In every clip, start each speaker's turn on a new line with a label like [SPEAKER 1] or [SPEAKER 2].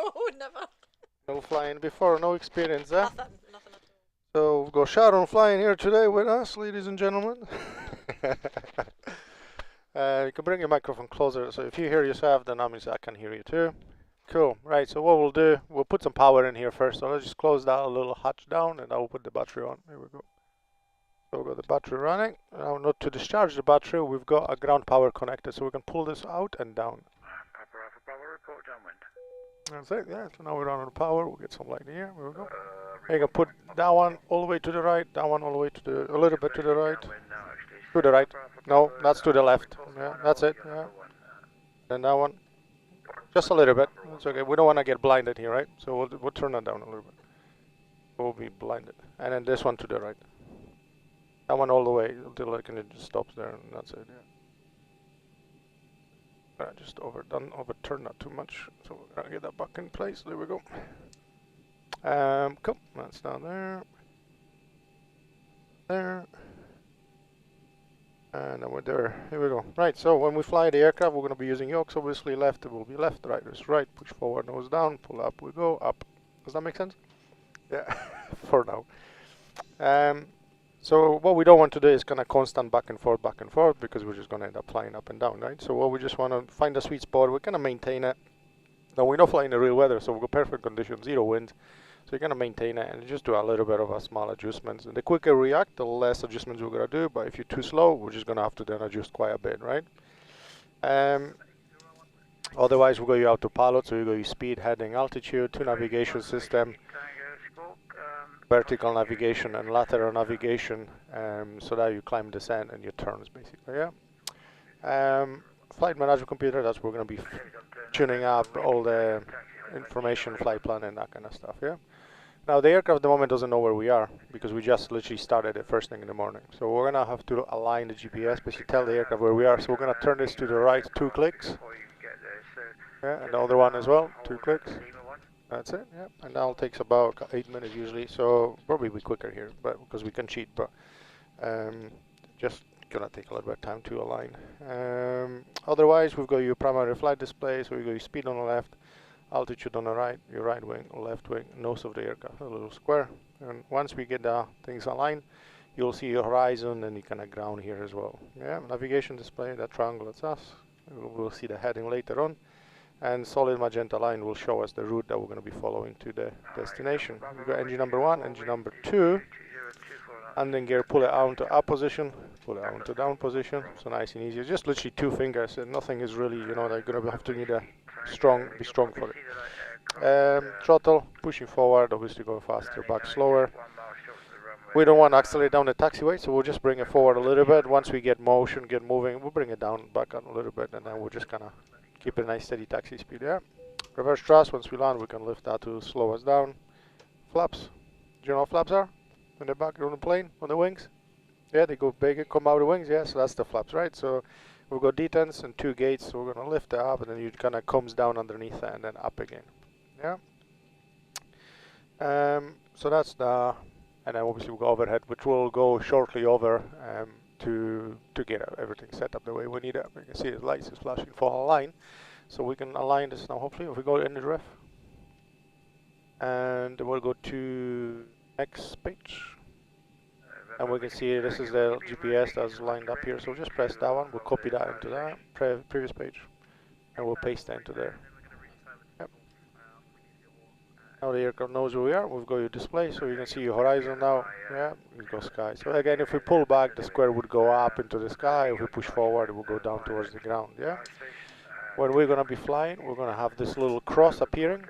[SPEAKER 1] No, never.
[SPEAKER 2] No flying before, no experience, eh?
[SPEAKER 1] Nothing at all.
[SPEAKER 2] So we've got Shutdown flying here today with us, ladies and gentlemen. You can bring your microphone closer, so if you hear yourself, then that means I can hear you too. Cool, right, so what we'll do, we'll put some power in here first, so let's just close that little hatch down and I'll put the battery on. Here we go. So we've got the battery running. Now, not to discharge the battery, we've got a ground power connector, so we can pull this out and down.
[SPEAKER 3] Power report downwind.
[SPEAKER 2] That's it, yeah, so now we're on the power, we'll get some light here, there we go. You can put that one all the way to the right, that one all the way to the, a little bit to the right. To the right. No, that's to the left. Yeah, that's it, yeah. And that one. Just a little bit. It's okay, we don't want to get blinded here, right? So we'll turn that down a little bit. We'll be blinded. And then this one to the right. That one all the way until it just stops there, and that's it, yeah. I just overturned that too much, so we're gonna get that back in place. There we go. Cool. That's down there. There. And then we're there. Here we go. Right. So when we fly the aircraft, we're gonna be using yokes. Obviously, left it will be left, right is right. Push forward, nose down. Pull up, we go up. Does that make sense? Yeah. For now. So what we don't want to do is kind of constant back and forth, because we're just going to end up flying up and down, right? So what we just want to find a sweet spot, we're going to maintain it. Now we're not flying in real weather, so we've got perfect conditions, 0 wind. So you're going to maintain it and just do a little bit of a small adjustments. And the quicker we react, the less adjustments we're going to do. But if you're too slow, we're just going to have to then adjust quite a bit, right? Otherwise, we'll go you autopilot, so you go your speed, heading, altitude, 2 navigation system. Vertical navigation and lateral navigation, so that you climb, descend, and your turns basically. Yeah. Flight management computer. That's where we're going to be tuning up all the information, flight plan, and that kind of stuff. Yeah. Now the aircraft at the moment doesn't know where we are because we just literally started it first thing in the morning. So we're going to have to align the GPS, basically tell the aircraft where we are. So we're going to turn this to the right 2 clicks. Yeah, and the other one as well, 2 clicks. That's it, yeah. And now it takes about 8 minutes usually, so probably be quicker here, but because we can cheat, but just gonna take a little bit of time to align. Otherwise, we've got your primary flight display, so we got your speed on the left, altitude on the right, your right wing, left wing, nose of the aircraft, a little square. And once we get the things aligned, you'll see your horizon and you kind of ground here as well. Yeah, navigation display, that triangle, that's us. We'll see the heading later on. And solid magenta line will show us the route that we're going to be following to the destination. We've got engine number 1, engine number 2, landing gear, pull it out into up position, pull it out into down position, so nice and easy. Just literally 2 fingers, and nothing is really, you know, they're going to have to need a be strong for it. Throttle, pushing forward, obviously going faster, back slower. We don't want to accelerate down the taxiway, so we'll just bring it forward a little bit. Once we get motion, get moving, we'll bring it down, back on a little bit, and then we'll just kind of keep a nice steady taxi speed, yeah. Reverse thrust, once we land, we can lift that to slow us down. Flaps. Do you know what flaps are? In the back of the plane, on the wings? Yeah, they go big and come out of the wings, yeah, so that's the flaps, right? So we've got detents and 2 gates, so we're going to lift it up, and then it kind of comes down underneath it, and then up again, yeah. So that's the, and then obviously we've got overhead, which will go shortly over to get everything set up the way we need it. You can see the lights is flashing for align, so we can align this now. Hopefully, if we go in the ref, and we'll go to next page, and we can see this is the GPS that's lined up here. So we'll just press that one. We'll copy that into that previous page, and we'll paste that into there. Yep. Now the aircraft knows where we are. We've got your display, so you can see your horizon now. Yeah, we've got sky. So again, if we pull back, the square would go up into the sky. If we push forward, it will go down towards the ground. Yeah. When we're gonna be flying, we're gonna have this little cross appearing.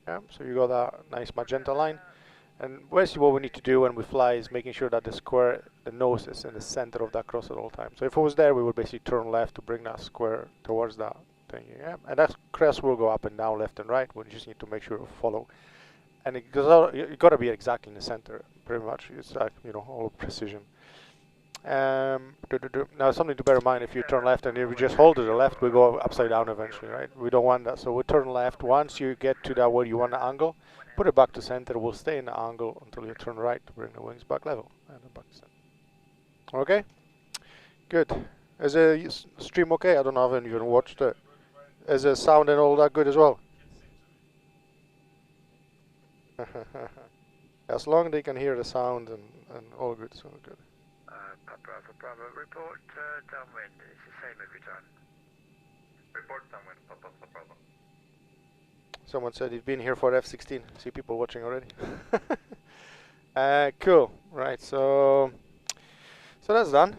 [SPEAKER 2] Yeah. So you got that nice magenta line. And basically, what we need to do when we fly is making sure that the square, the nose is in the center of that cross at all times. So if it was there, we would basically turn left to bring that square towards that. Yeah, and that crest will go up and down, left and right. We just need to make sure to follow, and it goes. You got to be exactly in the center, pretty much. It's like, you know, all precision. Now something to bear in mind: if you turn left and if you just hold to the left, we go upside down eventually, right? We don't want that, so we turn left. Once you get to that where you want the angle, put it back to center. We'll stay in the angle until you turn right to bring the wings back level and back to center. Okay, good. Is the stream okay? I don't know if anyone watched it. Is the sound and all that good as well? As long as they can hear the sound and all good, so good.
[SPEAKER 3] Papa Alpha Bravo, report downwind. It's the same every time. Report downwind, Papa Alpha Bravo.
[SPEAKER 2] Someone said he'd been here for F-16. See people watching already. Cool. Right, so that's done.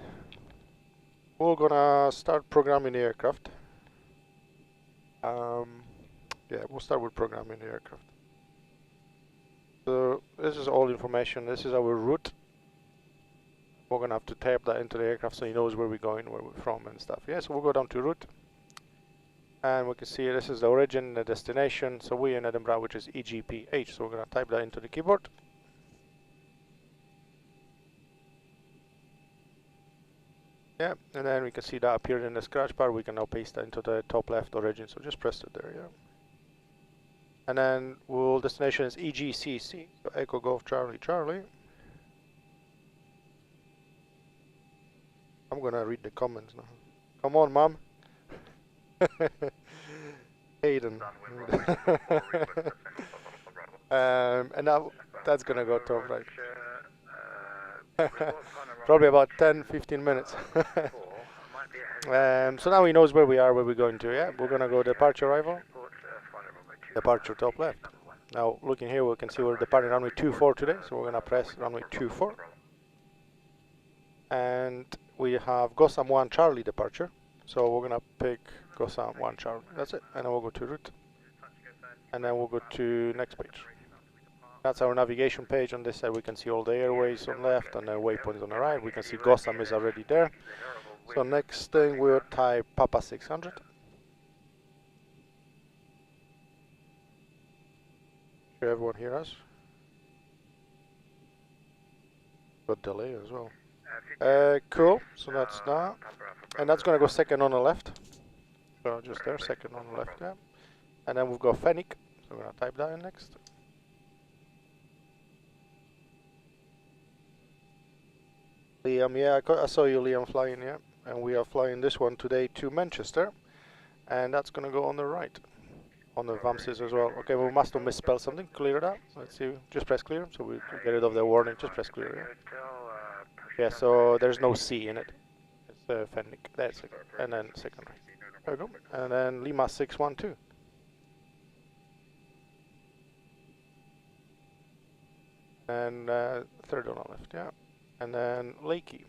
[SPEAKER 2] We're gonna start programming the aircraft. Yeah, we'll start with programming the aircraft. So this is all information. This is our route. We're gonna have to type that into the aircraft so he knows where we're going, where we're from and stuff. Yeah, so we'll go down to route. And we can see this is the origin, the destination. So we're in Edinburgh, which is EGPH. So we're gonna type that into the keyboard. Yeah, and then we can see that appeared in the scratch bar. We can now paste that into the top left origin. So just press it there, yeah. And then destination is EGCC, so Echo Golf Charlie Charlie. I'm gonna read the comments now. Come on, Mom. Hayden. And now that's gonna go top right. Probably about 10-15 minutes. So now he knows where we are, where we're going to. Yeah, we're gonna go departure arrival. Departure top left. Now looking here, we can see we're departing runway 24 today, so we're gonna press runway 24. And we have Gotham 1 Charlie departure, so we're gonna pick Gotham 1 Charlie. That's it, and then we'll go to route, and then we'll go to next page. That's our navigation page. On this side we can see all the airways on left and then waypoints on the right. We can see Gotham is already there. So next thing we'll type Papa 600. Sure everyone hear us? Got delay as well. Cool, so that's that. And that's gonna go second on the left. So just there, second on the left, yeah. And then we've got Fennec, so we're gonna type that in next. Liam, yeah, I saw you, Liam, flying, yeah. And we are flying this one today to Manchester. And that's gonna go on the right. On the VAMSs as well. Okay, we must have misspelled something. Clear that. Let's see. Just press clear, so we get rid of the warning. Just press clear, yeah. Yeah, so there's no C in it. It's Fennec. That's it. And then second right. There we go. And then Lima 612. And third on the left, yeah. And then Lakey.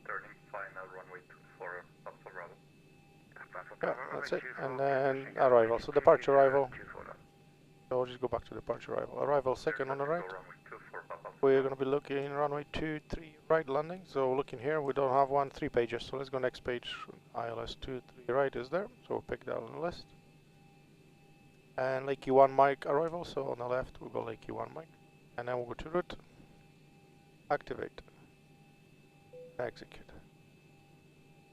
[SPEAKER 3] Turning final runway 24, Alpha Bravo.
[SPEAKER 2] Yeah, that's it. And then arrival. So departure arrival. So we'll just go back to departure arrival. Arrival second on the right. We're going to be looking runway 23 right landing. So looking here, we don't have one, 3 pages. So let's go next page. ILS 23 right is there. So we'll pick that on the list. And Lakey 1 mic arrival. So on the left, we'll go Lakey 1 mic. And then we'll go to route. Activate. Execute.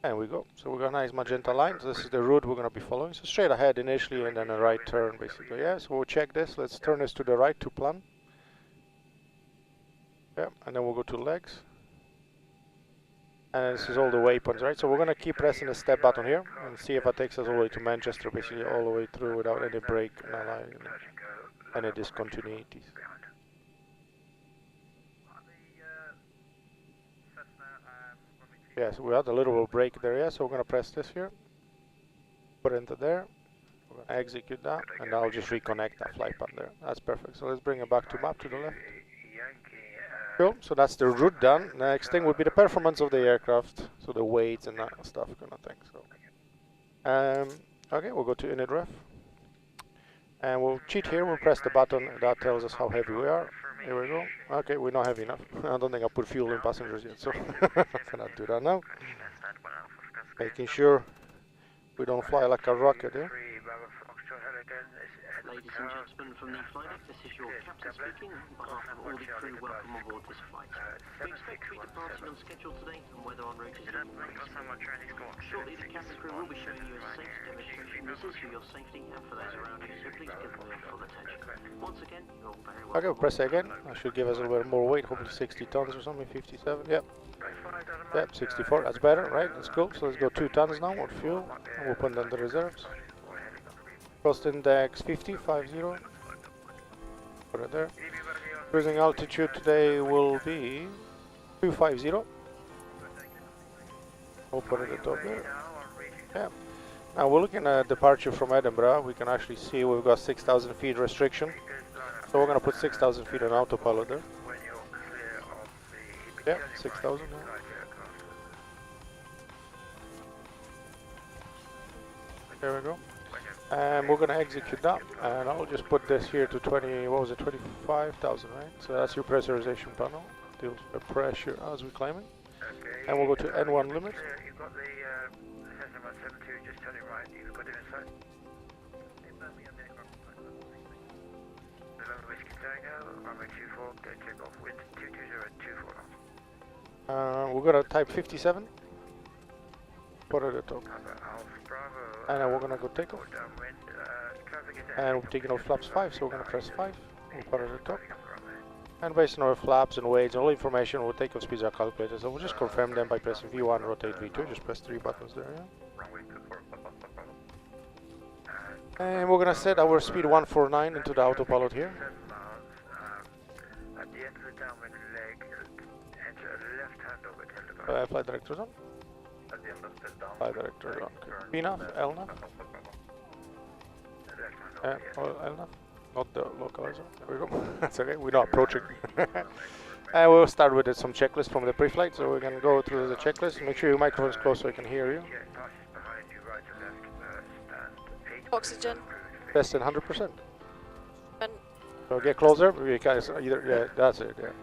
[SPEAKER 2] And we go. So we've got a nice magenta line. So this is the route we're going to be following. So straight ahead initially and then a right turn basically. Yeah, so we'll check this. Let's turn this to the right to plan. Yeah, and then we'll go to legs. And this is all the waypoints, right? So we're going to keep pressing the step button here and see if it takes us all the way to Manchester, basically all the way through without any break, any discontinuities. Yeah, so we had a little break there, yeah, so we're going to press this here, put it into there, we're going to execute that, and I'll just reconnect that flight path there. That's perfect. So let's bring it back to map to the left. Cool, so that's the route done. Next thing would be the performance of the aircraft, so the weights and that stuff kind of thing. So, okay, we'll go to init ref, and we'll cheat here. We'll press the button that tells us how heavy we are. Here we go. Okay, we're not heavy enough. I don't think I put fuel in passengers yet, so I cannot do that now. Making sure we don't fly like a rocket here.
[SPEAKER 1] Ladies and gentlemen from the flight deck, this is your captain speaking. On behalf of all the crew, welcome on board this flight. We expect to be departing on schedule today, and weather en route is in Shortly, the cabin crew will be showing you a safety demonstration. This is for your safety and for those around you, so please give them your full attention. Once again, you're all very welcome.
[SPEAKER 2] Okay, we'll press it again. I should give us a little bit more weight, hopefully 60 tons or something, 57, yep. Yep, 64, that's better, right? That's cool. So let's go 2 tons now with fuel, and we'll put down the reserves. Cost index 50, 50. Put it there. Cruising altitude today will be 250. We'll put it at the top there. Yeah. Now we're looking at departure from Edinburgh. We can actually see we've got 6,000 feet restriction. So we're going to put 6,000 feet on autopilot there. Yeah, 6,000. Yeah. There we go. And we're going to execute that. And I'll just put this here to 20, what was it, 25,000, right? So that's your pressurization panel. Deals with the pressure as we're climbing. And we'll go to N1 limit.
[SPEAKER 3] You've got the Cessna 172 just turning right. You've got it inside. November Whiskey Tango, runway 24, go take off wind 22024 knots.
[SPEAKER 2] We're going to type 57. Put it at the top. And then we're going to go take off. And we're taking off flaps 5, so we're going to press 5. We'll put it at the top. And based on our flaps and weights, all information, we'll take off speeds are calculated. So we'll just confirm them by pressing V1, rotate V2. Just press 3 buttons there, yeah. And we're going to set our speed 149 into the autopilot here.
[SPEAKER 3] At the end of the downwind leg, enter a left-hand orbit.
[SPEAKER 2] Flight director's on. Flight director's on. Okay. PNAV, LNAV. LNAV. Not the localizer. There we go. That's okay. We're not approaching. And we'll start with some checklist from the pre-flight. So we can go through the checklist. Make sure your microphone's close so I can hear you.
[SPEAKER 4] Oxygen.
[SPEAKER 2] Less than 100%.
[SPEAKER 4] And
[SPEAKER 2] So get closer. We can either. Yeah, that's it. Yeah.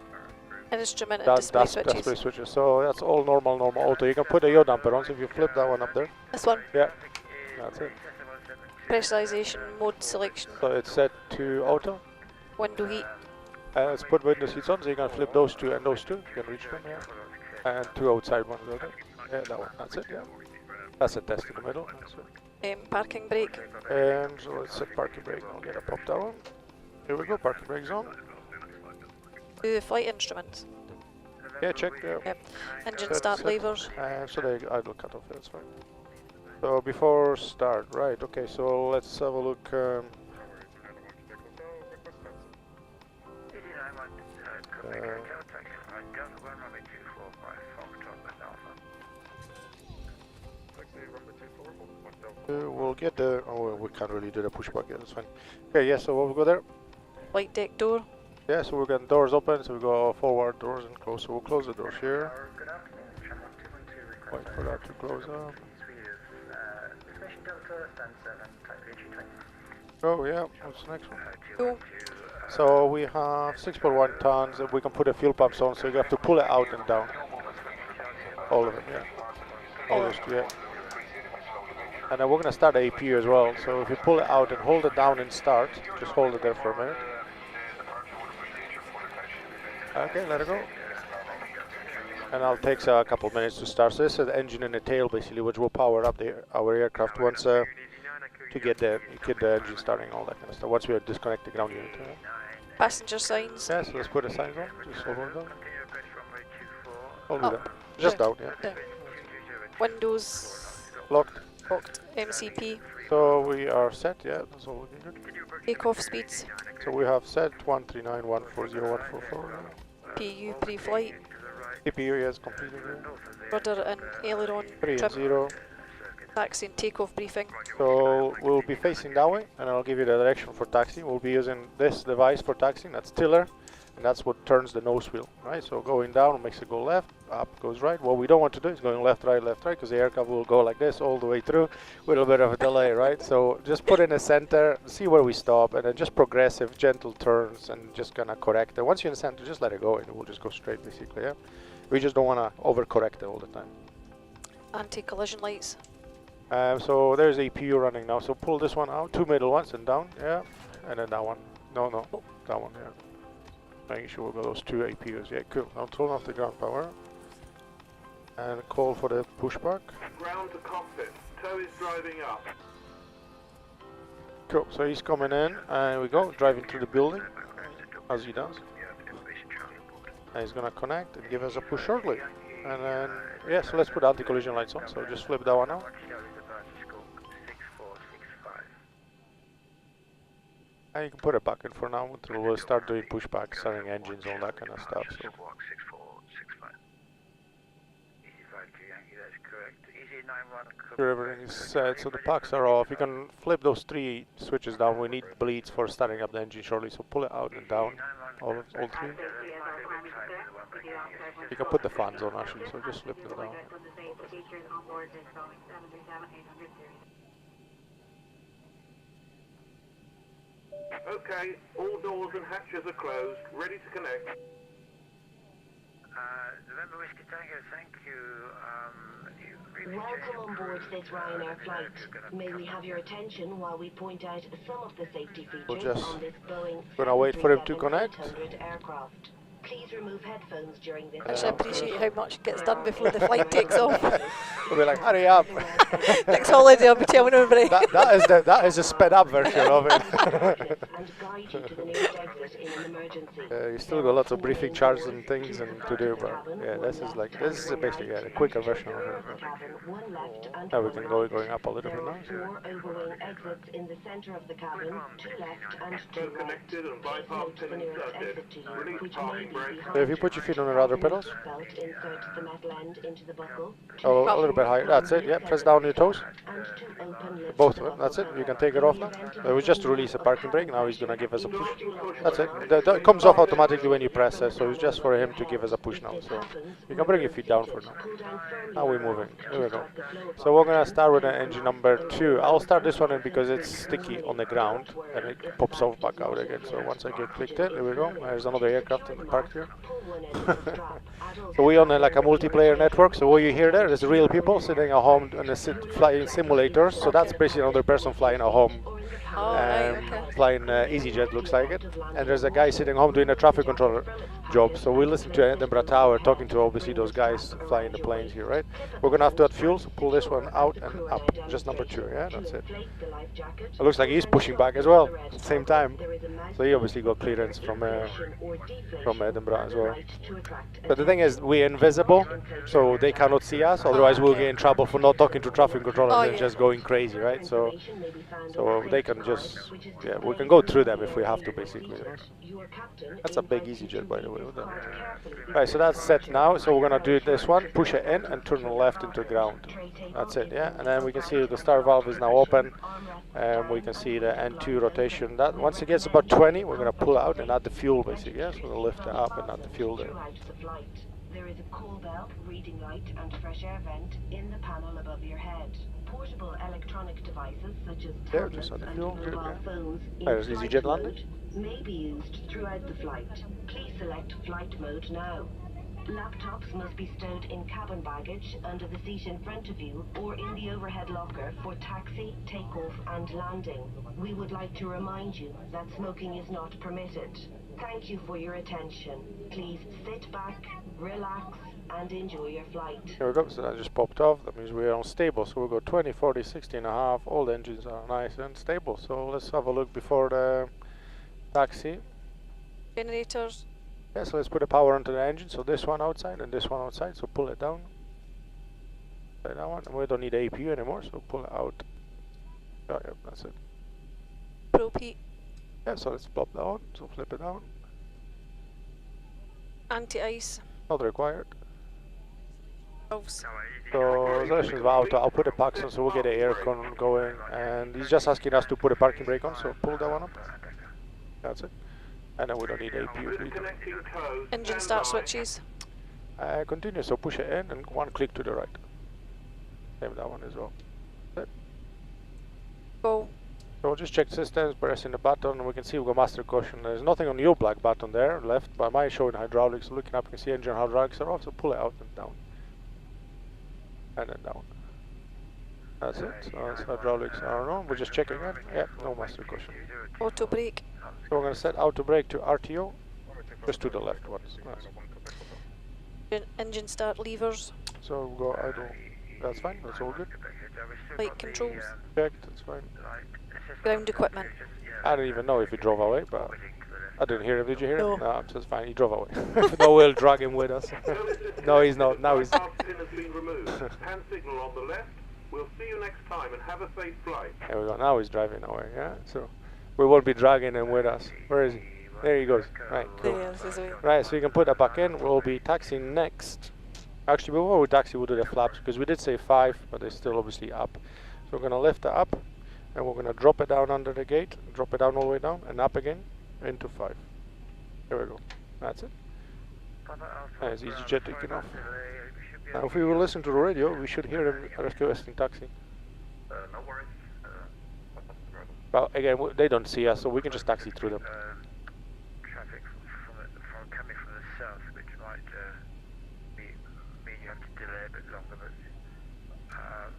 [SPEAKER 4] instrument and display switches.
[SPEAKER 2] Display switches. So that's all normal auto. You can put a yaw damper on. So if you flip that one up there.
[SPEAKER 4] This one.
[SPEAKER 2] Yeah. That's it.
[SPEAKER 4] Pressurization mode selection.
[SPEAKER 2] So it's set to auto.
[SPEAKER 4] Window heat.
[SPEAKER 2] Let's put window seats on, so you can flip those two and those two. You can reach them, yeah. And two outside ones, okay? Yeah, that one. That's it, yeah. That's a test in the middle. That's it.
[SPEAKER 4] Parking brake.
[SPEAKER 2] And so let's set parking brake. I'll get a pop down. Here we go. Parking brake's on.
[SPEAKER 4] Do the flight instruments.
[SPEAKER 2] Yeah, check. Yeah.
[SPEAKER 4] Yep. Engine
[SPEAKER 2] Set,
[SPEAKER 4] start
[SPEAKER 2] set.
[SPEAKER 4] levers.
[SPEAKER 2] So the idle cutoff. That's fine. So before start, right? Okay. So let's have a look. We'll get the. Oh, we can't really do the pushback yet. That's fine. Okay. Yeah. So we'll go there.
[SPEAKER 4] Flight deck door.
[SPEAKER 2] Yeah. So we're getting doors open. So we go forward doors and close. So we'll close the doors here. Wait for that to close up. Oh yeah. What's the next one?
[SPEAKER 4] Cool.
[SPEAKER 2] So we have 6.1 tons. We can put the fuel pumps on. So you have to pull it out and down. All of it. Yeah. All those two. Yeah. And then we're going to start AP as well. So if you pull it out and hold it down and start, just hold it there for a minute. Okay, let it go. And it'll take a couple of minutes to start. So this is the engine and the tail basically, which will power up our aircraft once to get the engine starting, all that kind of stuff. Once we disconnect the ground unit.
[SPEAKER 4] Passenger signs.
[SPEAKER 2] Yeah, so let's put the signs on. Just hold it down. Hold it
[SPEAKER 4] Oh,
[SPEAKER 2] down. Just
[SPEAKER 4] yeah.
[SPEAKER 2] down, yeah.
[SPEAKER 4] Yeah. Windows
[SPEAKER 2] Locked.
[SPEAKER 4] locked. MCP.
[SPEAKER 2] So we are set, yeah, that's all looking good.
[SPEAKER 4] Takeoff speeds.
[SPEAKER 2] So we have set 139, 140, 144.
[SPEAKER 4] PU pre-flight.
[SPEAKER 2] CPU is completed here.
[SPEAKER 4] Rudder and aileron
[SPEAKER 2] 3 and
[SPEAKER 4] trim.
[SPEAKER 2] 0.
[SPEAKER 4] Taxi and takeoff briefing.
[SPEAKER 2] So we'll be facing that way, and I'll give you the direction for taxi. We'll be using this device for taxiing, that's tiller, and that's what turns the nose wheel, right? So going down makes it go left, up goes right. What we don't want to do is going left, right, because the aircraft will go like this all the way through with a little bit of a delay, right? So just put in the center, see where we stop, and then just progressive, gentle turns, and just gonna correct it. Once you're in the center, just let it go, and it will just go straight, basically, yeah? We just don't want to overcorrect it all the time.
[SPEAKER 4] Anti-collision lights.
[SPEAKER 2] So there's APU running now, so pull this one out, 2 middle ones and down, yeah, and then that one, no, that one, yeah. Making sure we've got those 2 APUs, yeah, cool. Now turn off the ground power, and call for the pushback.
[SPEAKER 5] Ground to cockpit, tow is driving up.
[SPEAKER 2] Cool, so he's coming in, and we go, driving through the building, as he does. And he's gonna connect and give us a push shortly. And then, yeah, so let's put anti-collision lights on, so just flip that one out. You can put it back in for now until we'll start doing pushback, starting engines, all that kind of stuff. So.
[SPEAKER 3] Squawk 6465. Easy 52 Yankee, that's correct. Easy 91.
[SPEAKER 2] Sure, everything is set, so the packs are off. You can flip those 3 switches down. We need bleeds for starting up the engine shortly, so pull it out and down, all 3. You can put the fans on actually, so just flip them down.
[SPEAKER 5] Okay, all doors and hatches are closed, ready to connect.
[SPEAKER 3] November Whiskey Tango, thank you.
[SPEAKER 6] Welcome on board this Ryanair flight. May we have your attention while we point out some of the safety
[SPEAKER 2] We'll
[SPEAKER 6] features
[SPEAKER 2] just
[SPEAKER 6] on this Boeing
[SPEAKER 2] gonna wait for him to connect.
[SPEAKER 6] 737-800 aircraft. Please remove headphones during this.
[SPEAKER 4] Actually, I appreciate how much gets done before the flight takes off.
[SPEAKER 2] We'll be like, hurry up!
[SPEAKER 4] Next holiday, I'll be telling everybody.
[SPEAKER 2] that is the sped up version of it.
[SPEAKER 6] And guide you to the nearest exit in an emergency.
[SPEAKER 2] You still got lots of briefing charts and things and to do, but yeah, this is basically the quicker version of it. Now we can go going up a little bit now.
[SPEAKER 6] There are 4 overwing exits in the center of the cabin, 2 left and 2 right.
[SPEAKER 5] Connected and bypass
[SPEAKER 6] Note the nearest exit to you, which may be behind
[SPEAKER 2] So if you put your feet on the rudder pedals,
[SPEAKER 6] belt, insert the metal end into the buckle.
[SPEAKER 2] a little bit higher, that's it, yeah, press down your toes,
[SPEAKER 6] And to open lift
[SPEAKER 2] both
[SPEAKER 6] the
[SPEAKER 2] of them,
[SPEAKER 6] buckle.
[SPEAKER 2] that's it, you can take it off now. It was just to release a parking brake, now he's going to give us a push. That's it, that comes off automatically when you press it, so it's just for him to give us a push now. So you can bring your feet down for now.
[SPEAKER 6] Pull down firmly
[SPEAKER 2] Now we're moving, here we go.
[SPEAKER 6] the flow of
[SPEAKER 2] So we're going to start with engine number 2. I'll start this one in because it's sticky on the ground and it pops off back out again. So once I get clicked in, here we go, there's another aircraft parked here.
[SPEAKER 6] pull one end of the strap.
[SPEAKER 2] So we're on like a multiplayer network, so what you hear there is real people sitting at home and flying simulators, so that's basically another person flying at home,
[SPEAKER 4] Oh, right, okay.
[SPEAKER 2] flying EasyJet looks like it, and there's a guy sitting home doing a traffic controller job, so we listen to Edinburgh Tower talking to obviously those guys flying the planes here, right? We're going to have to add fuel, so pull this one out and up, just number 2, yeah, that's it. It looks like he's pushing back as well, at the same time, so he obviously got clearance from Edinburgh as well. But the thing is, we're invisible, so they cannot see us, otherwise we'll get in trouble for not talking to traffic controllers and just going crazy, right? So they can just, yeah, we can go through them if we have to, basically. That's a big EasyJet, by the way. Right, so that's set now, so we're going to do this one, push it in and turn left into ground. That's it, yeah, and then we can see the star valve is now open, and we can see the N2 rotation. That once it gets about 20, we're going to pull out and add the fuel, basically, yeah, so we're going to lift it up and add the fuel there.
[SPEAKER 6] There is a call bell, reading light and fresh air vent in the panel above your head. Portable electronic devices such as tablets
[SPEAKER 2] just on the
[SPEAKER 6] and
[SPEAKER 2] fuel,
[SPEAKER 6] mobile
[SPEAKER 2] yeah.
[SPEAKER 6] phones
[SPEAKER 2] There's
[SPEAKER 6] in
[SPEAKER 2] EasyJet
[SPEAKER 6] flight
[SPEAKER 2] landing.
[SPEAKER 6] mode may be used throughout the flight. Please select flight mode now. Laptops must be stowed in cabin baggage under the seat in front of you or in the overhead locker for taxi, takeoff and landing. We would like to remind you that smoking is not permitted. Thank you for your attention. Please sit back, relax and enjoy your flight.
[SPEAKER 2] Here we go, so that just popped off. That means we're on stable, so we'll go 20, 40, 60 and a half. All the engines are nice and stable, so let's have a look before the taxi.
[SPEAKER 4] Generators.
[SPEAKER 2] Yeah, so let's put the power onto the engine, so this one outside and this one outside, so pull it down. Like that one, and we don't need APU anymore, so pull it out. Oh, yeah, that's it.
[SPEAKER 4] Probe heat.
[SPEAKER 2] Yeah, so let's plop that on, so flip it down.
[SPEAKER 4] Anti-ice.
[SPEAKER 2] Not required.
[SPEAKER 4] Valves.
[SPEAKER 2] So selection valve, I'll put the packs on, so we'll get the air con going, and he's just asking us to put a parking brake on, so pull that one up. That's it. And then we don't need APU.
[SPEAKER 5] Connecting code.
[SPEAKER 4] Engine
[SPEAKER 5] Stand
[SPEAKER 4] start
[SPEAKER 5] by.
[SPEAKER 4] switches.
[SPEAKER 2] Continue, so push it in and one click to the right. Same that one as well.
[SPEAKER 4] Go.
[SPEAKER 2] So we'll just check systems, pressing the button, and we can see we've got master caution. There's nothing on your black button there, left, but mine showing hydraulics. So looking up, you can see engine hydraulics are off, so pull it out and down. And then down. That's it, so that's hydraulics are on. We're just checking it. Yeah, no master caution.
[SPEAKER 4] Auto brake.
[SPEAKER 2] So we're going to set auto brake to RTO, just to the left ones. Nice.
[SPEAKER 4] Engine start levers.
[SPEAKER 2] So we'll go idle. That's fine, that's all good.
[SPEAKER 4] Light controls.
[SPEAKER 2] Checked, that's fine.
[SPEAKER 4] Ground equipment.
[SPEAKER 2] I don't even know if he drove away, but I didn't hear him. Did you hear him?
[SPEAKER 4] No.
[SPEAKER 2] No, it's just fine. He drove away. No, we'll drag him with us. No, he's not. Now he's.
[SPEAKER 5] Bypass pin has been removed. Hand signal on the left. We'll see you next time and have a safe flight.
[SPEAKER 2] There we go. Now he's driving away. Yeah. So We won't be dragging him with us. Where is he? There he goes. Right, cool.
[SPEAKER 4] There, this is a
[SPEAKER 2] Right, so you can put that back in. We'll be taxiing next. Actually, before we taxi, we'll do the flaps because we did say 5, but they're still obviously up. So we're going to lift it up, and we're going to drop it down under the gate, drop it down all the way down, and up again into 5. There we go. That's it. There's EasyJet taking off. Now, if we will listen to the radio, we should hear him requesting taxi.
[SPEAKER 3] No worries.
[SPEAKER 2] Well, again, they don't see us, so we can just taxi through them.
[SPEAKER 3] Traffic from coming from the south, which might mean you have to delay a bit longer, but...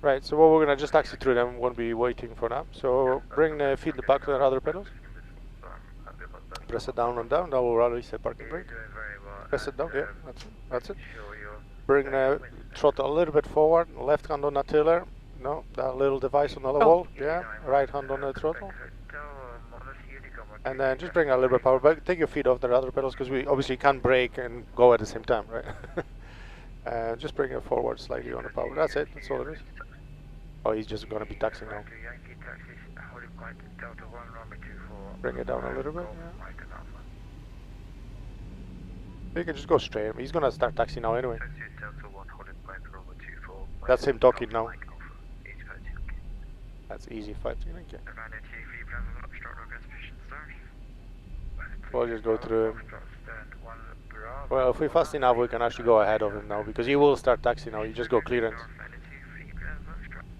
[SPEAKER 2] Right, so what we're going to just taxi through them, won't be waiting for that. So bring the feet back to the other pedals. Press it down and down, that will release the parking brake. Press it down, yeah, that's it. Bring the throttle a little bit forward, left hand on the tiller. No, that little device on the wall, yeah. Right hand on the throttle. And then just bring a little bit of power back. Take your feet off the other pedals because we obviously can't brake and go at the same time, right? Just bring it forward slightly on the power. That's it, that's all it is. Oh, he's just going to be taxiing now. Bring it down a little bit, yeah. You can just go straight. He's going to start taxiing now anyway. That's him talking now. That's easy 5, thank you. We'll just go through him. Well, if we're fast enough, we can actually go ahead of him now because he will start taxiing now. You just go clearance.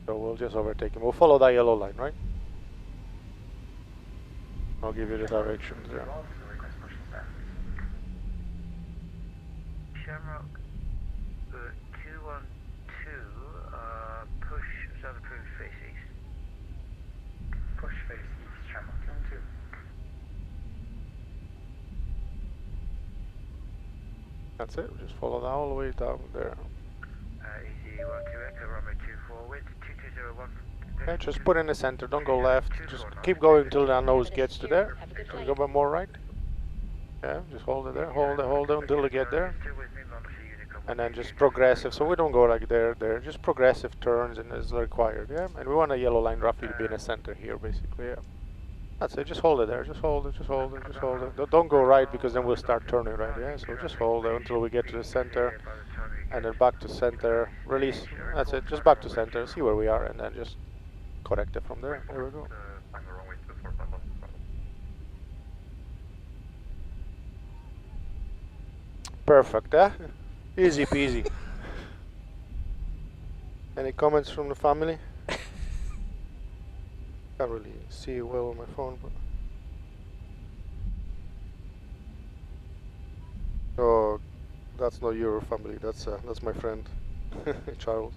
[SPEAKER 2] So we'll just overtake him. We'll follow that yellow line, right? I'll give you the directions, yeah.
[SPEAKER 3] Shamrock 212, push, southern approved face east. Push face east, Shamrock 212.
[SPEAKER 2] That's it, we'll just follow that all the way down there.
[SPEAKER 3] Easy 12 Echo, runway 24, wind 2201.
[SPEAKER 2] Okay, just put in the center, don't go left. Just keep going until that nose gets to there. So go a bit more right. Yeah, just hold it there, hold it until they get there. And then just progressive, so we don't go like there, just progressive turns and as required, yeah? And we want a yellow line roughly to be in the center here, basically, yeah. That's it, just hold it there, just hold it, just hold it, just hold it. Don't go right because then we'll start turning right, yeah? So just hold it until we get to the center, and then back to center, release, that's it, just back to center, see where we are, and then just correct it from there, there we go. Perfect, eh? Easy peasy. Any comments from the family? Can't really see well on my phone, but... Oh, that's not your family, that's my friend, Charles.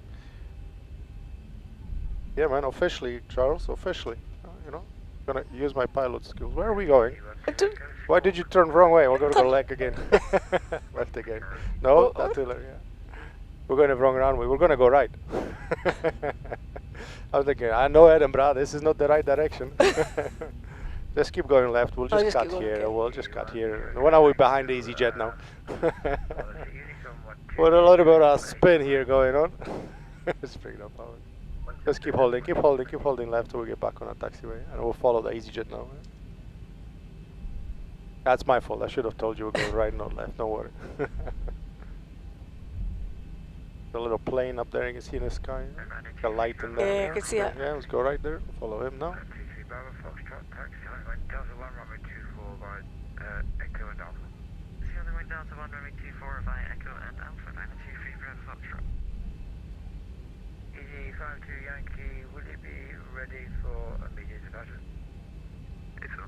[SPEAKER 2] Yeah man, officially, Charles, officially, you know, gonna use my pilot skills. Where are we going? Why did you turn the wrong way? We're gonna go left again. Left again. No, that's yeah. We're going the wrong runway. We're gonna go right. I was thinking, I know Edinburgh, this is not the right direction. Just keep going left, we'll just cut here, we'll just cut here. When are we behind the EasyJet now? What a lot about a spin here going on. Spring up power. Just keep holding left till we get back on our taxiway, and we'll follow the EasyJet now. That's my fault, I should have told you we're going right, not left, don't worry. The little plane up there, you can see in the sky. The light in there.
[SPEAKER 4] Yeah, I can see it.
[SPEAKER 2] Yeah, let's go right there, follow him now.
[SPEAKER 3] Delta 1, runway 24 via Echo and Alpha, 923 Bravo Foxtrot. Easy 52 Yankee, will you be ready for immediate departure? Yes, sir.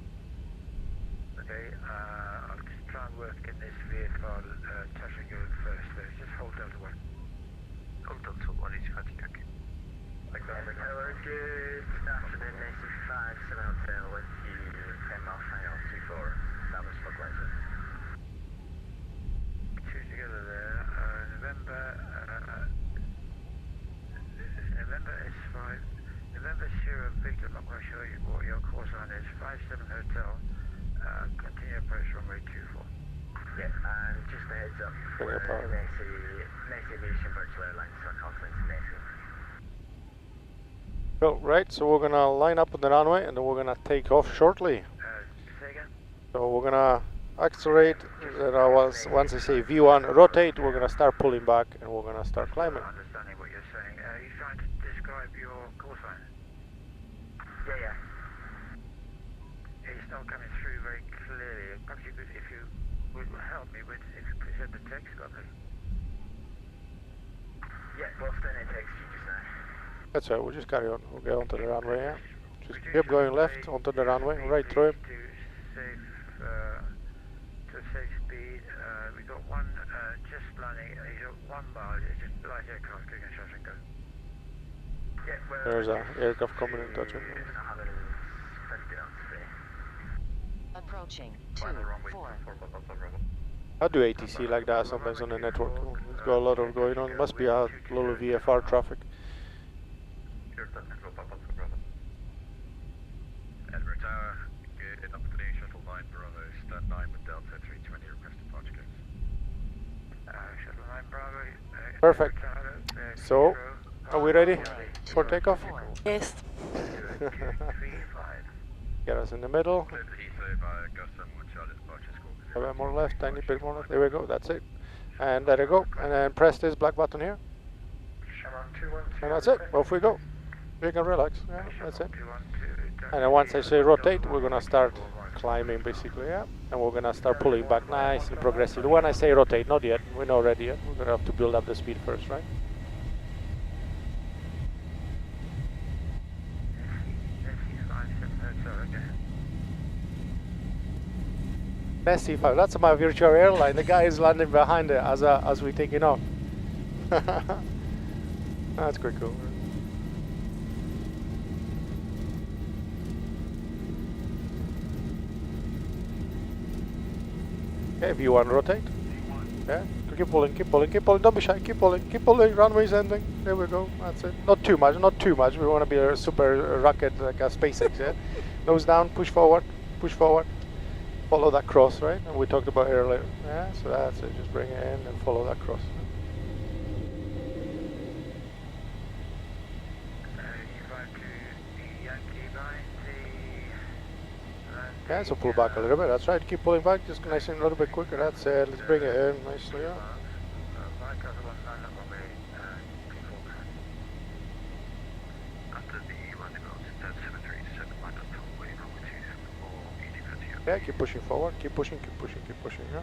[SPEAKER 3] Okay, I'll just try and work in this vehicle, touch and go first, so just hold Delta 1. Hold Delta 1, easy 52 Yankee. Like that, hello, good afternoon, AC 5, 7 Hotel, with you, 10 miles high altitude 24, that was for pleasure. Together there, November S5, November Sierra Victor, I'm not quite sure what your course line is, 57 Hotel, continue approach runway 24. Yeah, and just a heads up, we're Messi Aviation Virtual Airlines, so our conference Messi.
[SPEAKER 2] Cool, right, so we're gonna line up on the runway and then we're gonna take off shortly.
[SPEAKER 3] Say again?
[SPEAKER 2] So we're gonna accelerate, then once I say V1 rotate, we're gonna start pulling back and we're gonna start climbing.
[SPEAKER 3] Understanding what you're saying. Are you trying to describe your call sign? Yeah. It's not coming through very clearly. Perhaps you could, if you would help me with, if you present the text properly. Yeah, what's the text you just say?
[SPEAKER 2] That's right, we'll just carry on. We'll get onto the runway, yeah. Just keep going left onto the runway, right through it.
[SPEAKER 3] To safe speed, we got one just landing, he's got 1 mile, it's just light aircraft doing a shot and go. Yeah, well,
[SPEAKER 2] There's an aircraft coming in touch.
[SPEAKER 7] Approaching 2-4.
[SPEAKER 2] I do ATC like that sometimes on the network. It's got a lot of going on. Must be a lot of VFR traffic.
[SPEAKER 8] Edinburgh Tower, good afternoon, Shuttle 9 Bravo, stand 9 with Delta 320, request departure codes.
[SPEAKER 3] Shuttle 9 Bravo.
[SPEAKER 2] Perfect. So, are we ready for takeoff?
[SPEAKER 4] Yes.
[SPEAKER 2] Get us in the middle.
[SPEAKER 8] Clear to Heathrow via Gotham, Charlotte departure score.
[SPEAKER 2] A bit more left, tiny bit more left. There we go, that's it. And there you go. And then press this black button here. And that's it. Off we go. You can relax. Yeah, that's it. And then once I say rotate, we're gonna start climbing basically, yeah. And we're gonna start pulling back nice and progressively. When I say rotate, not yet. We're not ready yet. We're gonna have to build up the speed first, right? SC5, that's my virtual airline. The guy is landing behind it as we're taking off. That's quite cool. Okay, if you want to rotate. Yeah, keep pulling, keep pulling, keep pulling. Don't be shy, keep pulling, runway's ending. There we go, that's it. Not too much, not too much. We want to be a super rocket like a SpaceX, yeah? Nose down, push forward, push forward. Follow that cross, right? And we talked about earlier. Yeah, so that's it. Just bring it in and follow that cross. Okay, so pull back a little bit. That's right. Keep pulling back. Just nice and a little bit quicker. That's it. Let's bring it in nicely. Yeah. Yeah, keep pushing forward, keep pushing, yeah.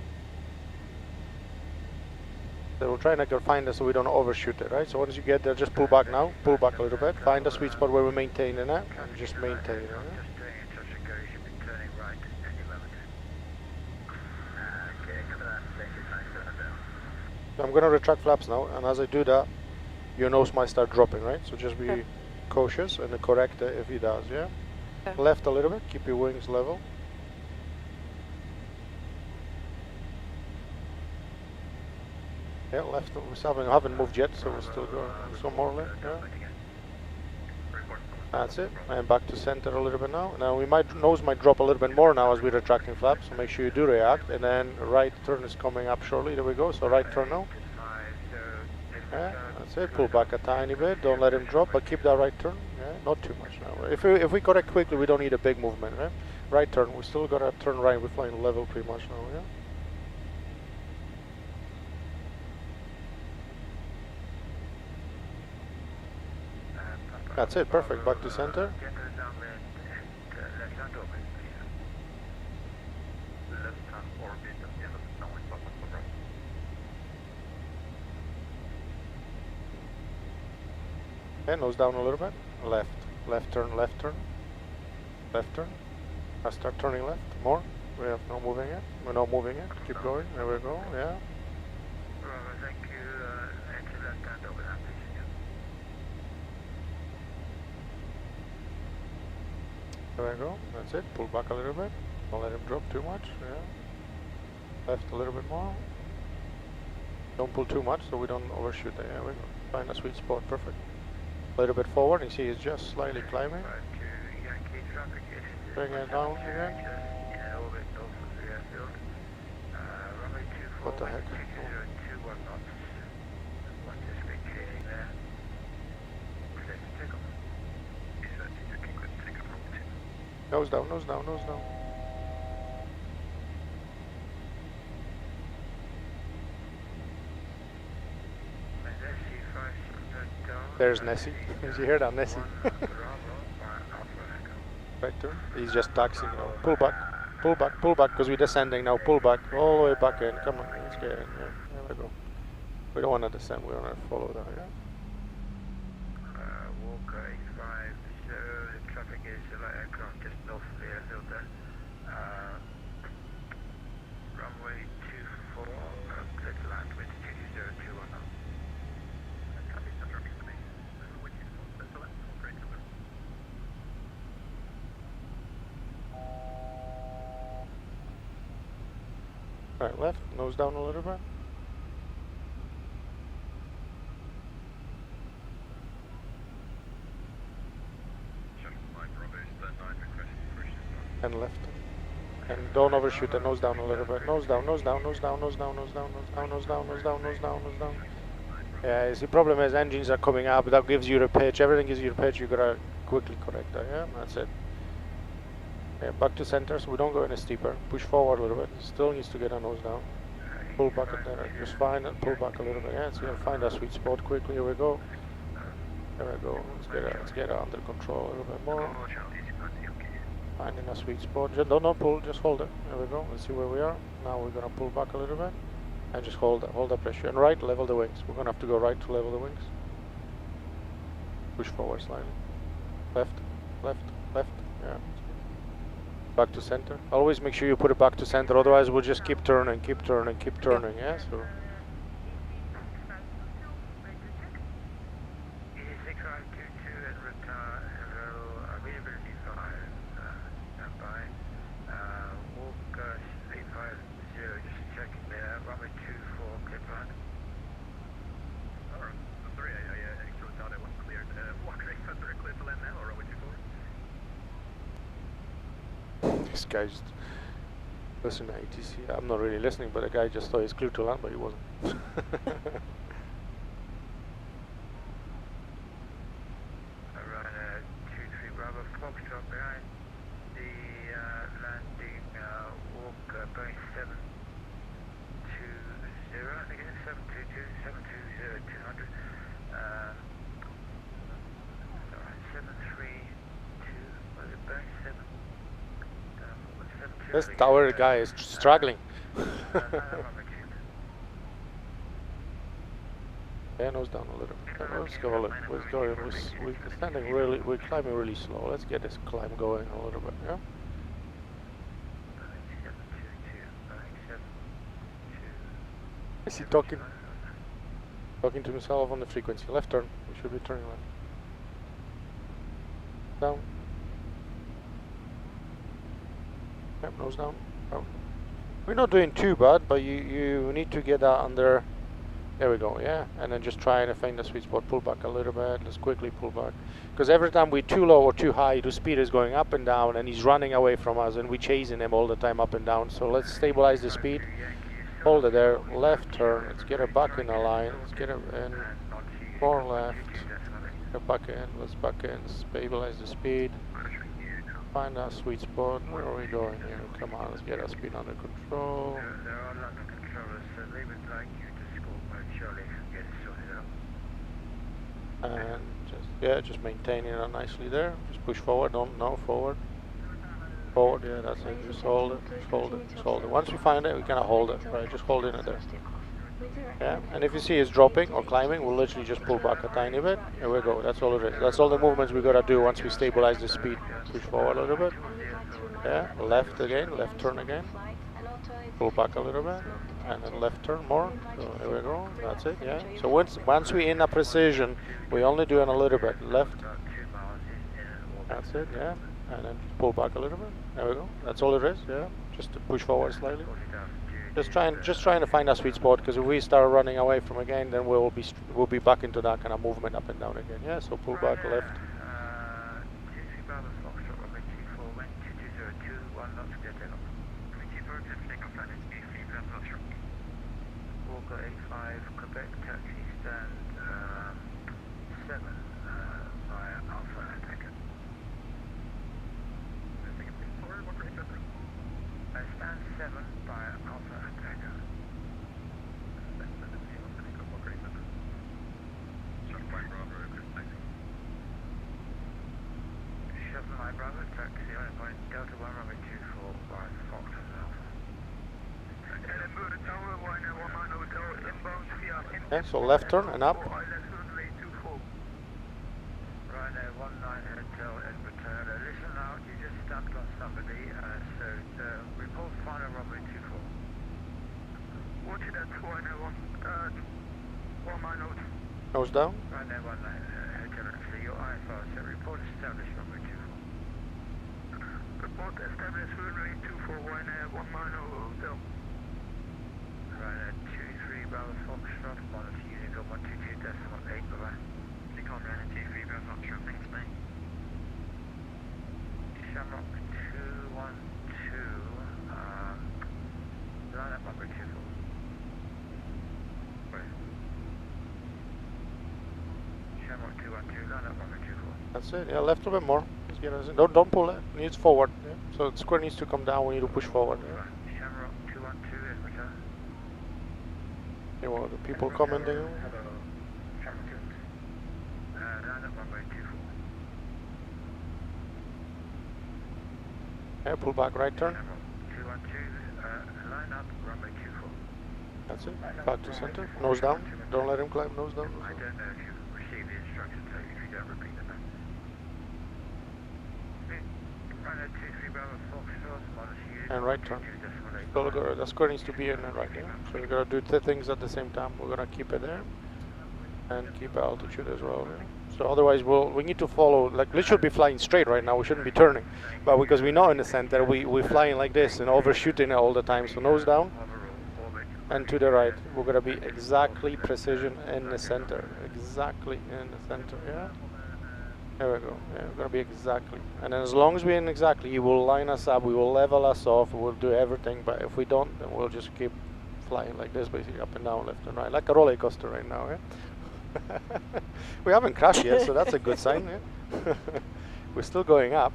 [SPEAKER 2] So we'll try not to find us so we don't overshoot it, right? So once you get there, just pull back now, pull back a little bit, find a sweet spot where we're maintaining it, and just maintain it. Yeah? So I'm going to retract flaps now, and as I do that, your nose might start dropping, right? So just be cautious and correct it if he does, yeah? Left a little bit, keep your wings level. Yeah, left, we haven't moved yet, so we're still going some more left, yeah. That's it, and back to center a little bit now. Now nose might drop a little bit more now as we're retracting flaps, so make sure you do react, and then right turn is coming up shortly, there we go, so right turn now. Yeah, that's it, pull back a tiny bit, don't let him drop, but keep that right turn, yeah, not too much now. If we correct quickly, we don't need a big movement, right? Right turn, we still gotta turn right, we're flying level pretty much now, yeah? That's it, perfect. Back to center. Okay, nose down a little bit. Left turn, left turn. I start turning left. More. We have no moving it. We're not moving it. Keep going. There we go. Yeah.
[SPEAKER 3] Thank you. Enter left hand over that, please.
[SPEAKER 2] There we go, that's it, pull back a little bit, don't let him drop too much, yeah. Left a little bit more. Don't pull too much so we don't overshoot it, yeah, we go. Find a sweet spot, perfect. A little bit forward, you see he's just slightly climbing. Bring it down again. What the heck? Nose down, nose down, nose down. There's Nessie. Did you hear that, Nessie? Right turn. He's just taxiing now. Pull back, pull back, because we're descending now. Pull back, all the way back in. Come on, let's get in. Yeah, there we go. We don't want to descend, we want to follow that, yeah?
[SPEAKER 3] Walker 850, the traffic is a light aircraft just north of the airfield there. Runway 24, clear to land with 22021 now.
[SPEAKER 2] Right, left, nose down a little bit. And left. And don't overshoot the nose down a little bit. Nose down, nose down, nose down, nose down, nose down, nose down, nose down, nose down, nose down, nose down. Yeah, the problem is engines are coming up, that gives you the pitch, everything gives you the pitch, you gotta quickly correct that, yeah, that's it. Yeah, back to center, so we don't go any steeper. Push forward a little bit, still needs to get a nose down. Pull back at there, just fine, and pull back a little bit, yeah, so you'll find a sweet spot quickly, here we go. There we go, let's get it under control a little bit more. Finding a sweet spot, just don't pull, just hold it, there we go, let's see where we are. Now we're gonna pull back a little bit. And just hold that pressure. And right, level the wings. We're gonna have to go right to level the wings. Push forward slightly. Left, left, left. Yeah. Back to center. Always make sure you put it back to center. Otherwise, we'll just keep turning, keep turning, keep turning. Yeah. So. This guy just listening to ATC. I'm not really listening, but the guy just thought he's clear to land, but he wasn't.
[SPEAKER 3] Around 23 Bravo Foxtrot behind the landing walk Boeing 720, I think it is 722, 720, 200. 732, was it Boeing 7?
[SPEAKER 2] This tower guy is struggling. Yeah, nose down a little. Let's go a little. We're standing really. We're climbing really slow. Let's get this climb going a little bit. Yeah. Is he talking to himself on the frequency? Left turn. We should be turning left. Down. Yep, nose down. Oh. We're not doing too bad, but you need to get that under. There we go, yeah. And then just try and find the sweet spot. Pull back a little bit. Let's quickly pull back. Because every time we're too low or too high, the speed is going up and down, and he's running away from us, and we're chasing him all the time up and down. So let's stabilize the speed. Hold it there. Left turn. Let's get it back in the line. Let's get it in. More left. Get back in. Let's back in. Stabilize the speed. Find our sweet spot. Where are we going here? Come on, let's get our speed under control.
[SPEAKER 3] There are London controllers, so they would like you to score by Charlie and get it sorted out.
[SPEAKER 2] And just maintaining it nicely there. Just push forward. No, forward. Forward. Yeah, that's it. Just hold it. Just hold it. Just hold it. Once we find it, we cannot hold it. Right, just hold it in there. Yeah, and if you see it's dropping or climbing, we'll literally just pull back a tiny bit. Here we go, that's all it is. That's all the movements we gotta do once we stabilize the speed. Push forward a little bit. Yeah, left again, left turn again. Pull back a little bit, and then left turn more. So here we go, that's it, yeah. So once we're in a precision, we only do it a little bit. Left, that's it, yeah. And then pull back a little bit. There we go, that's all it is, yeah. Just to push forward slightly. Just trying to find a sweet spot, because if we start running away from again, then we'll be back into that kind of movement up and down again. Yeah, so pull back left.
[SPEAKER 3] Walker 85 Quebec taxi stand 7 via Alpha Attacker. Bravo, taxi on point Delta 1 runway 24 by Fox Alpha. Edinburgh Tower, Winer 19 Hotel, inbound via
[SPEAKER 2] Yeah, so left turn and up.
[SPEAKER 3] runway 24. Ryanair 19 Hotel, Edinburgh Tower. Listen now, you just stamped on somebody, so report final runway 24. Watch it at Ryanair 19 Hotel.
[SPEAKER 2] Nose down.
[SPEAKER 3] Ryanair 19 Hotel, actually, your IFR, so report established runway 24. Report established runway 24, Ryanair 19 Hotel. Ryanair 23 Bravo Foxtrot, monitor Unicorn 122.8, bye-bye.
[SPEAKER 8] Unicorn Ryanair 23 Bravo Foxtrot, thanks, mate.
[SPEAKER 3] Shamrock 212, line up number 24. Wait. Shamrock 212, line up number 24.
[SPEAKER 2] That's it. Yeah, left a bit more. Just get us in. Don't pull it. It needs forward. Yeah. So the square needs to come down. We need to push forward. Yeah.
[SPEAKER 3] Shamrock 212 is return.
[SPEAKER 2] Yeah, well, the people commenting.
[SPEAKER 3] Hello. Shamrock 2. Line up runway 24.
[SPEAKER 2] Yeah, pull back right turn.
[SPEAKER 3] Shamrock 212, line up runway 24.
[SPEAKER 2] That's it. Back to center. Nose down. Don't let him climb. Nose down.
[SPEAKER 3] I don't know if you received the instructions, so if you don't repeat them. Ryanair 23 Bravo Foxtrot, monitor Unicorn
[SPEAKER 2] And right turn.
[SPEAKER 3] 22.8.
[SPEAKER 2] So the square needs to be in and right. Yeah. So we're gonna do two things at the same time. We're gonna keep it there and keep altitude as well. Yeah. So otherwise we need to follow, like we should be flying straight right now. We shouldn't be turning, but because we know in the center we're flying like this and overshooting it all the time. So nose down and to the right. We're gonna be exactly precision in the center. Exactly in the center. Yeah. There we go. Yeah, we're gonna be exactly. And then as long as we're in exactly, he will line us up. We will level us off. We'll do everything. But if we don't, then we'll just keep flying like this, basically up and down, left and right, like a roller coaster right now. Yeah. We haven't crashed yet, so that's a good sign. Yeah? We're still going up.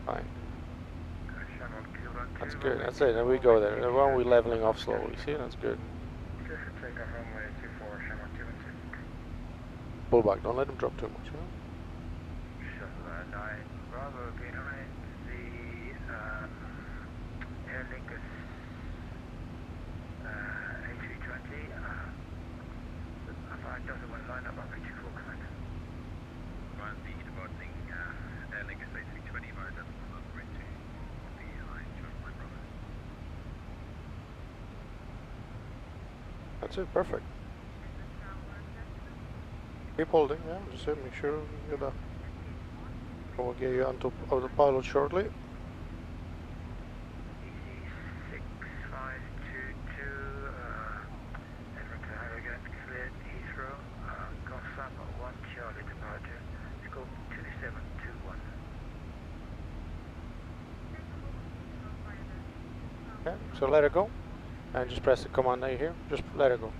[SPEAKER 2] Fine. That's good. That's it. And we go there. And when we're leveling off slowly, see, that's good.
[SPEAKER 3] Takeoff runway 24, Shamrock 212.
[SPEAKER 2] Pull back. Don't let him drop too much. Yeah?
[SPEAKER 3] Shuttle 9 Bravo behind the Air Lingus A320. I doesn't want to line up on 24, correct?
[SPEAKER 8] Right, the departing Air Lingus A320 via Delta 1 to the Charlie Bravo.
[SPEAKER 2] That's it. Perfect. Keep holding. Yeah. Just make sure you get that. We'll get you onto autopilot shortly.
[SPEAKER 3] EC 6522, Edinburgh Harrogate, cleared Heathrow, confirm 1 Charlie departure, scope 2721.
[SPEAKER 2] Yeah. So let it go, and just press the command A here. Just let it go.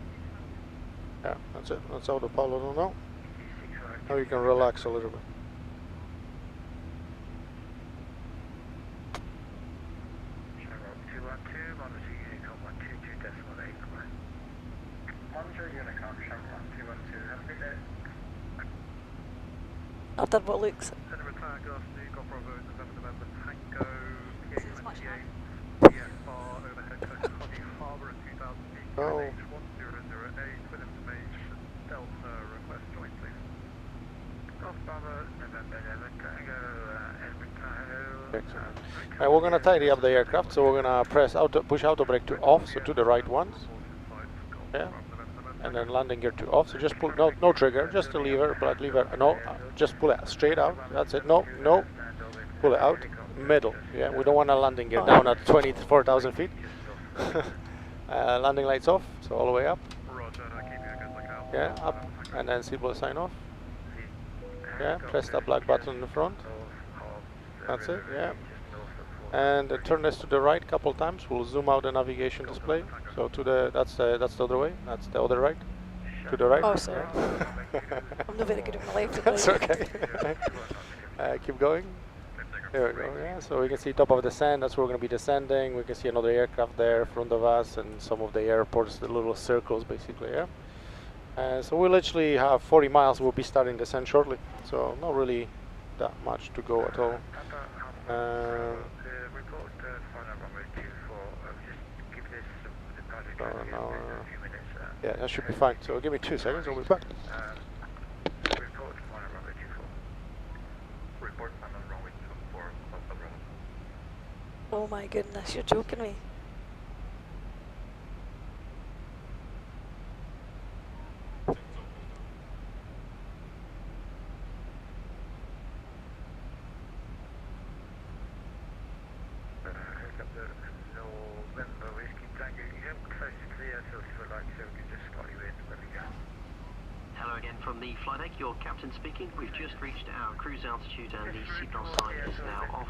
[SPEAKER 2] Yeah. That's it. That's autopilot on now. Now you can relax a little bit.
[SPEAKER 3] Shamrock 212, monitor Unicorn 122.8, correct. Monitor Unicorn, Shamrock 212, have a good day.
[SPEAKER 4] I've done what looks.
[SPEAKER 8] Edinburgh Takeoff, Takeoff Bravo, November, Tango,
[SPEAKER 4] This is much
[SPEAKER 8] PA28,
[SPEAKER 4] higher.
[SPEAKER 8] PFR, overhead coast of Honey Harbour at 2000 feet,
[SPEAKER 2] Oh.
[SPEAKER 8] H1008, with information, Delta, request join, please.
[SPEAKER 3] Golf Bravo, November 11, Tango, Edinburgh Tahoe.
[SPEAKER 2] Excellent. Right, we're gonna tidy up the aircraft, so we're gonna push auto brake to off, so to the right ones. Yeah. And then landing gear to off. So just pull. No trigger, just a lever, but lever. No, just pull it straight out. That's it. No. Pull it out. Middle. Yeah. We don't want a landing gear down at 24,000 feet. Landing lights off. So all the way up.
[SPEAKER 8] Roger, keep you a good lookout.
[SPEAKER 2] Yeah. Up. And then seatbelt sign off. Yeah. Press that black button in the front. That's it. Yeah. And turn this to the right a couple times. We'll zoom out the navigation display. So to the that's the other way. That's the other right. To the right.
[SPEAKER 4] Oh, sorry. I'm not very good at my left.
[SPEAKER 2] That's okay. Keep going. There we go. Yeah. So we can see top of the sand. That's where we're going to be descending. We can see another aircraft there in front of us, and some of the airports, the little circles, basically. Yeah. So we literally have 40 miles. We'll be starting descent shortly. So not really that much to go at all.
[SPEAKER 3] Report final runway 24. Just give this departure
[SPEAKER 2] So
[SPEAKER 3] traffic
[SPEAKER 2] now,
[SPEAKER 3] a few minutes.
[SPEAKER 2] yeah, that should be fine. So give me 2 seconds. I'll be back.
[SPEAKER 3] Report final runway 24.
[SPEAKER 8] Report final runway 24, Alpha Bravo.
[SPEAKER 4] Oh my goodness, you're joking me.
[SPEAKER 3] Helicopter November Whiskey Tango. You have close to clear, so if you like, so we can just slot you in when we go.
[SPEAKER 1] Hello again from the flight deck, your captain speaking. We've just reached our cruise altitude and the seatbelt sign is now off.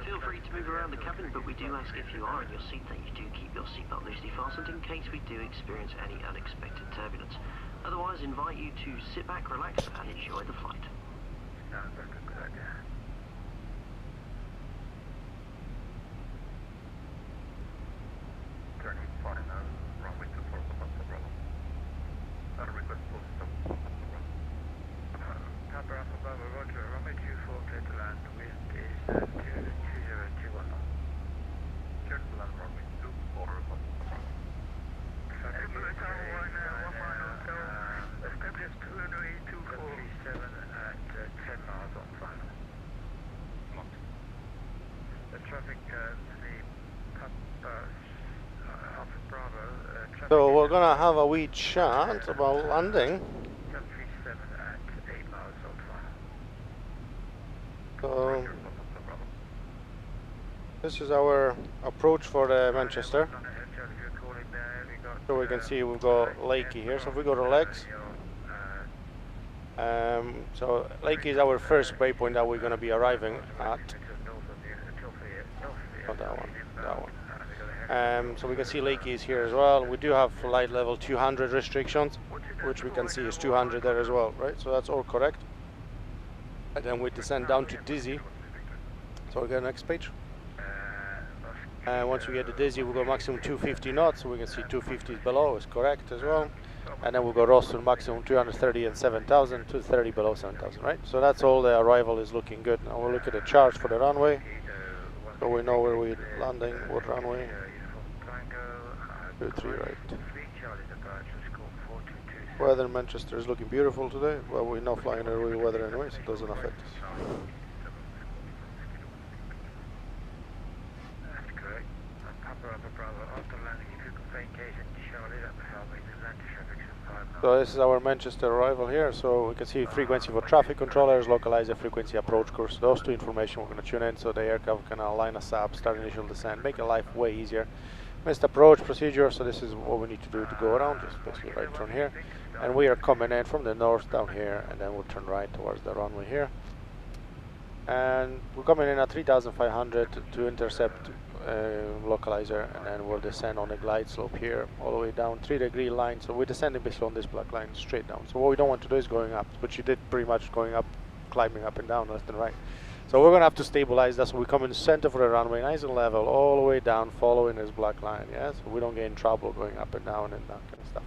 [SPEAKER 1] Feel free to move around the cabin, but we do ask if you are in your seat that you do keep your seatbelt loosely fastened in case we do experience any unexpected turbulence. Otherwise, invite you to sit back, relax and enjoy the flight.
[SPEAKER 3] Sounds like a good idea.
[SPEAKER 8] Turning final runway 24, Alpha Bravo. Request full stop, Alpha Bravo.
[SPEAKER 3] Papa Alpha Bravo, Roger. Runway 24, clear to land. Wind is 2021 knots.
[SPEAKER 8] Clear to land runway 24, Alpha Bravo.
[SPEAKER 3] Establish 224. 37 at 10 miles on final. The traffic, the Papa Alpha Bravo. Traffic
[SPEAKER 2] So we're gonna have a wee chat about landing.
[SPEAKER 3] 737 at 8 miles on final.
[SPEAKER 2] So this is our approach for the Manchester. So we can see we've got Lakey here. So if we go to legs, so Lakey is our first waypoint that we're going to be arriving at. Not that one, that one. So we can see Lakey is here as well. We do have flight level 200 restrictions, which we can see is 200 there as well, right? So that's all correct. And then we descend down to Dizzy. So we go next page. Once we get to Dizzy, we'll go maximum 250 knots, so we can see 250 is below, is correct as well. And then we'll go Roston maximum 230 and 7,000, 230 below 7,000, right? So that's all, the arrival is looking good. Now we'll look at the charts for the runway, so we know where we're landing, what runway. 23, right. Weather in Manchester is looking beautiful today, but we're not flying in real weather anyway, so it doesn't affect us. So this is our Manchester arrival here, so we can see frequency for traffic controllers, localizer, frequency, approach course. Those two information we're going to tune in so the aircraft can line us up, start initial descent, make life way easier. Missed approach procedure, so this is what we need to do to go around, just basically right turn here. And we are coming in from the north down here, and then we'll turn right towards the runway here. And we're coming in at 3,500 to intercept localizer, and then we'll descend on the glide slope here all the way down 3-degree line. So we're descending basically on this black line straight down. So what we don't want to do is going up, but you did pretty much going up, climbing up and down left and right. So we're gonna have to stabilize. That's why we come in the center for the runway, nice and level, all the way down, following this black line. Yeah, so we don't get in trouble going up and down and that kind of stuff.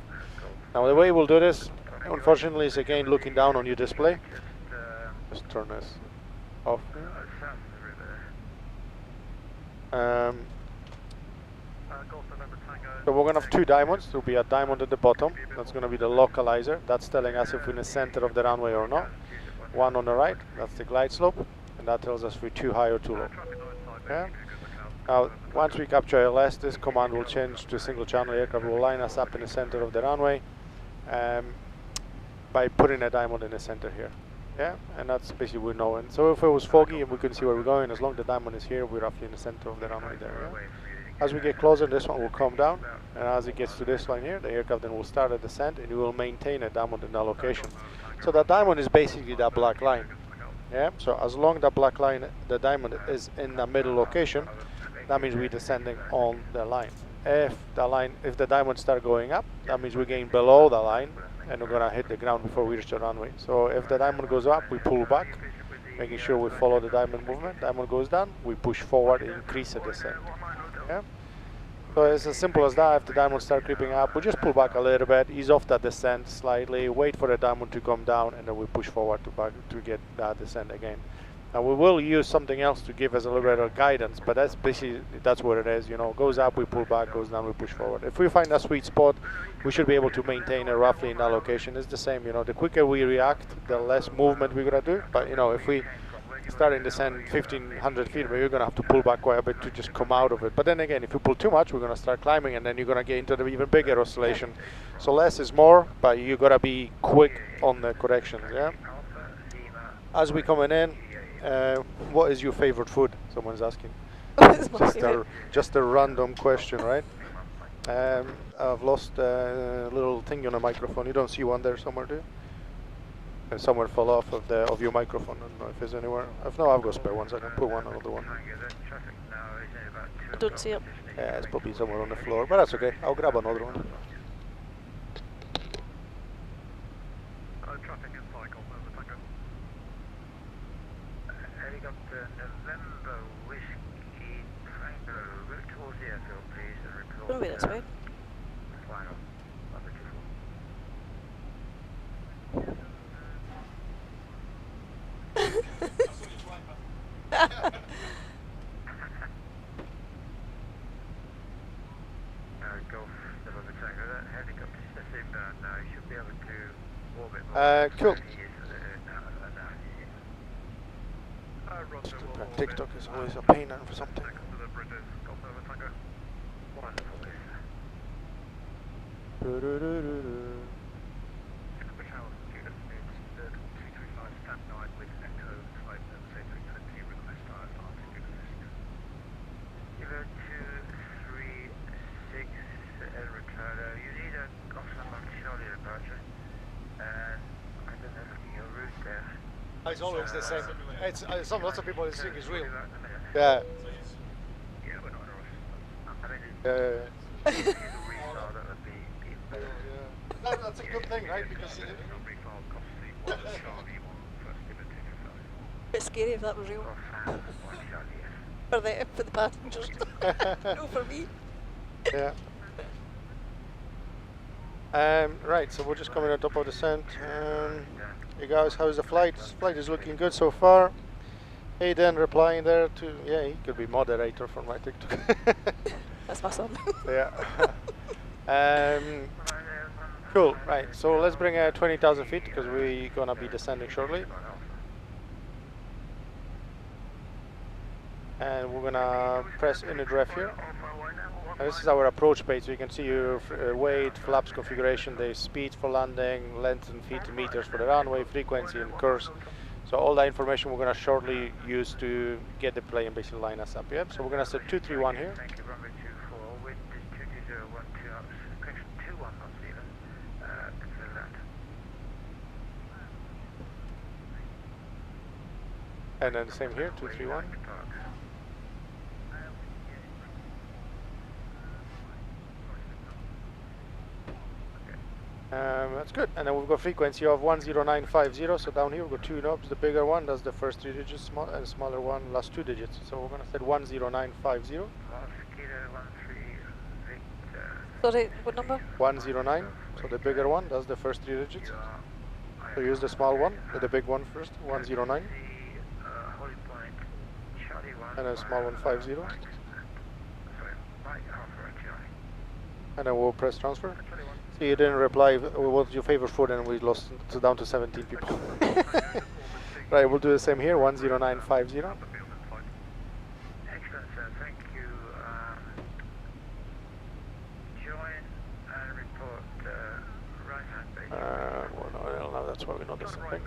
[SPEAKER 2] Now the way we'll do this, unfortunately, is again looking down on your display. Just turn this off. So we're going to have two diamonds. There will be a diamond at the bottom. That's going to be the localizer. That's telling us if we're in the center of the runway or not. One on the right, that's the glide slope. And that tells us if we're too high or too low. Okay? Now, once we capture LS, this command will change to a single channel. Aircraft will line us up in the center of the runway by putting a diamond in the center here. Yeah, and that's basically we know. And so if it was foggy and we couldn't see where we're going, as long as the diamond is here, we're roughly in the center of the runway there. Yeah? As we get closer, this one will come down, and as it gets to this line here, the aircraft then will start a descent, and you will maintain a diamond in that location. So that diamond is basically that black line. Yeah. So as long as that black line, the diamond is in the middle location, that means we're descending on the line. If the diamonds start going up, that means we're getting below the line, and we're gonna hit the ground before we reach the runway. So if the diamond goes up, we pull back, making sure we follow the diamond movement. Diamond goes down, we push forward, increase the descent. Yeah. So it's as simple as that. If the diamond start creeping up, we just pull back a little bit, ease off that descent slightly, wait for the diamond to come down, and then we push forward to get that descent again. And we will use something else to give us a little bit of guidance, but that's basically, that's what it is. You know, goes up, we pull back, goes down, we push forward. If we find a sweet spot, we should be able to maintain it roughly in that location. It's the same, you know, the quicker we react, the less movement we're gonna do. But you know, if we start in descent 1500 feet, we're gonna have to pull back quite a bit to just come out of it. But then again, if you pull too much, we're gonna start climbing, and then you're gonna get into the even bigger oscillation. So less is more, but you gotta be quick on the corrections. Yeah. As we coming in, what is your favorite food? Someone's asking. Just a random question, right? I've lost a little thing on the microphone. You don't see one there somewhere, do you? And somewhere fell off of your microphone. I don't know if it's anywhere. If no, I've got spare ones. I can put another one.
[SPEAKER 4] I don't see it.
[SPEAKER 2] Yeah, it's probably somewhere on the floor, but that's okay. I'll grab another one.
[SPEAKER 3] Traffic and cycle, over Tango. Helicopter November Whiskey Tango, route towards the airfield, please, and report.
[SPEAKER 4] Gonna be this way.
[SPEAKER 3] Final. Number 24. Golf November Tango, that helicopter steps inbound now. You should be able to orbit more.
[SPEAKER 2] Cool.
[SPEAKER 3] Roger,
[SPEAKER 2] TikTok is always a pain for something. It's always the same. It's lots of people think it's real. Yeah. That's a good thing, right? Because
[SPEAKER 4] Bit scary if that was real. For the passengers. No, for me.
[SPEAKER 2] Yeah. Right, so we're just coming on top of the descent. Hey guys, how's the flight? Flight is looking good so far. Aiden replying there to, yeah, he could be moderator for my TikTok.
[SPEAKER 4] That's my son.
[SPEAKER 2] Yeah. Cool, right, so let's bring 20,000 feet because we're gonna be descending shortly. And we're gonna press init ref here. And this is our approach page, so you can see your weight, flaps configuration, the speed for landing, length in feet to meters for the runway, frequency and course. So all that information we're going to shortly use to get the plane basically line us up. Yeah? So we're going to set 231 here.
[SPEAKER 3] Thank you, runway 24, wind is 22012 knots, correction 21 knots even, consider that.
[SPEAKER 2] And then the same here, 231. That's good. And then we've got frequency of 10950. So down here we've got two knobs. The bigger one does the first 3 digits, and the smaller one last 2 digits. So we're going to set 10950.
[SPEAKER 4] Sorry, what number?
[SPEAKER 2] 109. So the bigger one does the first 3 digits. So use the small one, the big one first, 109. And then small one 50. And then we'll press transfer. See, you didn't reply, what's your favorite food, and we lost down to 17 people. Right, we'll do the same here, 10950.
[SPEAKER 3] Excellent, sir. Thank you. Join and report right-hand base.
[SPEAKER 2] Well, no, that's why we're not descending.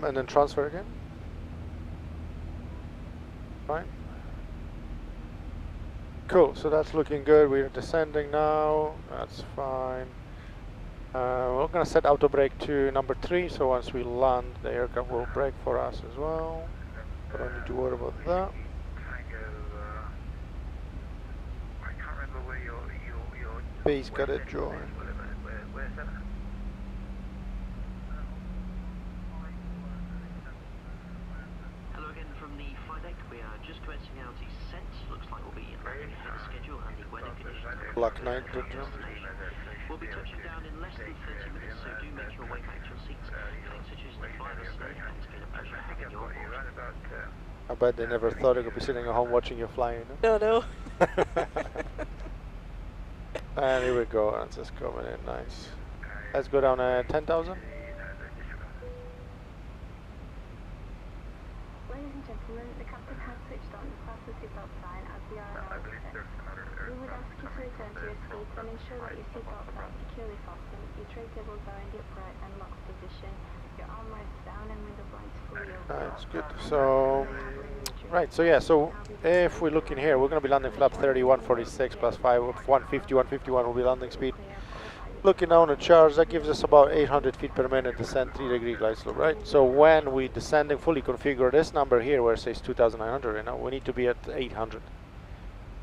[SPEAKER 2] And then transfer again. Fine. Cool, so that's looking good. We're descending now. That's fine. We're going to set auto brake to number 3, so once we land, the aircraft will brake for us as well. We don't need to worry about that. Base got it joined.
[SPEAKER 1] county set. Looks like we'll be landing ahead of schedule and the weather conditions.
[SPEAKER 2] Black Knight.
[SPEAKER 1] We'll be touching down in less than 30 minutes, so do make your way back to your seats. Thanks for choosing to fly us today, and it's been a pleasure having you on board.
[SPEAKER 2] I bet they never thought I could be sitting at home watching you flying.
[SPEAKER 4] No, no.
[SPEAKER 2] And here we go, and it's just coming in nice. Let's go down 10,000.
[SPEAKER 7] Ladies and gentlemen, the captain has switched on the fasten seatbelt sign as we are now set. We would ask you to return to your seats and ensure that your seatbelts are securely fastened, your tray tables are in the upright and locked position, your arm lights down and window blinds fully open.
[SPEAKER 2] That's good. So, right, so yeah, so if we look in here, we're going to be landing flap 30, 146 plus 5, 150, 151 will be landing speed. Looking down the charts, that gives us about 800 feet per minute descent, 3-degree glide slope, right? So when we descending, fully configure this number here where it says 2,900 right now, we need to be at 800.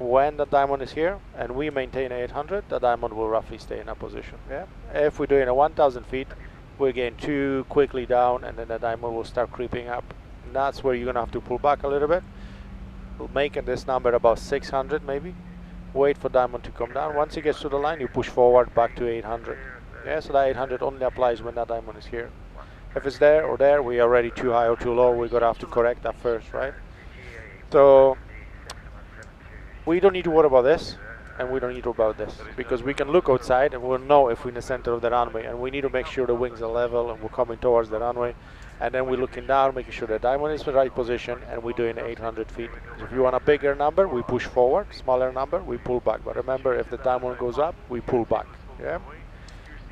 [SPEAKER 2] When the diamond is here and we maintain 800, the diamond will roughly stay in that position, yeah? If we're doing a 1,000 feet, we're getting too quickly down and then the diamond will start creeping up. And that's where you're going to have to pull back a little bit. We'll make this number about 600 maybe. Wait for diamond to come down. Once it gets to the line, you push forward back to 800. Yeah, so that 800 only applies when that diamond is here. If it's there or there, we are already too high or too low. We're going to have to correct that first, right? So we don't need to worry about this, and we don't need to worry about this, because we can look outside and we'll know if we're in the center of the runway, and we need to make sure the wings are level and we're coming towards the runway. And then we're looking down, making sure the diamond is in the right position, and we're doing 800 feet. So if you want a bigger number, we push forward. Smaller number, we pull back. But remember, if the diamond goes up, we pull back. Yeah.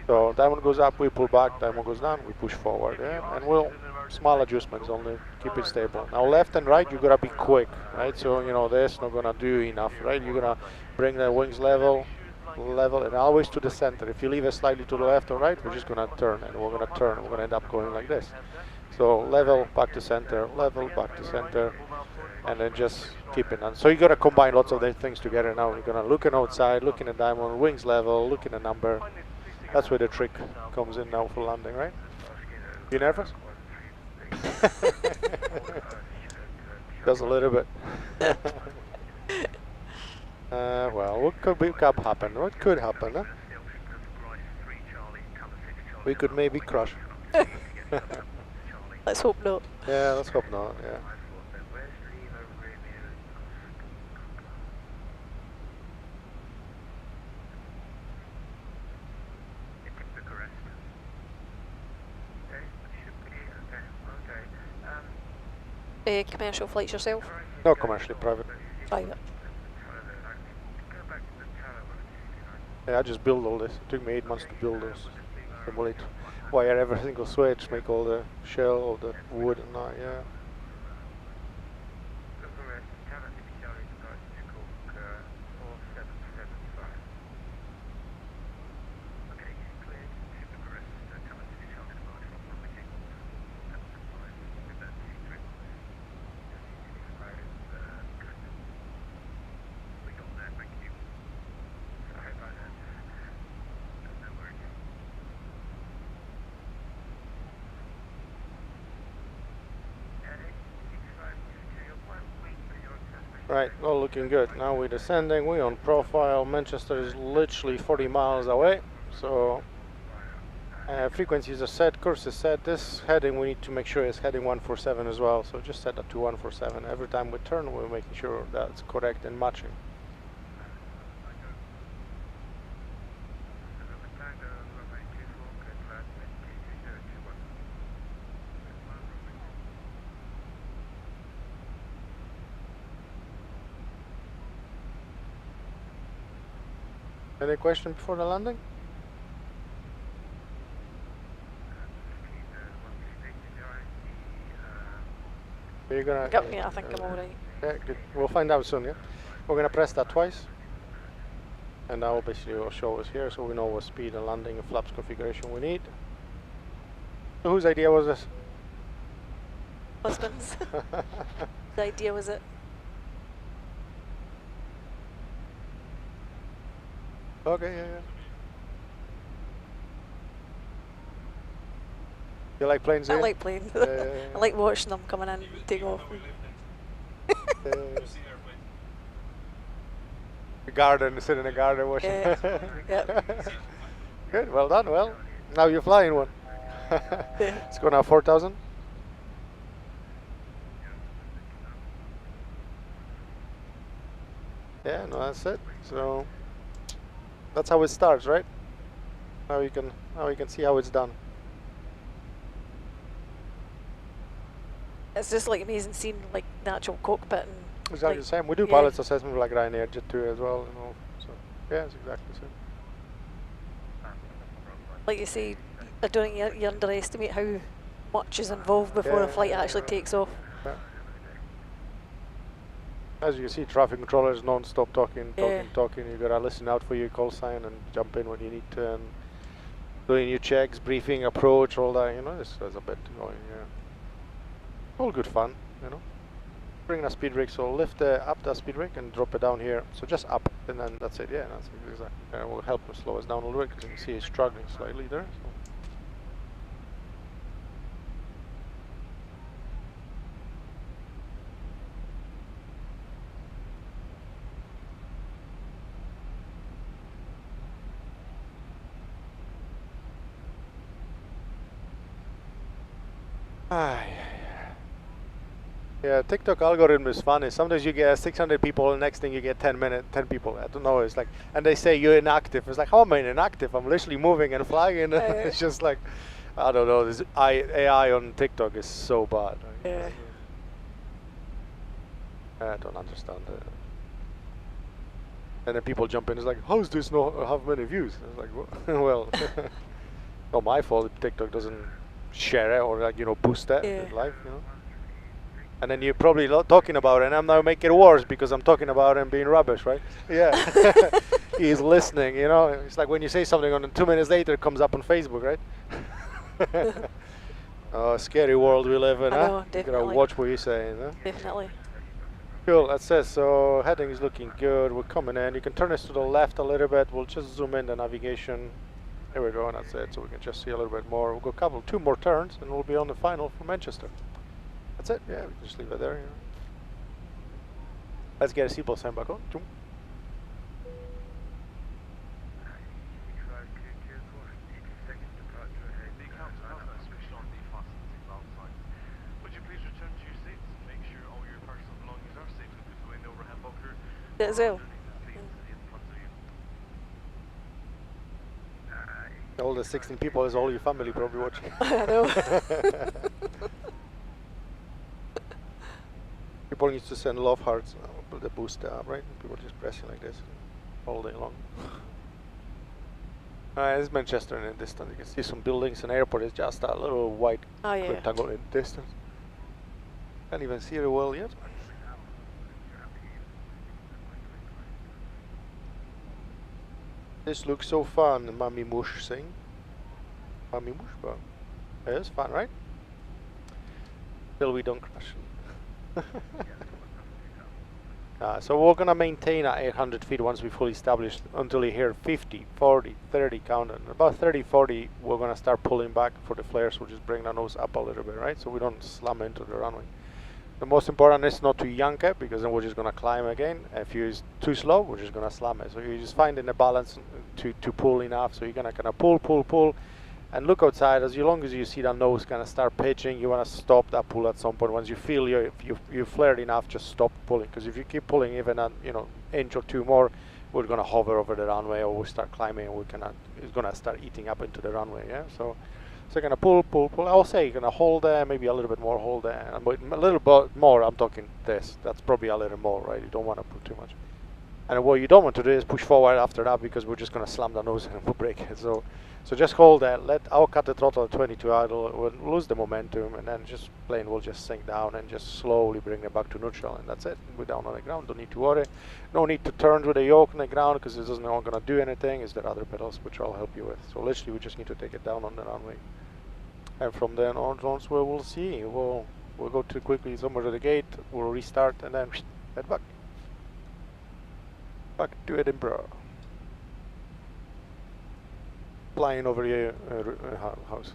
[SPEAKER 2] So diamond goes up, we pull back. Diamond goes down, we push forward. Yeah. And we'll small adjustments only, keep it stable. Now left and right, you gotta be quick, right? So you know this not gonna do enough, right? You're gonna bring the wings level, and always to the center. If you leave it slightly to the left or right, we're just gonna turn, and we're gonna turn. We're gonna end up going like this. So level, back to center, level, back to center, and then just keep it on. So you gotta combine lots of these things together now. You're gonna look at outside, looking at diamond, wings level, looking at number. That's where the trick comes in now for landing, right? You nervous? Just a little bit. Well, what could happen? What could happen, huh? We could maybe crush.
[SPEAKER 4] Let's hope not.
[SPEAKER 2] Yeah, let's hope not, yeah.
[SPEAKER 4] Commercial flights yourself?
[SPEAKER 2] No, commercially, private.
[SPEAKER 4] Private.
[SPEAKER 2] Yeah, I just build all this. It took me 8 months to build this. Simulate, wire every single switch, make all the shell, all the wood and that, yeah. Right, all looking good. Now we're descending, we're on profile. Manchester is literally 40 miles away. So frequencies are set, course is set. This heading we need to make sure is heading 147 as well. So just set that to 147. Every time we turn, we're making sure that's correct and matching. Any question before the landing? You're gonna.
[SPEAKER 4] Yeah, I think I'm alright.
[SPEAKER 2] Yeah, good. We'll find out soon. Yeah, we're gonna press that twice, and that will basically show us here, so we know what speed and landing and flaps configuration we need. So whose idea was this?
[SPEAKER 4] Husband's. The idea was it.
[SPEAKER 2] Okay, yeah. You like planes?
[SPEAKER 4] I
[SPEAKER 2] Ian?
[SPEAKER 4] like planes. I like watching them coming in and take off.
[SPEAKER 2] The garden, sit in a garden watching.
[SPEAKER 4] Yep.
[SPEAKER 2] Good, well done. Well, now you're flying one. It's going now 4,000. Yeah, no, that's it. So that's how it starts, right? Now you can see how it's done.
[SPEAKER 4] It's just like amazing seeing like the actual cockpit and
[SPEAKER 2] Exactly
[SPEAKER 4] like,
[SPEAKER 2] the same. We do
[SPEAKER 4] yeah.
[SPEAKER 2] pilots assessment like Ryanair Jet 2 as well, you know. So yeah, it's exactly the same.
[SPEAKER 4] Like you say, I don't think you underestimate how much is involved before a flight actually takes off.
[SPEAKER 2] Yeah. As you can see, traffic controllers non-stop talking. You gotta listen out for your call sign and jump in when you need to, and doing your checks, briefing, approach, all that. You know, there's a bit going. Yeah, all good fun. You know, bring a speed brake, so lift up the speed brake and drop it down here. So just up, and then that's it. Yeah, that's exactly. And it will help him slow us down a little bit because you can see he's struggling slightly there. So. Yeah, TikTok algorithm is funny. Sometimes you get 600 people, and next thing you get 10 people. I don't know. It's like, and they say you're inactive. It's like, how am I inactive? I'm literally moving and flying. It's just like, I don't know. This AI on TikTok is so bad.
[SPEAKER 4] Yeah.
[SPEAKER 2] I don't understand it. And then people jump in. It's like, how is this not have many views? It's like, well, not my fault. If TikTok doesn't share it or like boost that in life. And then you're probably talking about it, and I'm now making it worse because I'm talking about it and being rubbish, right? Yeah. He's listening, It's like when you say something and 2 minutes later it comes up on Facebook, right? Oh, scary world we live in,
[SPEAKER 4] I know,
[SPEAKER 2] huh?
[SPEAKER 4] definitely.
[SPEAKER 2] You gotta watch what you're saying, huh?
[SPEAKER 4] Definitely.
[SPEAKER 2] Cool, that's it. So heading is looking good. We're coming in. You can turn this to the left a little bit. We'll just zoom in the navigation. There we go, and that's it. So we can just see a little bit more. We'll go two more turns, and we'll be on the final for Manchester. That's it. Yeah, we can just leave it there. Let's get a seatbelt sign back on. Zoom.
[SPEAKER 4] Yeah, as well.
[SPEAKER 2] All the 16 people is all your family probably watching.
[SPEAKER 4] I know.
[SPEAKER 2] People need to send love hearts. Put the booster up, right? People just pressing like this all day long. It's Manchester in the distance. You can see some buildings and airport is just a little white rectangle in the distance. Can't even see it well yet. This looks so fun, Mummy Mush saying. Mummy Mush, but it is fun, right? Till we don't crash. So we're gonna maintain at 800 feet once we fully established until you hear 50, 40, 30 count. And about 30, 40, we're gonna start pulling back for the flares. We'll just bring the nose up a little bit, right? So we don't slam into the runway. The most important is not to yank it, because then we're just gonna climb again. If you're too slow, we're just gonna slam it. So you're just finding the balance to pull enough. So you're gonna kind of pull, and look outside. As long as you see that nose kind of start pitching, you wanna stop that pull at some point. Once you feel you flared enough, just stop pulling. Because if you keep pulling even an inch or two more, we're gonna hover over the runway, or we start climbing, and it's gonna start eating up into the runway. Yeah. So you're gonna pull. I'll say you're gonna hold there, maybe a little bit more, hold there, and a little bit more. I'm talking this. That's probably a little more, right? You don't want to put too much. And what you don't want to do is push forward after that, because we're just gonna slam the nose and we'll break it. So just hold that. I'll cut the throttle at 22 idle. We'll lose the momentum, and then plane will just sink down and just slowly bring it back to neutral, and that's it. We're down on the ground. Don't need to worry. No need to turn with the yoke on the ground, because it not gonna do anything. Is there other pedals which I'll help you with? So literally, we just need to take it down on the runway. And from then on, where we'll see. We'll go too quickly somewhere to the gate. We'll restart and then head back to Edinburgh. Flying over your house.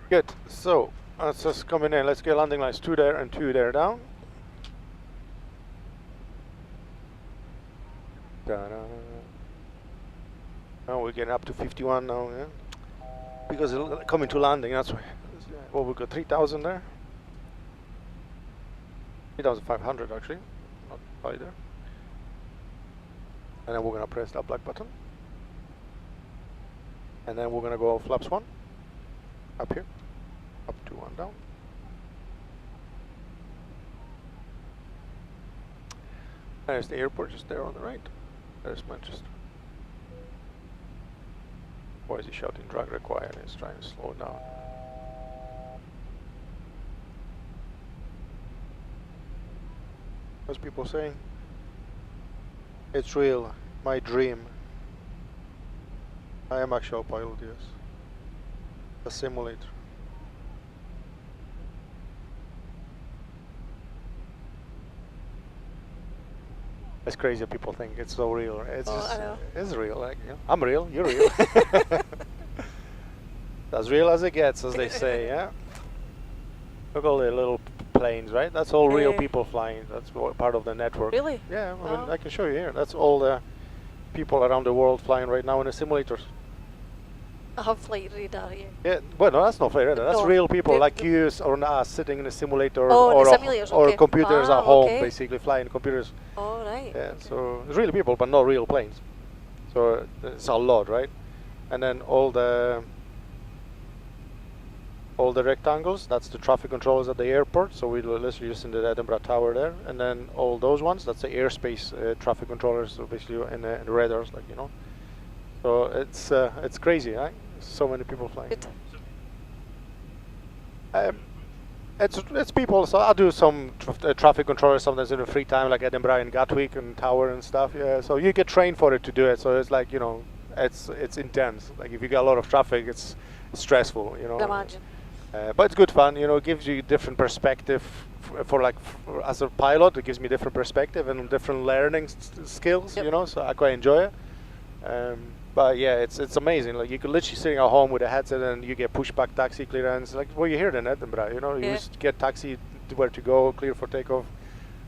[SPEAKER 2] Good. So That's just coming in. Let's get landing lines 2 there and 2 there down. Ta-da. Now we're getting up to 51 now, yeah. Because it's coming to landing, that's why. Well, we've got 3,000 there. 3,500 actually, not high there. And then we're gonna press that black button. And then we're gonna go flaps 1, up here, up to 1 down. There's the airport just there on the right. There's Manchester. Why is he shouting drag required? He's trying to slow it down. What's people saying? It's real, my dream. I am actual pilot, yes. A simulator. It's crazy that people think it's so real. It's just, it's real. Like, you know, I'm real, you're real. As real as it gets, as they say, yeah. Look at all the little planes, right? That's all real people flying. That's part of the network.
[SPEAKER 4] Really?
[SPEAKER 2] Yeah, I mean, I can show you here. That's all the people around the world flying right now in the simulators.
[SPEAKER 4] I have flight radar here.
[SPEAKER 2] Yeah, well, no, that's not flight radar. That's
[SPEAKER 4] No,
[SPEAKER 2] real people like you or us sitting in a simulator
[SPEAKER 4] Oh,
[SPEAKER 2] or,
[SPEAKER 4] in the simulators,
[SPEAKER 2] or
[SPEAKER 4] okay.
[SPEAKER 2] computers
[SPEAKER 4] Ah,
[SPEAKER 2] at home,
[SPEAKER 4] okay.
[SPEAKER 2] basically flying computers.
[SPEAKER 4] Oh, right.
[SPEAKER 2] Yeah, so it's real people, but not real planes. So it's a lot, right? And then all the rectangles, that's the traffic controllers at the airport. So we're literally just in the Edinburgh Tower there. And then all those ones, that's the airspace traffic controllers. So basically in the radars, like, you know. So it's crazy, right? So many people flying.
[SPEAKER 4] Good.
[SPEAKER 2] It's people. So I do some traffic controllers sometimes in the free time, like Edinburgh and Gatwick and Tower and stuff. Yeah. So you get trained for it to do it. So it's like, you know, it's intense. Like if you got a lot of traffic, it's stressful. You know.
[SPEAKER 4] Imagine.
[SPEAKER 2] But it's good fun. You know, it gives you different perspective as a pilot. It gives me different perspective and different learning skills.
[SPEAKER 4] Yep.
[SPEAKER 2] You know, so I quite enjoy it. But yeah, it's amazing. Like you could literally sitting at home with a headset and you get pushback taxi clearance. Like what you hear in Edinburgh, you know, you just get taxi to where to go, clear for takeoff.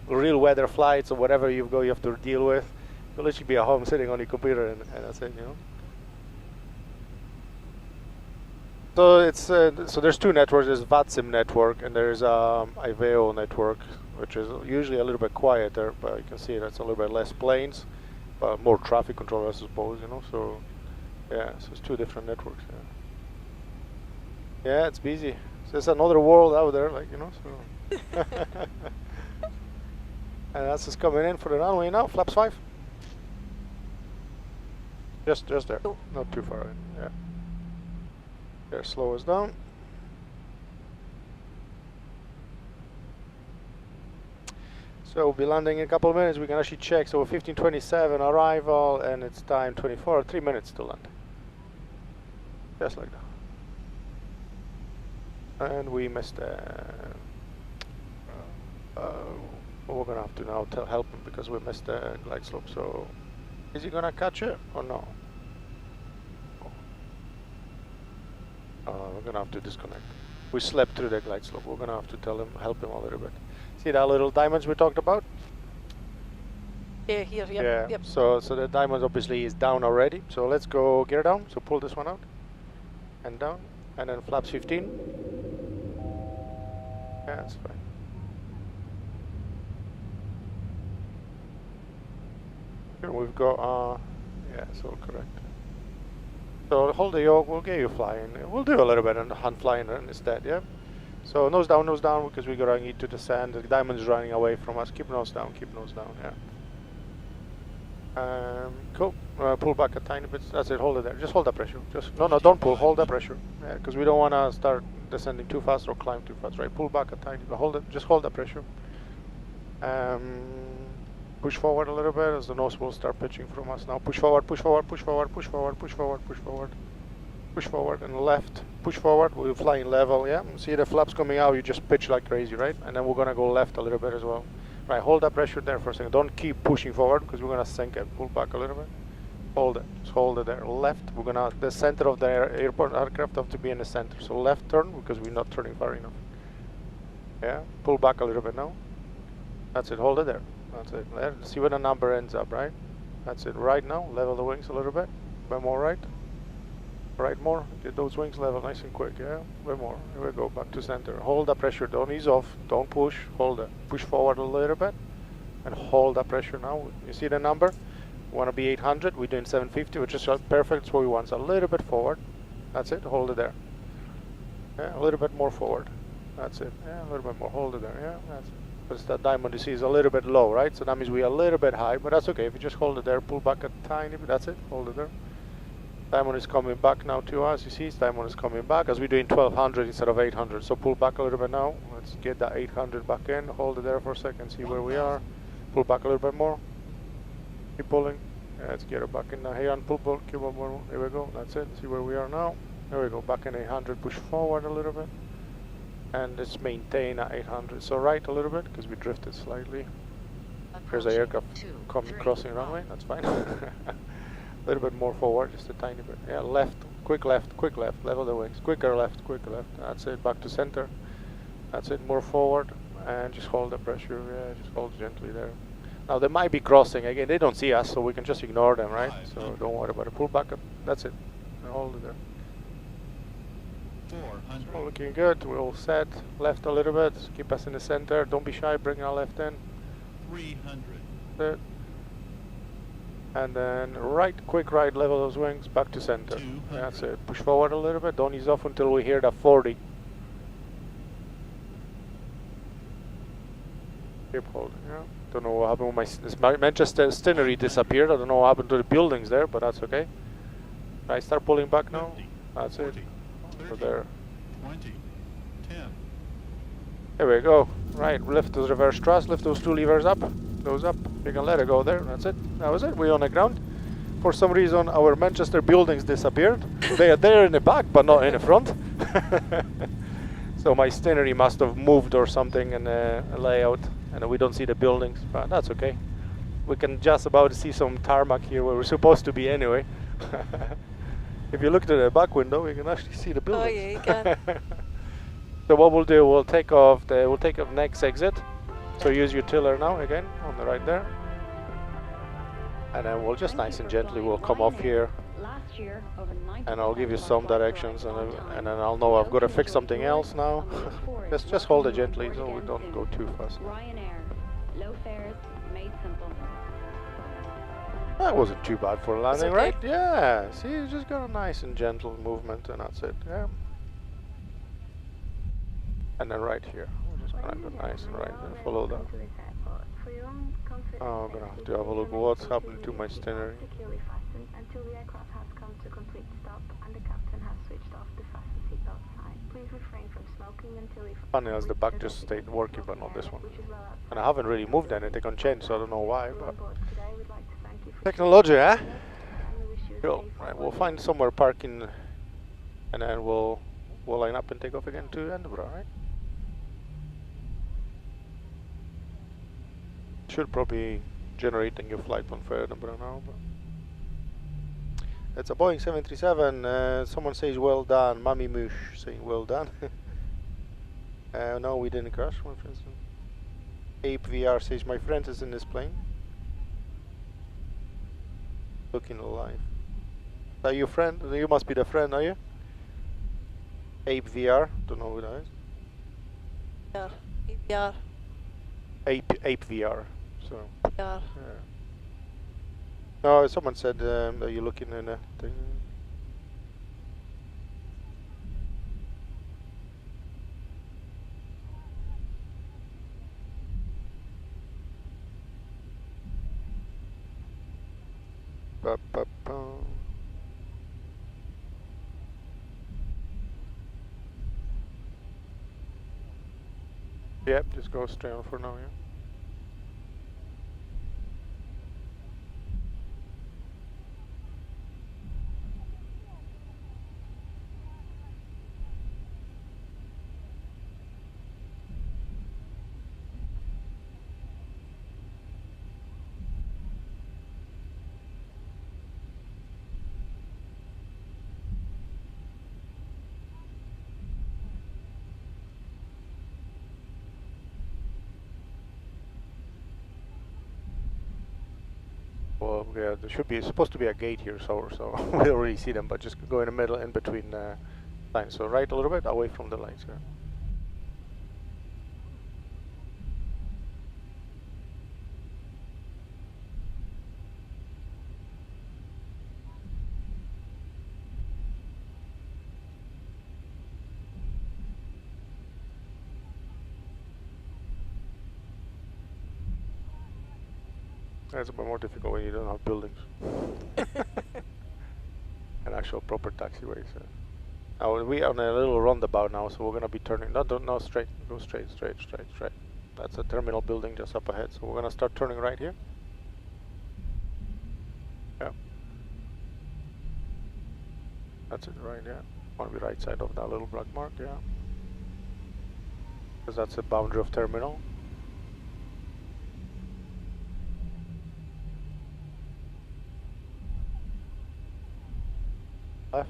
[SPEAKER 2] Real weather flights or whatever you have to deal with. You'll literally be at home sitting on your computer and that's it, you know. So it's so there's two networks. There's VATSIM network and there's IVEO network, which is usually a little bit quieter, but you can see that's a little bit less planes. But more traffic control, I suppose, you know. So, yeah, so it's two different networks. Yeah, it's busy. So there's another world out there, like, you know. So, and that's just coming in for the runway now. Flaps 5. Just there, not too far in. Yeah. There, slow us down. So we'll be landing in a couple of minutes. We can actually check. So 15:27 arrival, and it's time 24. 3 minutes to land. Just like that. And we missed. We're gonna have to now help him because we missed the glide slope. So is he gonna catch it or no? We're gonna have to disconnect. We slept through the glide slope. We're gonna have to help him a little bit. See that little diamonds we talked about?
[SPEAKER 4] Yeah, here, yep,
[SPEAKER 2] yeah.
[SPEAKER 4] yep.
[SPEAKER 2] So the diamond obviously is down already. So let's go gear down. So pull this one out and down, and then flaps 15. Yeah, that's fine. Here we've got yeah, so correct. So hold the yoke. We'll get you flying. We'll do a little bit on hand flying instead. Yeah. So nose down, because we're going to need to descend. The diamond is running away from us. Keep nose down, yeah. Cool. Pull back a tiny bit. That's it, hold it there. Just hold that pressure. No, don't pull, hold that pressure. Yeah, because we don't want to start descending too fast or climb too fast, right? Pull back a tiny bit, just hold that pressure. Push forward a little bit as the nose will start pitching from us now. Push forward, push forward, push forward, push forward, push forward, push forward. Push forward and left, push forward, we're flying level, yeah? See the flaps coming out, you just pitch like crazy, right? And then we're gonna go left a little bit as well. Right, hold that pressure there for a second. Don't keep pushing forward because we're gonna sink it. Pull back a little bit. Hold it, just hold it there. Left, the center of the airport aircraft have to be in the center. So left turn because we're not turning far enough. Yeah, pull back a little bit now. That's it, hold it there. That's it. Let's see where the number ends up, right? That's it, right now, level the wings a little bit. Bit more right. Right more, get those wings level nice and quick, yeah? Bit more, here we go, back to center. Hold that pressure, don't ease off, don't push, hold it. Push forward a little bit, and hold that pressure now. You see the number? We want to be 800, we're doing 750, which is perfect, it's what we want. So a little bit forward, that's it, hold it there. Yeah, a little bit more forward, that's it. Yeah, a little bit more, hold it there, yeah, that's it. Because that diamond you see is a little bit low, right? So that means we're a little bit high, but that's okay. If you just hold it there, pull back a tiny bit, that's it, hold it there. Diamond is coming back now to us, you see, diamond is coming back as we're doing 1200 instead of 800. So pull back a little bit now, let's get that 800 back in, hold it there for a second, see where we are. Pull back a little bit more, keep pulling, yeah, let's get it back in now, here and pull, keep on more, here we go, that's it, see where we are now. There we go, back in 800, push forward a little bit. And let's maintain at 800, so right a little bit, because we drifted slightly. There's an aircraft coming, crossing runway, that's fine. A little bit more forward, just a tiny bit. Yeah, left, quick left, level the wings. Quicker left, that's it, back to center. That's it, more forward, and just hold the pressure, yeah, just hold gently there. Now they might be crossing, again, they don't see us, so we can just ignore them, right? So don't worry about it, pull back up, that's it, and hold it there.
[SPEAKER 9] 400.
[SPEAKER 2] All looking good, we're all set. Left a little bit, keep us in the center, don't be shy, bring our left in.
[SPEAKER 9] 300.
[SPEAKER 2] Good. And then right, quick right, level those wings, back to center.
[SPEAKER 9] 200.
[SPEAKER 2] That's it. Push forward a little bit, don't ease off until we hear that 40. Keep holding, yeah. Don't know what happened with my Manchester scenery disappeared. I don't know what happened to the buildings there, but that's okay. I start pulling back now.
[SPEAKER 9] 50,
[SPEAKER 2] That's
[SPEAKER 9] 40,
[SPEAKER 2] it.
[SPEAKER 9] 30,
[SPEAKER 2] Over there.
[SPEAKER 9] 20, 10.
[SPEAKER 2] There we go. Right, lift those reverse thrust, lift those two levers up. Goes up. You can let it go there. That's it. That was it. We're on the ground. For some reason, our Manchester buildings disappeared. They are there in the back, but not in the front. So my scenery must have moved or something in the layout, and we don't see the buildings, but that's okay. We can just about see some tarmac here where we're supposed to be anyway. If you look to the back window, you can actually see the buildings.
[SPEAKER 4] Oh yeah, you can.
[SPEAKER 2] So what we'll do, we'll take off next exit. So use your tiller now again on the right there, and then we'll just nice and gently we'll come off here, and I'll give you some directions, and then I'll know I've got to fix something else now. just hold it gently so we don't go too fast.
[SPEAKER 7] Ryanair, low fares, made simple.
[SPEAKER 2] That wasn't too bad for a landing,
[SPEAKER 4] okay.
[SPEAKER 2] right? Yeah. See, you just got a nice and gentle movement, and that's it. Yeah. And then right here, we're just gonna go nice and right and follow that. Oh, I'm gonna have to have a look what's happening to my scenery.
[SPEAKER 7] Securely fastened until the aircraft has come to complete stop and the captain has switched off the fasten seatbelt sign. Please refrain from smoking until you.
[SPEAKER 2] Funny as the back just stayed working, but not this one. And I haven't really moved anything on change, so I don't know why. But technology, eh? Cool. Right, we'll find somewhere parking, and then we'll line up and take off again to Edinburgh, right? Should probably generate a new flight plan for Edinburgh now, but it's a Boeing 737. Someone says well done. Mummy Moosh saying well done. No, we didn't crash, my friend. Ape VR says my friend is in this plane. Looking alive. Are you friend? You must be the friend, are you? Ape VR. Don't know who that is.
[SPEAKER 4] Yeah.
[SPEAKER 2] Ape VR. So.
[SPEAKER 4] Yeah.
[SPEAKER 2] No, someone said that you're looking in a thing. Ba, ba, ba. Yep, just go straight on for now, yeah. Well, yeah, there should be supposed to be a gate here, so we don't really see them, but just go in the middle, in between lines. So right a little bit away from the lights. Yeah. It's a bit more difficult when you don't have buildings. An actual proper taxiway. So. Now we are on a little roundabout now, so we're gonna be turning. No, straight. Go straight. That's a terminal building just up ahead. So we're gonna start turning right here. Yeah. That's it, right? Yeah. On the right side of that little black mark. Yeah. Because that's the boundary of terminal. Left.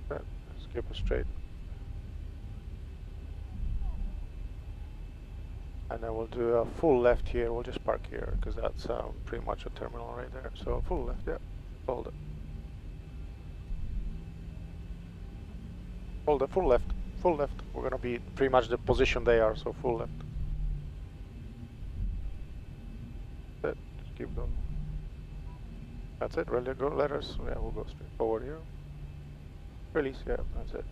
[SPEAKER 2] Yeah, let's keep it straight. And then we'll do a full left here. We'll just park here because that's pretty much a terminal right there. So full left, yeah. Hold it. Hold it, full left. Full left. We're gonna be pretty much the position they are, so full left. That's it. Just keep going. That's it. Ready to go? Letters. Yeah, we'll go straight forward here. Release. Yeah, that's it.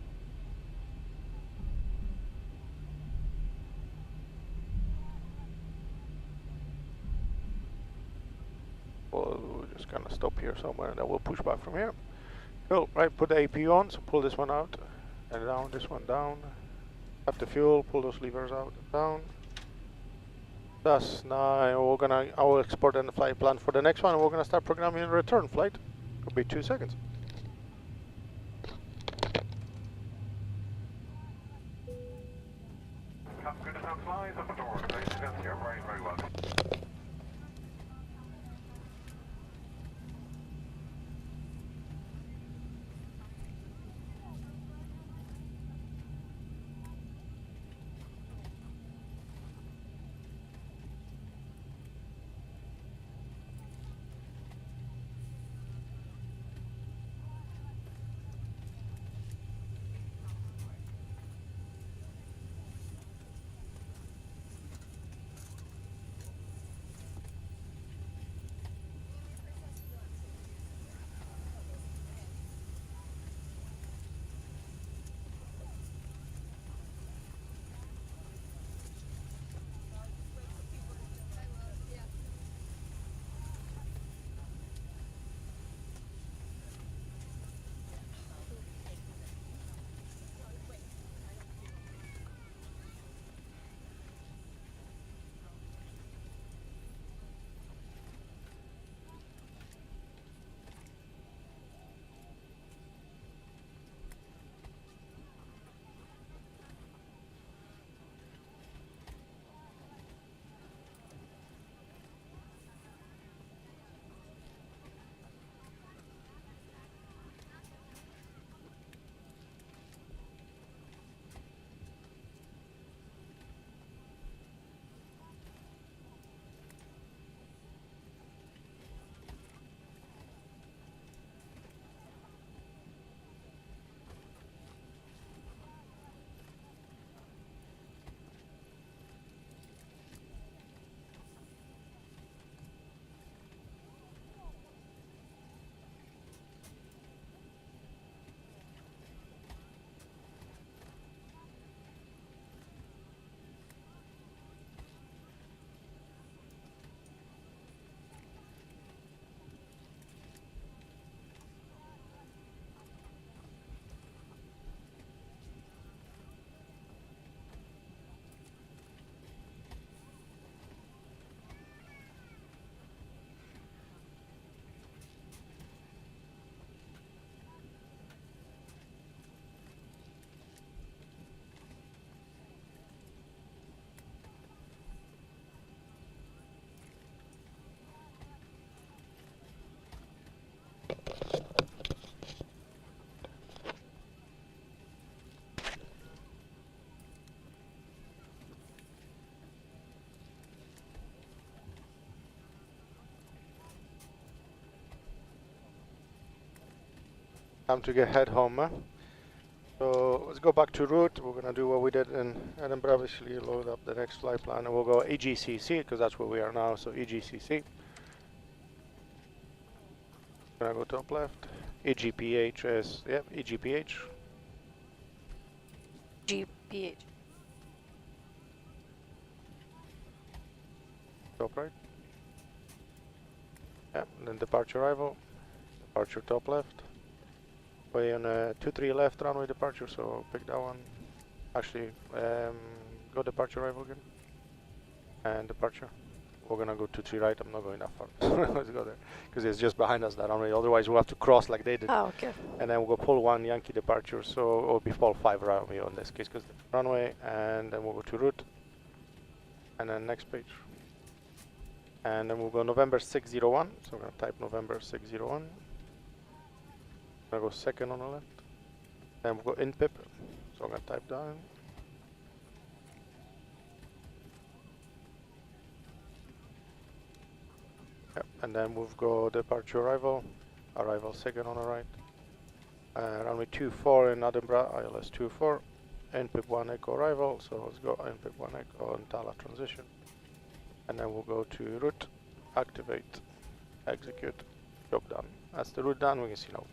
[SPEAKER 2] We'll just kind of stop here somewhere, and then we'll push back from here. Cool. Right. Put the AP on. So pull this one out, and down. This one down. Tap the fuel. Pull those levers out and down. Thus, now we're gonna. I will export in the flight plan for the next one. And we're gonna start programming a return flight. Could be 2 seconds. Time to head home, huh? So let's go back to route. We're gonna do what we did in Edinburgh. Obviously, load up the next flight plan, and we'll go EGCC because that's where we are now. So EGCC. Gonna go top left. EGPH is EGPH.
[SPEAKER 4] GPH.
[SPEAKER 2] Top right. Yeah, and then departure arrival. Departure top left. Way on 23 left runway departure, so pick that one. Actually, go departure arrival again. And departure. We're gonna go 23 right, I'm not going that far. Let's go there. Because it's just behind us, that runway. Otherwise, we'll have to cross like they did.
[SPEAKER 4] Oh, okay.
[SPEAKER 2] And then we'll go pull 1 Yankee departure, so it'll be pull 5 runway on this case, because the runway, and then we'll go to route. And then next page. And then we'll go November 601, so we're gonna type November 601. I'm gonna go second on the left. Then we'll go in pip, so I'm gonna type down. Yep, and then we'll go departure arrival, arrival second on the right. Runway 24 in Edinburgh, ILS 24. In pip 1 echo arrival, so let's go in pip 1 echo on Tala transition. And then we'll go to route, activate, execute, job done. That's the route done, we can see now.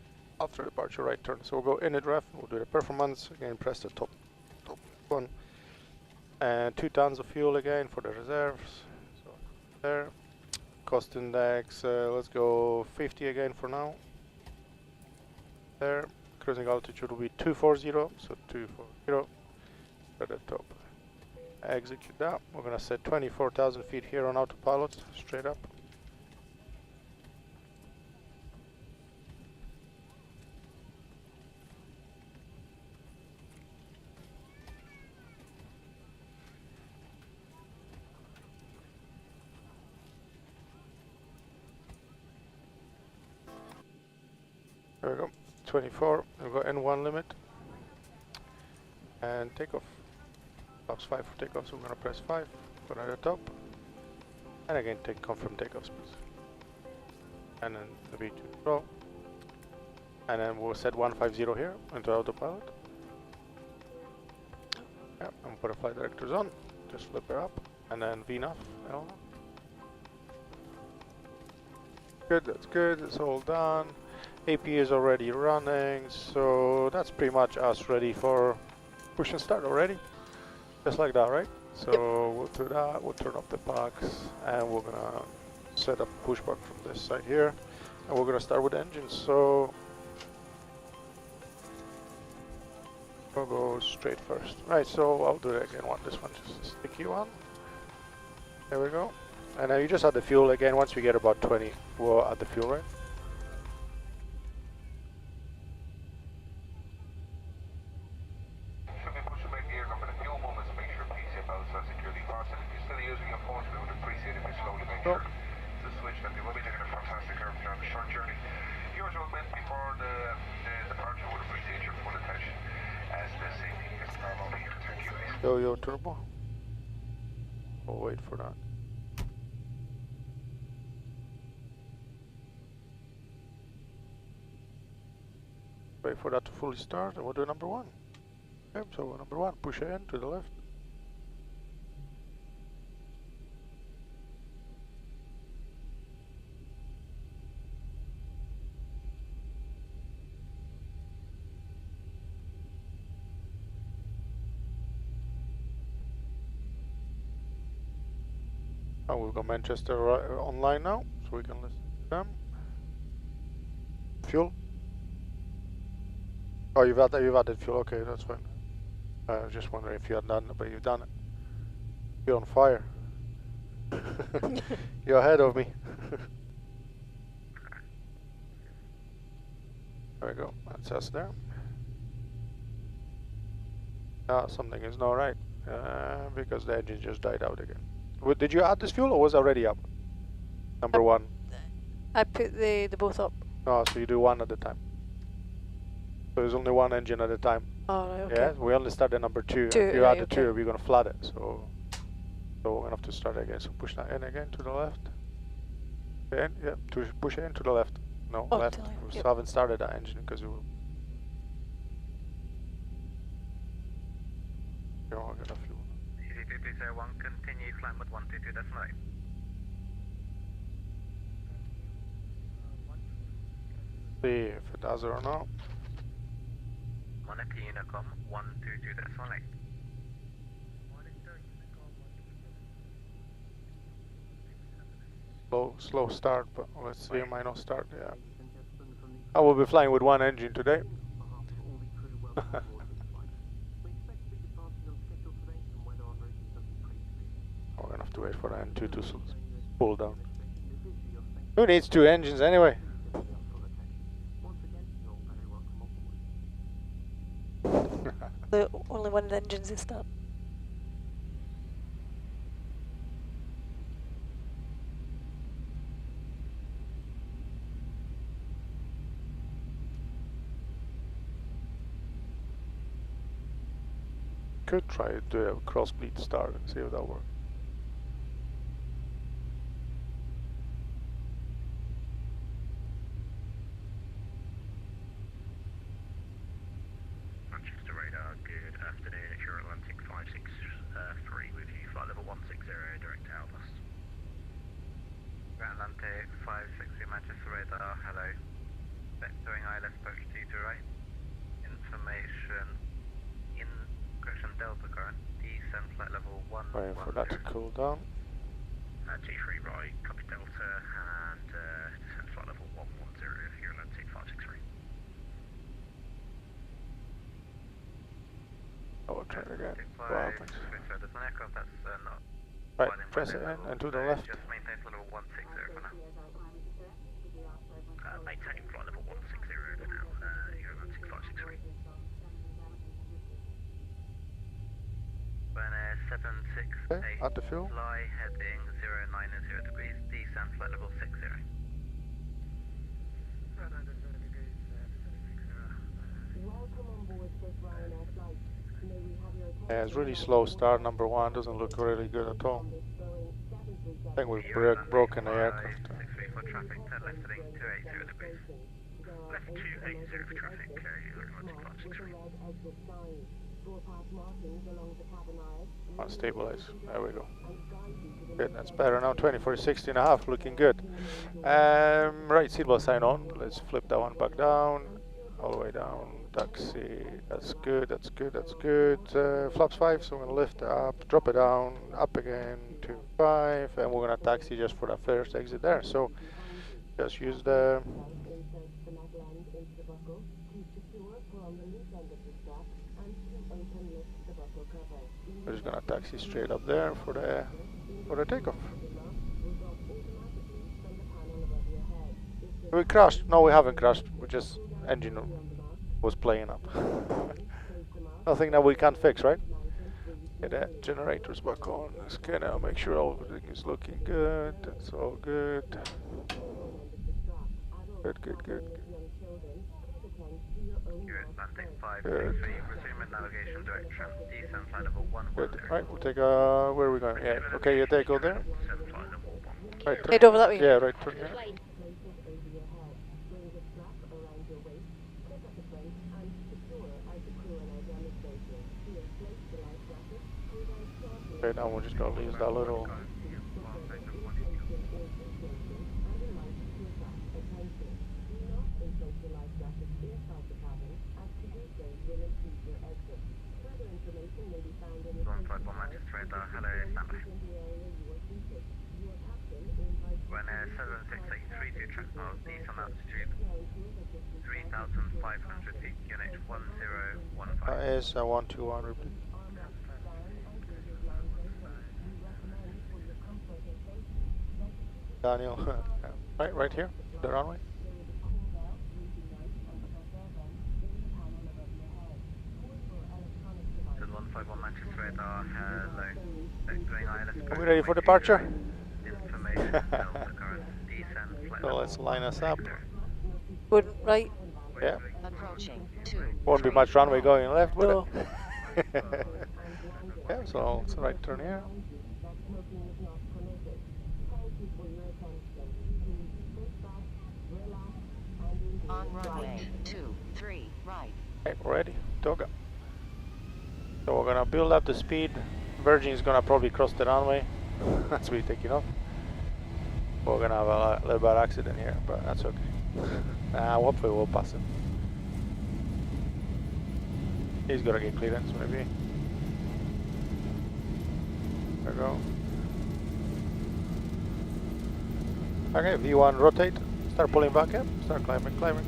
[SPEAKER 2] After departure right turn, so we'll go init ref, we'll do the performance, again press the top one. And 2 tons of fuel again for the reserves, so there. Cost index, let's go 50 again for now. There, cruising altitude will be 240, so 240 at the top. Execute that, we're gonna set 24,000 feet here on autopilot, straight up. There we go, 24, we've got N1 limit, and takeoff. Flaps 5 for takeoff, so we're gonna press 5, put it at the top, and again confirm takeoff speeds. And then the V2 control, and then we'll set 150 here into autopilot. Yeah, and put a flight directors on, just flip her up, and then VNAV, L1. Good, that's good, it's all done. AP is already running, so that's pretty much us ready for push and start already. Just like that, right? So we'll do that, we'll turn off the packs, and we're gonna set up pushback from this side here. And we're gonna start with the engines, so we'll go straight first. Right, so I'll do it again, this one, just a sticky one. There we go. And now you just add the fuel again, once we get about 20, we'll add the fuel, right? Yo turbo. We'll wait for that. Wait for that to fully start, and we'll do number 1. Yep, so number 1, push in to the left. Oh, we've got Manchester online now, so we can listen to them. Fuel. Oh, you've added fuel. Okay, that's fine. I was just wondering if you had done it, but you've done it. You're on fire. You're ahead of me. There we go. That's us there. Ah, something is not right because the engine just died out again. Did you add this fuel or was it already up? Number 1.
[SPEAKER 4] I put the both up.
[SPEAKER 2] Oh, so you do one at a time. So there's only one engine at a time.
[SPEAKER 4] Oh, right, okay.
[SPEAKER 2] Yeah, we only started number 2. If you add the 2, we're gonna flood it. So we're gonna have to start again. So push that in again to the left. In, yeah, push it in to the left. No, left. We still haven't started that engine because Okay, I'll get a fuel.
[SPEAKER 8] CC221, continue climb with 122.8.
[SPEAKER 2] See if it does it or not.
[SPEAKER 8] Monitor Unicom 122.8.
[SPEAKER 2] Slow start, but let's see, it might not start. Yeah. I will be flying with one engine today. We're gonna have to wait for the N2 to pull down. Who needs two engines anyway?
[SPEAKER 4] The only one of the engines is that.
[SPEAKER 2] Could try to do a cross-bleed start and see if that works.
[SPEAKER 8] Manchester radar, good afternoon. It's your Atlantic 563 with you, flight level 160, direct to Albus. Atlantic 563 Manchester radar, hello. Vectoring ILS approach 2 to right. Information in Gresham Delta current, descend flight level 1.
[SPEAKER 2] Waiting for that to cool down.
[SPEAKER 8] G3 right, copy Delta, and descend flight level 110 if you're Atlantic 563.
[SPEAKER 2] Oh, we'll try it again. What happens?
[SPEAKER 8] There's an aircraft that's not.
[SPEAKER 2] Right, press it in and to the left.
[SPEAKER 8] Just maintain flight level 160 for now. Maintaining flight level 160 for now. You're Atlantic 563. Air 768.
[SPEAKER 2] Okay, add the fuel.
[SPEAKER 8] Fly heading 090 degrees. Descend flight level 60.
[SPEAKER 2] Yeah, it's really slow start. Number one doesn't look really good at all. I think we've broken the aircraft.
[SPEAKER 8] 63 for traffic, turn left heading 280 degrees. Left 280 for traffic, you're Atlantic 563.
[SPEAKER 2] On stabilize. There we go. Good, that's better now. 2460.5, looking good. Right, seatbelt sign on. Let's flip that one back down. All the way down. Taxi. That's good, that's good, that's good. Flaps 5, so we're gonna lift it up, drop it down, up again to 5, and we're gonna taxi just for that first exit there. So just use the. We're just gonna taxi straight up there for the takeoff. We crashed? No, we haven't crashed. We just engine was playing up. Nothing that we can't fix, right? Get that generators back on. Let's get out, make sure everything is looking good. That's all good. Good, good, good.
[SPEAKER 8] You're Atlantic 563, resuming navigation direction, descend flight level 110.
[SPEAKER 2] Good. Right, we'll take where are we going? Yeah, okay, you take over there. Right,
[SPEAKER 4] Head over that way.
[SPEAKER 2] Yeah, right, turn here. Okay, now we're just gonna use that little.
[SPEAKER 8] Hello, standby. When 7683 to track miles, descend altitude 3,500 feet, unit 1015.
[SPEAKER 2] That is 121, repeat. Daniel, right here, the runway.
[SPEAKER 8] Manchester radar, hello. Vectoring ILS.
[SPEAKER 2] Are we ready for departure?
[SPEAKER 8] Information, Delta current, descend, flight
[SPEAKER 2] So let's line us up.
[SPEAKER 4] Good, right?
[SPEAKER 2] Yeah.
[SPEAKER 6] Approaching
[SPEAKER 2] Won't be much runway going left, will
[SPEAKER 4] No.
[SPEAKER 2] it? Yeah, so it's the right turn here.
[SPEAKER 6] on runway 23 right.
[SPEAKER 2] Okay, we're ready. Toga. So we're gonna build up the speed. Virgin is gonna probably cross the runway. That's me taking off. We're gonna have a little bit of accident here, but that's okay. Hopefully we'll pass him. He's gonna get clearance maybe. There we go. Okay, V1 rotate. Start pulling back up. Start climbing. There we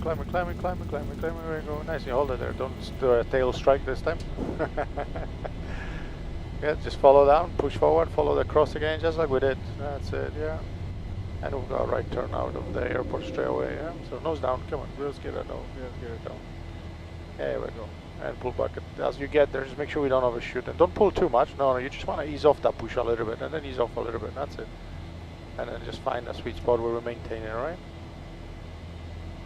[SPEAKER 2] go. Nice, you hold it there. Don't do a tail strike this time. Yeah, just follow down, push forward, follow the cross again, just like we did. That's it, yeah. And we've got a right turn out of the airport straight away, yeah. So nose down, come on, let's get it down. Let's get it down. There we go. And pull back as you get there. Just make sure we don't overshoot. And don't pull too much. No, you just want to ease off that push a little bit, and then ease off a little bit. That's it. And then just find a sweet spot where we're maintaining, right?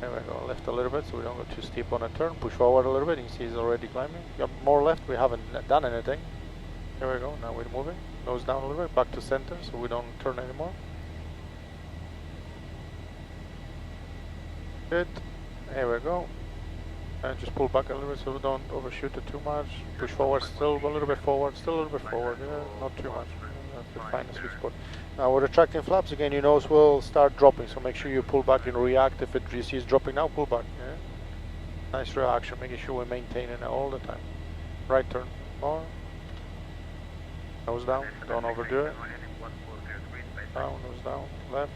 [SPEAKER 2] There we go. Left a little bit, so we don't go too steep on a turn. Push forward a little bit. You can see he's already climbing. Got more left. We haven't done anything. There we go. Now we're moving. Nose down a little bit. Back to center, so we don't turn anymore. Good. There we go. And just pull back a little bit so we don't overshoot it too much. Push forward, still a little bit forward, still a little bit forward. Yeah, not too much. Find a sweet spot. Now we're retracting flaps again. Your nose will start dropping, so make sure you pull back and react. If you see it's dropping now, pull back. Yeah. Nice reaction, making sure we're maintaining it all the time. Right turn, more. Nose down, don't overdo it. Down, nose down, left.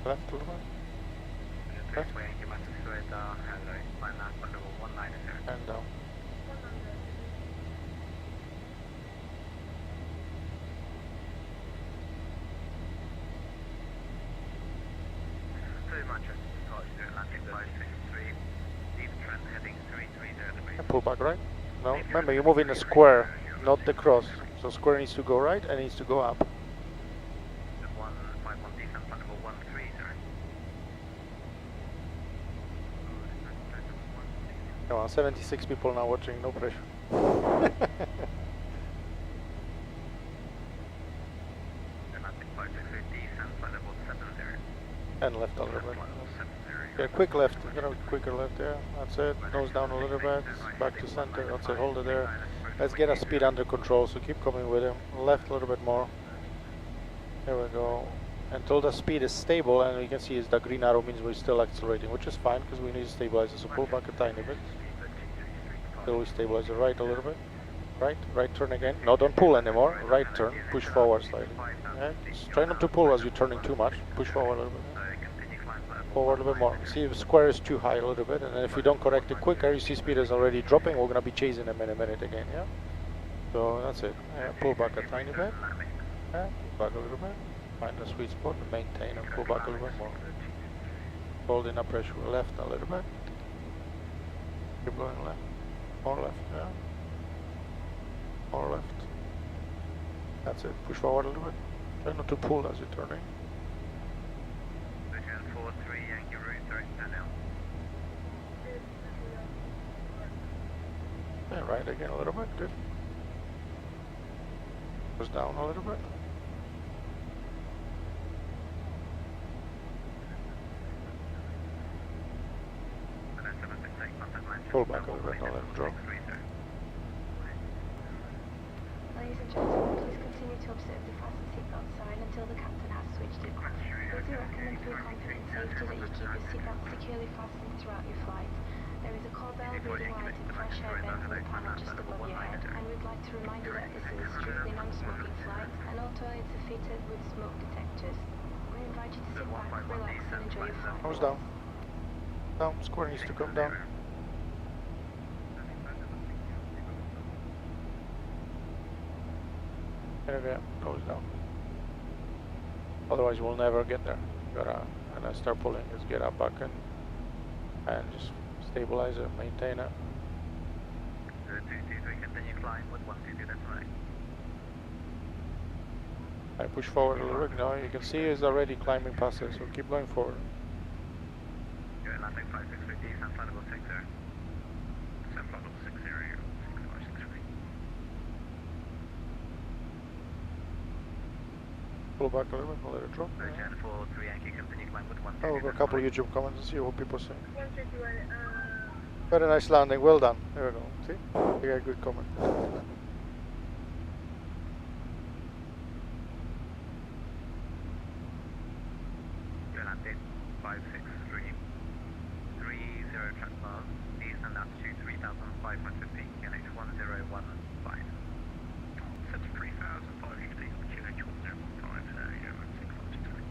[SPEAKER 2] Left a little bit. Left. And down. And pull back right. No, remember you're moving the square, not the cross. So square needs to go right and needs to go up. Come on, 76 people now watching, no pressure. And left a little bit. Yeah, quick left, quicker left, yeah, that's it. Nose down a little bit, back to center, that's it, hold it there. Let's get our speed under control, so keep coming with him. Left a little bit more. There we go. Until the speed is stable, and you can see is the green arrow means we're still accelerating, which is fine because we need to stabilize it. So pull back a tiny bit. Still we stabilize it right a little bit. Right turn again. No, don't pull anymore. Right turn, push forward slightly. Yeah. Just try not to pull as you're turning too much. Push forward a little bit. Forward a little bit more. See if the square is too high a little bit, and then if we don't correct it quicker, you see speed is already dropping. We're gonna be chasing him in a minute again. Yeah. So that's it. Pull back a tiny bit. Yeah. Pull back a little bit. Find the sweet spot and maintain and pull back a little bit more. Holding up pressure left a little bit. Keep going left. More left, yeah. More left. That's it. Push forward a little bit. Try not to pull as you're turning. Yeah, right again a little bit. Good. Goes down a little bit. Pull back a little bit, don't let him drop.
[SPEAKER 7] Ladies and gentlemen, please continue to observe the fasten seatbelt sign until the captain has switched it. We do recommend for your confident safety that you keep your seatbelt securely fastened throughout your flight. There is a call bell reading light and fresh air vent in the panel just above your head, and we'd like to remind you that this is a strictly non-smoking flight, and all toilets are fitted with smoke detectors. We invite you to sit back, relax, and enjoy your flight.
[SPEAKER 2] Nose down. Down, square needs to come down. There we go, goes down. Otherwise we'll never get there. Gotta, and I start pulling, just get up back in and just stabilize it, maintain it. I push forward a little bit now, you can see he's already climbing past it, so keep going forward. Pull back a little bit and let it drop.
[SPEAKER 8] Jan 43 Yankee, continue climb with 1.
[SPEAKER 2] Oh, we've got a couple of YouTube comments and see what people are saying. Very nice landing, well done. There we go. See? We got a good comment.
[SPEAKER 8] Landing 563 30 track bar, descend altitude 3,500 feet, QNH 1015. Set to 3,500 feet, QNH 1015, yeah, 653.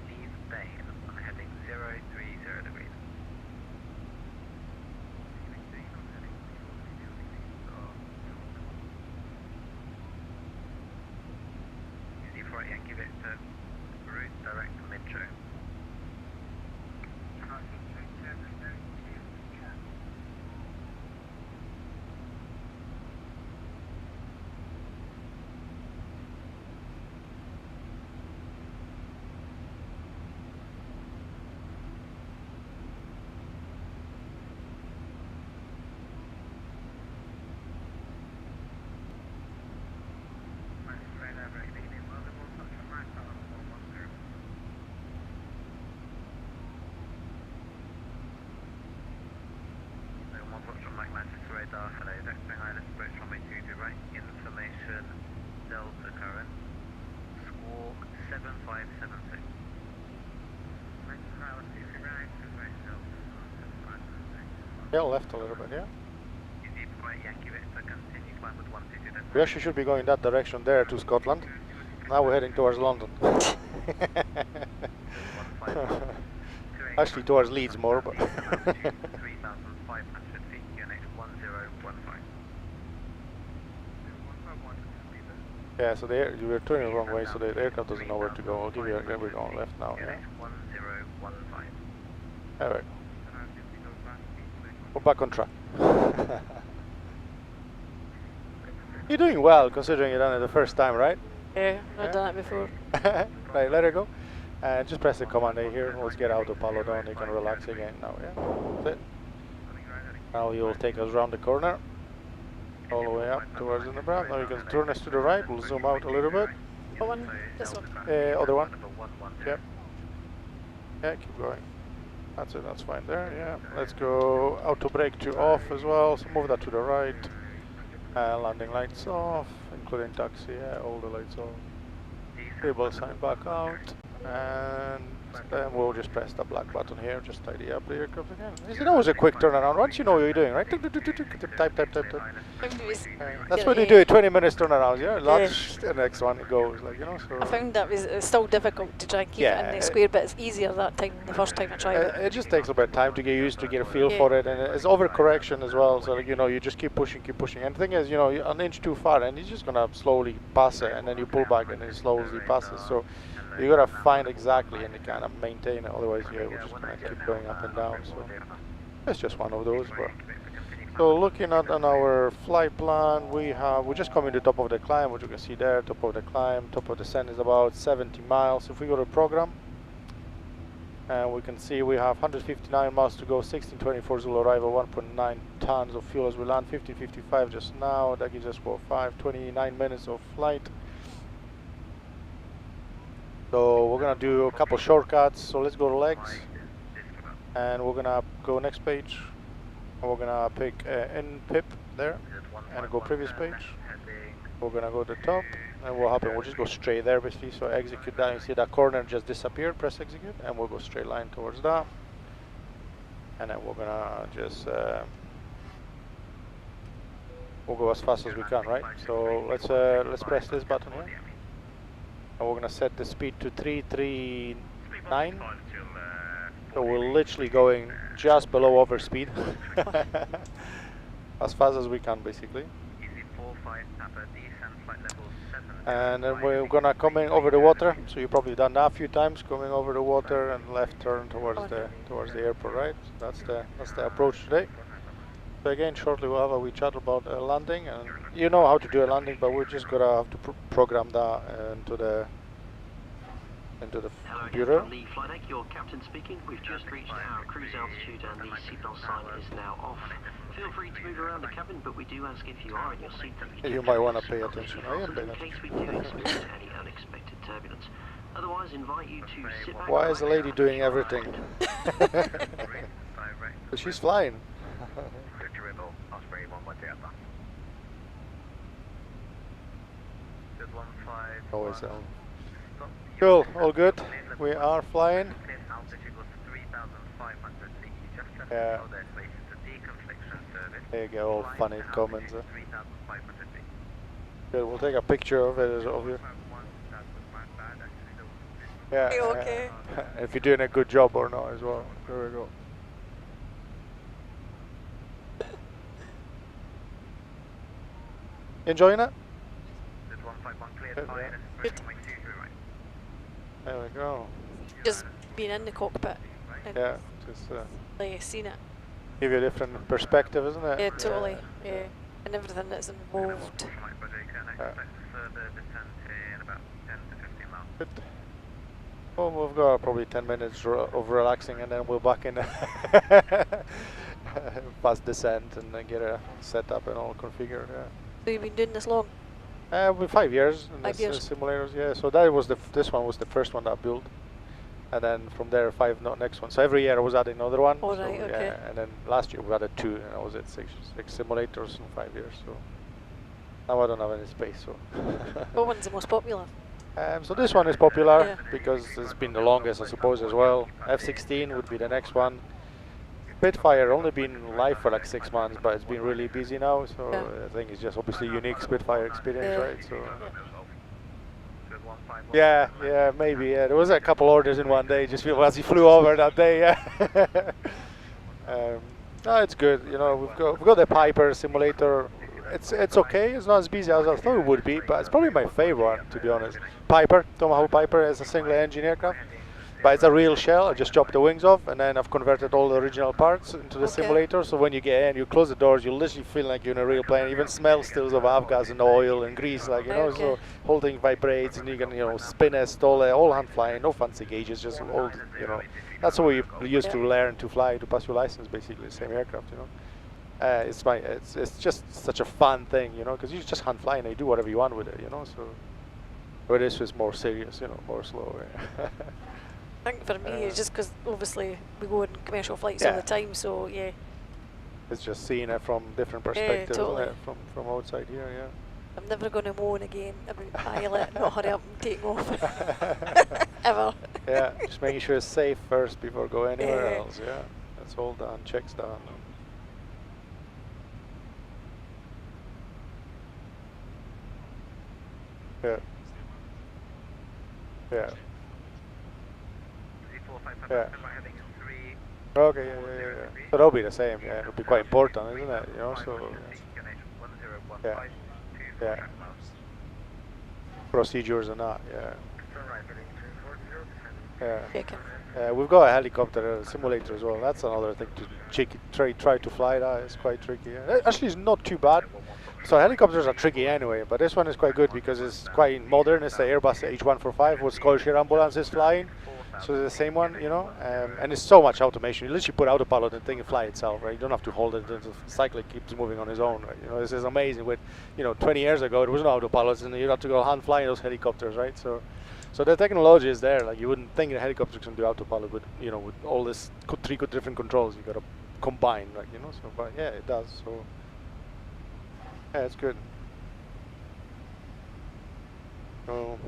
[SPEAKER 8] Leave Bain on heading 030 degrees. Easy for Yankee Victor, route direct to Mid-Show. Radar, hello, vectoring island approach runway 2 to right, information, delta current, squawk 7576.
[SPEAKER 2] Yeah, left a little bit, yeah.
[SPEAKER 8] Easy for Yankee Victor, continue climb with 122.
[SPEAKER 2] We actually should be going that direction there to Scotland. Now we're heading towards London. Actually towards Leeds more, but...
[SPEAKER 8] 3,500 feet, QNH 1015.
[SPEAKER 2] Yeah, so you were turning the wrong way, so the aircraft doesn't know where to go. I'll give you a, we're going left now, yeah.
[SPEAKER 8] 1015.
[SPEAKER 2] There we go. We're back on track. You're doing well, considering you done it the first time, right?
[SPEAKER 4] Yeah, I've done it before.
[SPEAKER 2] Right, let her go. And just press the command A here. Let's get out of Palo down. You can relax again now, yeah? That's it. Now you'll take us around the corner. All the way up towards Edinburgh. Now you can turn us to the right. We'll zoom out a little bit.
[SPEAKER 4] What one? This one.
[SPEAKER 2] Other one. Yep. Yeah, keep going. That's it, that's fine there, yeah. Let's go auto brake to off as well, so move that to the right. Landing lights off, including taxi, yeah, all the lights off. Table sign back out, and then we'll just press the black button here, just tidy up the aircraft again. It's always a quick turnaround, once you know what you're doing, right? Type. That's when you do it, 20 minutes turnaround, yeah? That's the next one it goes, like, you know, so...
[SPEAKER 4] I found that it's still difficult to try and keep it in the square, but it's easier that time than the first time I tried it.
[SPEAKER 2] It just takes a bit of time to get used to, get a feel for it, and it's overcorrection as well, so, like, you know, you just keep pushing, and the thing is, you know, you're an inch too far, and you're just gonna slowly pass it, and then you pull back, and it slowly passes, so you gotta find exactly and you kind of maintain it, otherwise you're just gonna keep going up and down, so it's just one of those, but... So looking at on our flight plan, we're just coming to the top of the climb, which you can see there, top of the climb, top of the descent is about 70 miles. If we go to program, and we can see we have 159 miles to go, 1624 Zulu arrival, 1.9 tons of fuel as we land, 1555 just now, that gives us 29 minutes of flight. So we're gonna do a couple shortcuts, so let's go to legs, and we're gonna go next page. We're gonna pick in pip there and go previous page. We're gonna go to the top, and what will happen? We'll just go straight there basically. So execute that. You see that corner just disappeared. Press execute, and we'll go straight line towards that. and then we're gonna just we'll go as fast as we can, right? So let's press this button here, and we're gonna set the speed to 339. So we're literally going just below overspeed, as fast as we can, basically. And then we're gonna come in over the water. So you've probably done that a few times, coming over the water and left turn towards the airport, right? So that's the approach today. So again, shortly we'll have a wee chat about landing, and you know how to do a landing, but we're just gonna have to program that into the computer.
[SPEAKER 1] Hello, Flight Deck, your captain speaking. We've just reached our cruise altitude and the seatbelt sign is now off. Feel free to move around the cabin, but we do ask if you are in your seat that
[SPEAKER 2] you might want to pay attention. I am paying
[SPEAKER 1] in case we do experience any unexpected turbulence. Otherwise, invite you to sit back.
[SPEAKER 2] Why is the lady doing everything? She's flying. Always on. Cool, all good. We are flying. Yeah. There you go, all funny comments. Good, we'll take a picture of it of you. Yeah.
[SPEAKER 4] Okay.
[SPEAKER 2] If you're doing a good job or not as well. There we go. Enjoying it?
[SPEAKER 4] Good.
[SPEAKER 2] There we go.
[SPEAKER 4] Just being in the cockpit. And
[SPEAKER 2] Yeah, just
[SPEAKER 4] like seen it.
[SPEAKER 2] give you a different perspective, isn't it?
[SPEAKER 4] Yeah, totally. Yeah. And everything that's involved.
[SPEAKER 2] Good. Well, we've got probably 10 minutes of relaxing, and then we're back in fast descent and then get a setup and all configured. Yeah.
[SPEAKER 4] So you've been doing this long?
[SPEAKER 2] With 5 years in
[SPEAKER 4] 5 years.
[SPEAKER 2] simulators. Yeah. So that was this one was the first one that I built, and then from there 5 next one. So every year I was adding another one.
[SPEAKER 4] All
[SPEAKER 2] so,
[SPEAKER 4] right, okay.
[SPEAKER 2] Yeah, and then last year we added 2, and I was at six simulators in 5 years. So now I don't have any space. So.
[SPEAKER 4] What one's the most popular?
[SPEAKER 2] So this one is popular
[SPEAKER 4] Yeah.
[SPEAKER 2] because it's been the longest, I suppose, as well. F-16 would be the next one. Spitfire only been live for like 6 months, but it's been really busy now. So
[SPEAKER 4] Yeah.
[SPEAKER 2] I think it's just obviously unique Spitfire experience,
[SPEAKER 4] Yeah.
[SPEAKER 2] right? So yeah, maybe. Yeah, there was a couple orders in one day just as he flew over that day. Yeah. No, it's good. You know, we've got the Piper simulator. It's okay. It's not as busy as I thought it would be, but it's probably my favorite one, to be honest. Piper, Tomahawk Piper, is a single engine aircraft, but it's a real shell. I just chopped the wings off, and then I've converted all the original parts into the simulator. So when you get in, you close the doors, you literally feel like you're in a real plane. Even smell stills of avgas and oil and grease, like So whole thing vibrates, and you can spin it, all hand flying, no fancy gauges, just all That's what you used to learn to fly to pass your license, basically the same aircraft, It's just such a fun thing, because you just hand fly and you do whatever you want with it, So, but this was more serious, more slow.
[SPEAKER 4] I think for me, it's just because obviously we go on commercial flights all the time, so yeah.
[SPEAKER 2] It's just seeing it from different perspectives,
[SPEAKER 4] totally.
[SPEAKER 2] isn't it? From outside here, yeah.
[SPEAKER 4] I'm never going to moan again about pilot not hurry up and taking off. Ever.
[SPEAKER 2] Yeah, just making sure it's safe first before going anywhere else, yeah. That's all done, checks done. Yeah. Yeah. Yeah. Okay, yeah. So that'll be the same, yeah. It'll be quite important, isn't it? So yeah. Procedures and that, yeah. Yeah. We've got a helicopter simulator as well. That's another thing to try to fly. That is quite tricky. Yeah. Actually, it's not too bad. So helicopters are tricky anyway, but this one is quite good because it's quite modern. It's the Airbus H145 with Scottish Air Ambulance is flying. So it's the same one, and it's so much automation. You literally put autopilot and the thing fly itself, right? You don't have to hold it. The cyclic keeps moving on its own, right? This is amazing. With 20 years ago, there was no autopilots, and you'd have to go hand flying those helicopters, right? So the technology is there. Like you wouldn't think a helicopter can do autopilot, but with all this 3 different controls, you got to combine, like So, but yeah, it does. So yeah, it's good. So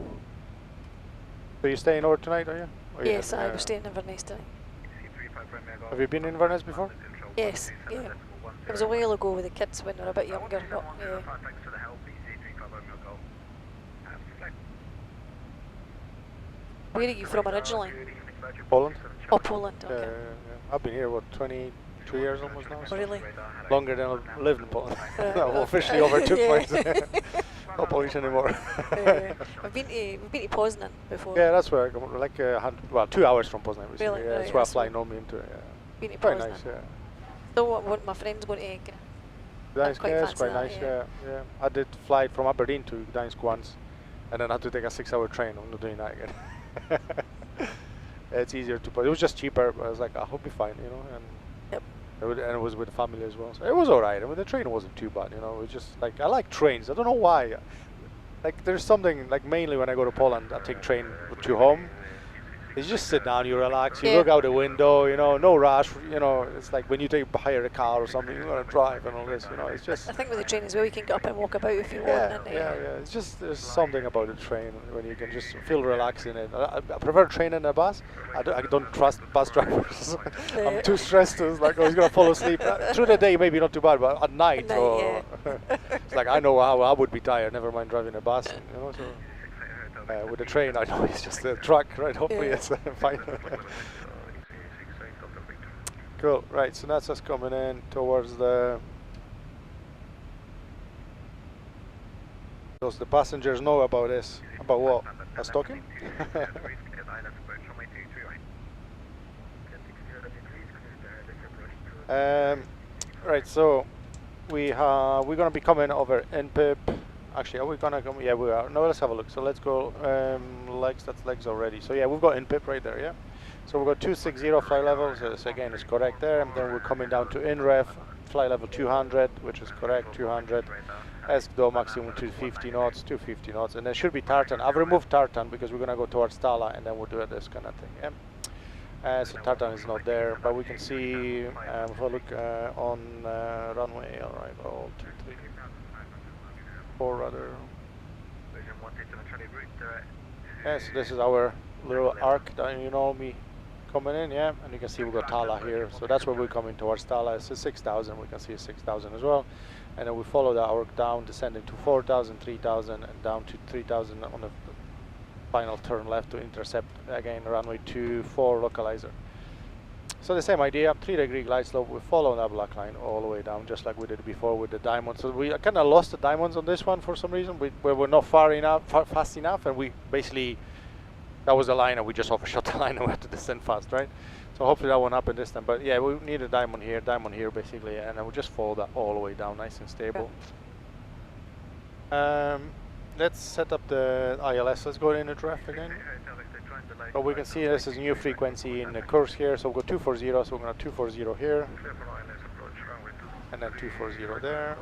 [SPEAKER 2] you're staying over tonight, are you?
[SPEAKER 4] Yes, I was staying in Inverness tonight.
[SPEAKER 2] Have you been in Inverness before?
[SPEAKER 4] Yes, yeah. It was a while ago with the kids when they were a bit younger, but yeah. Where are you from originally?
[SPEAKER 2] Poland?
[SPEAKER 4] Oh, Poland,
[SPEAKER 2] Yeah,
[SPEAKER 4] okay.
[SPEAKER 2] yeah. I've been here, what, 22 years almost now?
[SPEAKER 4] Oh, really?
[SPEAKER 2] Longer than I've lived in Poland. No,
[SPEAKER 4] Okay.
[SPEAKER 2] officially overtook
[SPEAKER 4] Yeah.
[SPEAKER 2] place. Not Polish anymore.
[SPEAKER 4] We've been to Poznan before.
[SPEAKER 2] Yeah, that's where I come, like 2 hours from Poznan. Basically.
[SPEAKER 4] Really?
[SPEAKER 2] Yeah,
[SPEAKER 4] Right,
[SPEAKER 2] that's where I
[SPEAKER 4] that's
[SPEAKER 2] fly
[SPEAKER 4] what-
[SPEAKER 2] normally into. Yeah.
[SPEAKER 4] Been to
[SPEAKER 2] Quite
[SPEAKER 4] Poznan.
[SPEAKER 2] nice, yeah.
[SPEAKER 4] So what my friend's going to
[SPEAKER 2] Gdańsk,
[SPEAKER 4] quite
[SPEAKER 2] yeah, it's
[SPEAKER 4] fancy
[SPEAKER 2] quite
[SPEAKER 4] that,
[SPEAKER 2] nice,
[SPEAKER 4] yeah.
[SPEAKER 2] yeah. I did fly from Aberdeen to Gdańsk once, and then I had to take a 6-hour train. I'm not doing that again. It's easier to, but it was just cheaper. But I was like, I hope be fine, you know. And
[SPEAKER 4] Yep.
[SPEAKER 2] and it was with the family as well, so it was alright. I mean, the train wasn't too bad, you know. It was just like I like trains. I don't know why. Like there's something like mainly when I go to Poland, I take train to home. You just sit down, you relax, you
[SPEAKER 4] Yeah.
[SPEAKER 2] look out the window, you know, no rush, you know. It's like when you hire a car or something, you're gonna drive and all this, you know. It's just
[SPEAKER 4] I think with the train as well, you can get up and walk about if you want.
[SPEAKER 2] yeah,
[SPEAKER 4] And,
[SPEAKER 2] yeah. It's just there's something about the train when you can just feel relaxed in it. I prefer train and a bus. I don't trust bus drivers. I'm too stressed. It's like I was gonna fall asleep. Through the day, maybe not too bad, but at night,
[SPEAKER 4] At night,
[SPEAKER 2] it's like I know how I would be tired. Never mind driving a bus, you know. So. With the train, I know it's just a truck, right? Hopefully
[SPEAKER 4] Yeah.
[SPEAKER 2] it's fine. Cool, right, so that's us coming in towards the... Does the passengers know about this? About what? Us talking? Right, so we're gonna be coming over NPIP. Actually, are we gonna come? Yeah, we are. No, let's have a look. So let's go legs. That's legs already. So yeah, we've got NPIP right there. Yeah. So we've got 260 flight levels. So again, it's correct there. And then we're coming down to INREF flight level 200, which is correct. 200. ESCDO maximum 250 knots. 250 knots. And then should be Tartan. I've removed Tartan because we're gonna go towards Tala, and then we'll do this kind of thing. Yeah. So Tartan is not there, but we can see. If I look on runway, all right. 1, 2, 3. 4 rather. Yes, this is our little arc that you know me coming in, yeah, and you can see we've got Tala here, so that's where we're coming towards Tala. It's a 6,000, we can see a 6,000 as well, and then we follow the arc down, descending to 4,000, 3,000, and down to 3,000 on the final turn left to intercept again runway 24 localizer. So the same idea, 3-degree glide slope, we follow that black line all the way down, just like we did before with the diamond. So we kind of lost the diamonds on this one for some reason. We were not fast enough, and we basically, that was the line, and we just overshot the line, and we had to descend fast, right? So hopefully that won't happen this time. But yeah, we need a diamond here basically, and then we just follow that all the way down, nice and stable. Let's set up the ILS. Let's go into draft again. But we can see this is new frequency in the course here, so we'll go 240, so we're going to 240 here, and then 240 there.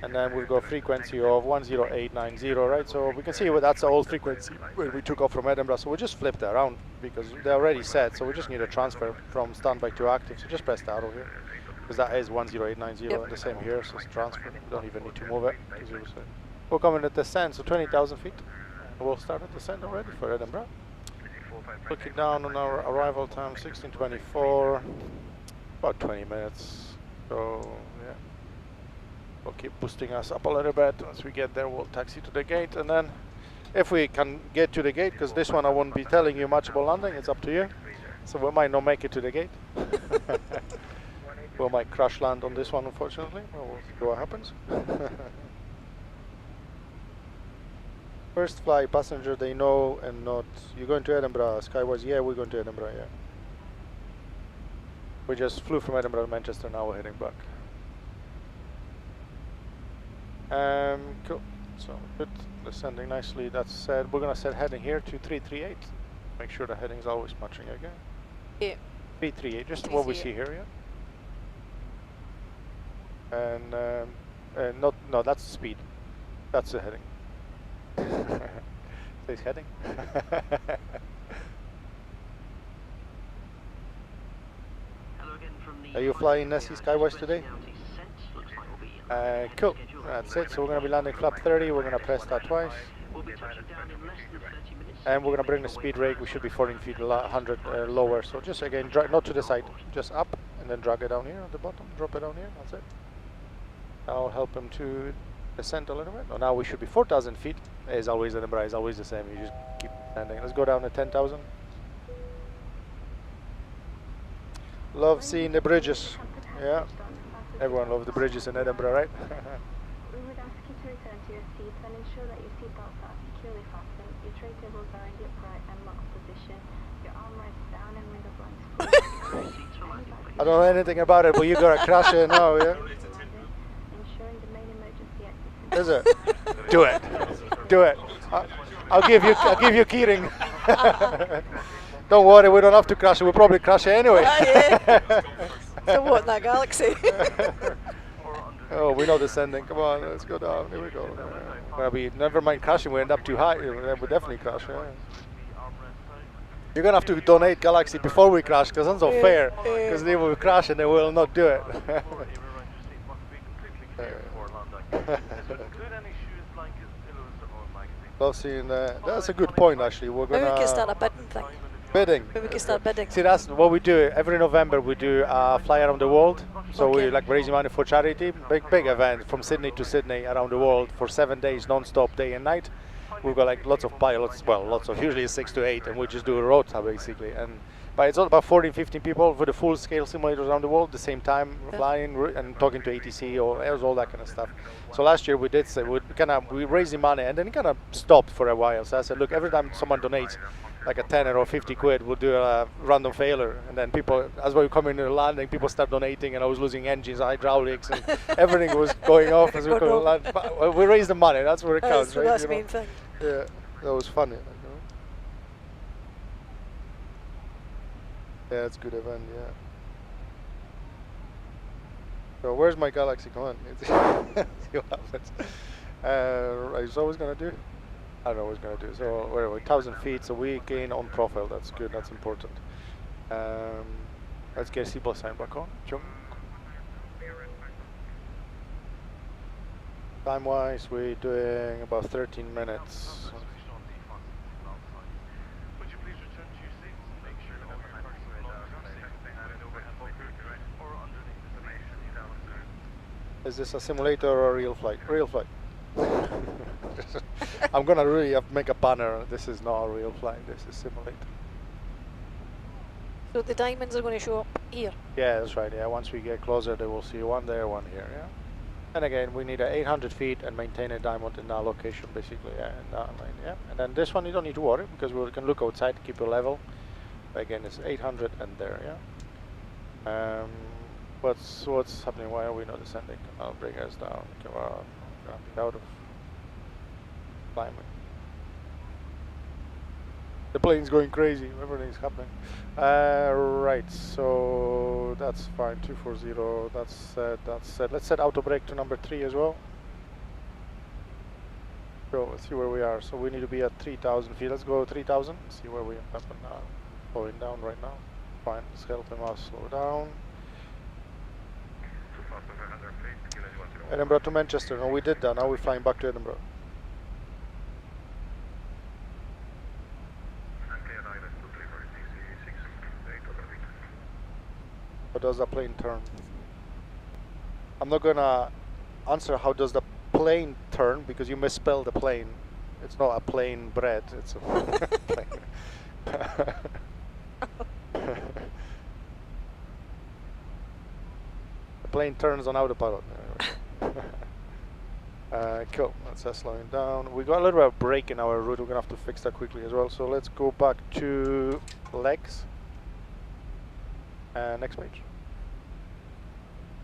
[SPEAKER 2] And then we'll go frequency of 10890, right? So we can see that's the old frequency when we took off from Edinburgh, so we just flipped it around because they're already set, so we just need a transfer from standby to active, so just press the arrow here. Because that is 10890, and the same here, so it's transfer. We don't even need to move it. We'll come in at descent, so 20,000 feet. We'll start at descent already for Edinburgh. Looking down on our arrival time, 16:24, about 20 minutes. So yeah, we'll keep boosting us up a little bit. Once we get there, we'll taxi to the gate, and then if we can get to the gate, because this one I won't be telling you much about landing, it's up to you. So we might not make it to the gate. We might crash land on this one, unfortunately. We'll see what happens. First flight passenger, they know and not. You're going to Edinburgh, Skywise? Yeah, we're going to Edinburgh, yeah. We just flew from Edinburgh to Manchester, now we're heading back. Cool. So good, descending nicely. That's set. We're gonna set heading here to 338. Make sure the heading's always matching again.
[SPEAKER 4] Yeah.
[SPEAKER 2] 338, just what we see here, yeah. And no, that's speed. That's the heading. Says heading. Are you flying Nessie Skywise today? Cool. That's it. So we're going to be landing flap 30. We're going to press that twice. And we're gonna bring the speed rate. We should be 14 feet, 100 lower. So just again, not to the side, just up, and then drag it down here at the bottom. Drop it down here. That's it. I'll help him to descend a little bit. Oh, now we should be 4,000 feet. As always, Edinburgh is always the same. You just keep landing. Let's go down to 10,000. Love seeing the bridges. Yeah, everyone loves the bridges in Edinburgh, right?
[SPEAKER 7] We would ask you to return to your seats and ensure that your seatbelts are securely fastened, your tray tables are in the upright and locked position, your armrests down and window blinds closed.
[SPEAKER 2] I don't know anything about it, but you gotta crash it now, yeah?
[SPEAKER 7] Ensuring the main emergency exit.
[SPEAKER 2] Is it? Do it. Do it. I'll give you keyring. Don't worry, we don't have to crash it. We'll probably crash it anyway.
[SPEAKER 4] Yeah. So what in that galaxy?
[SPEAKER 2] Oh, we know descending. Come on, let's go down. Here we go. Never mind crashing. We end up too high. We'll definitely crash. Yeah. You're gonna have to donate Galaxy before we crash, because that's not fair. Because they will crash and they will not do it. Well, seeing that's a good point actually. We're gonna.
[SPEAKER 4] Maybe we can start a bidding thing.
[SPEAKER 2] Bidding.
[SPEAKER 4] Maybe we can start bidding.
[SPEAKER 2] See, that's what we do. Every November we do a fly around the world. So we like raising money for charity. Big event from Sydney to Sydney around the world for 7 days non-stop, day and night. We've got like lots of pilots. Well, lots of usually 6 to 8, and we just do a rota basically. But it's all about 14, 15 people with a full-scale simulators around the world at the same time, flying and talking to ATC or all that kind of stuff. So last year we did say we raised the money and then it kind of stopped for a while. So I said, look, every time someone donates like a 10 or 50 quid, we'll do a random failure. And then people, as we come in the landing, people start donating, and I was losing engines, hydraulics, and everything was going off as we couldn't land. But we raised the money. That's where it counts, right?
[SPEAKER 4] That's the main thing.
[SPEAKER 2] Yeah, that was funny. Yeah, it's a good event, yeah. So where's my Galaxy? Come on. See what happens. Right, so what was going to do? I don't know what it's going to do. So where are we? 1,000 feet, so we gain on profile. That's good, that's important. Let's get seatbelt sign back on. Jump. Time-wise, we're doing about 13 minutes. Is this a simulator or a real flight? Real flight. I'm gonna really have to make a banner. This is not a real flight. This is simulator.
[SPEAKER 4] So the diamonds are going to show up here.
[SPEAKER 2] Yeah, that's right. Yeah, once we get closer, they will see one there, one here. Yeah. And again, we need 800 feet and maintain a diamond in that location, basically. Yeah, in that line. Yeah. And then this one, you don't need to worry because we can look outside, keep it level. But again, it's 800 and there. Yeah. What's happening? Why are we not descending? I'll bring us down. Come on, get out of climbing. The plane's going crazy. Everything's happening. Right. So that's fine. 240. That's set. That's set. Let's set auto brake to number 3 as well. So let's see where we are. So we need to be at 3,000 feet. Let's go 3,000. See where we end up now. Slowing down right now. Fine. Let's help him out. Slow down. Edinburgh to Manchester. No, we did that. Now we're flying back to Edinburgh. How does the plane turn? I'm not gonna answer how does the plane turn because you misspelled the plane. It's not a plain bread. It's a plane. The plane turns on autopilot. Cool, that's slowing down. We got a little bit of break in our route. We're gonna have to fix that quickly as well. So let's go back to legs. Next page.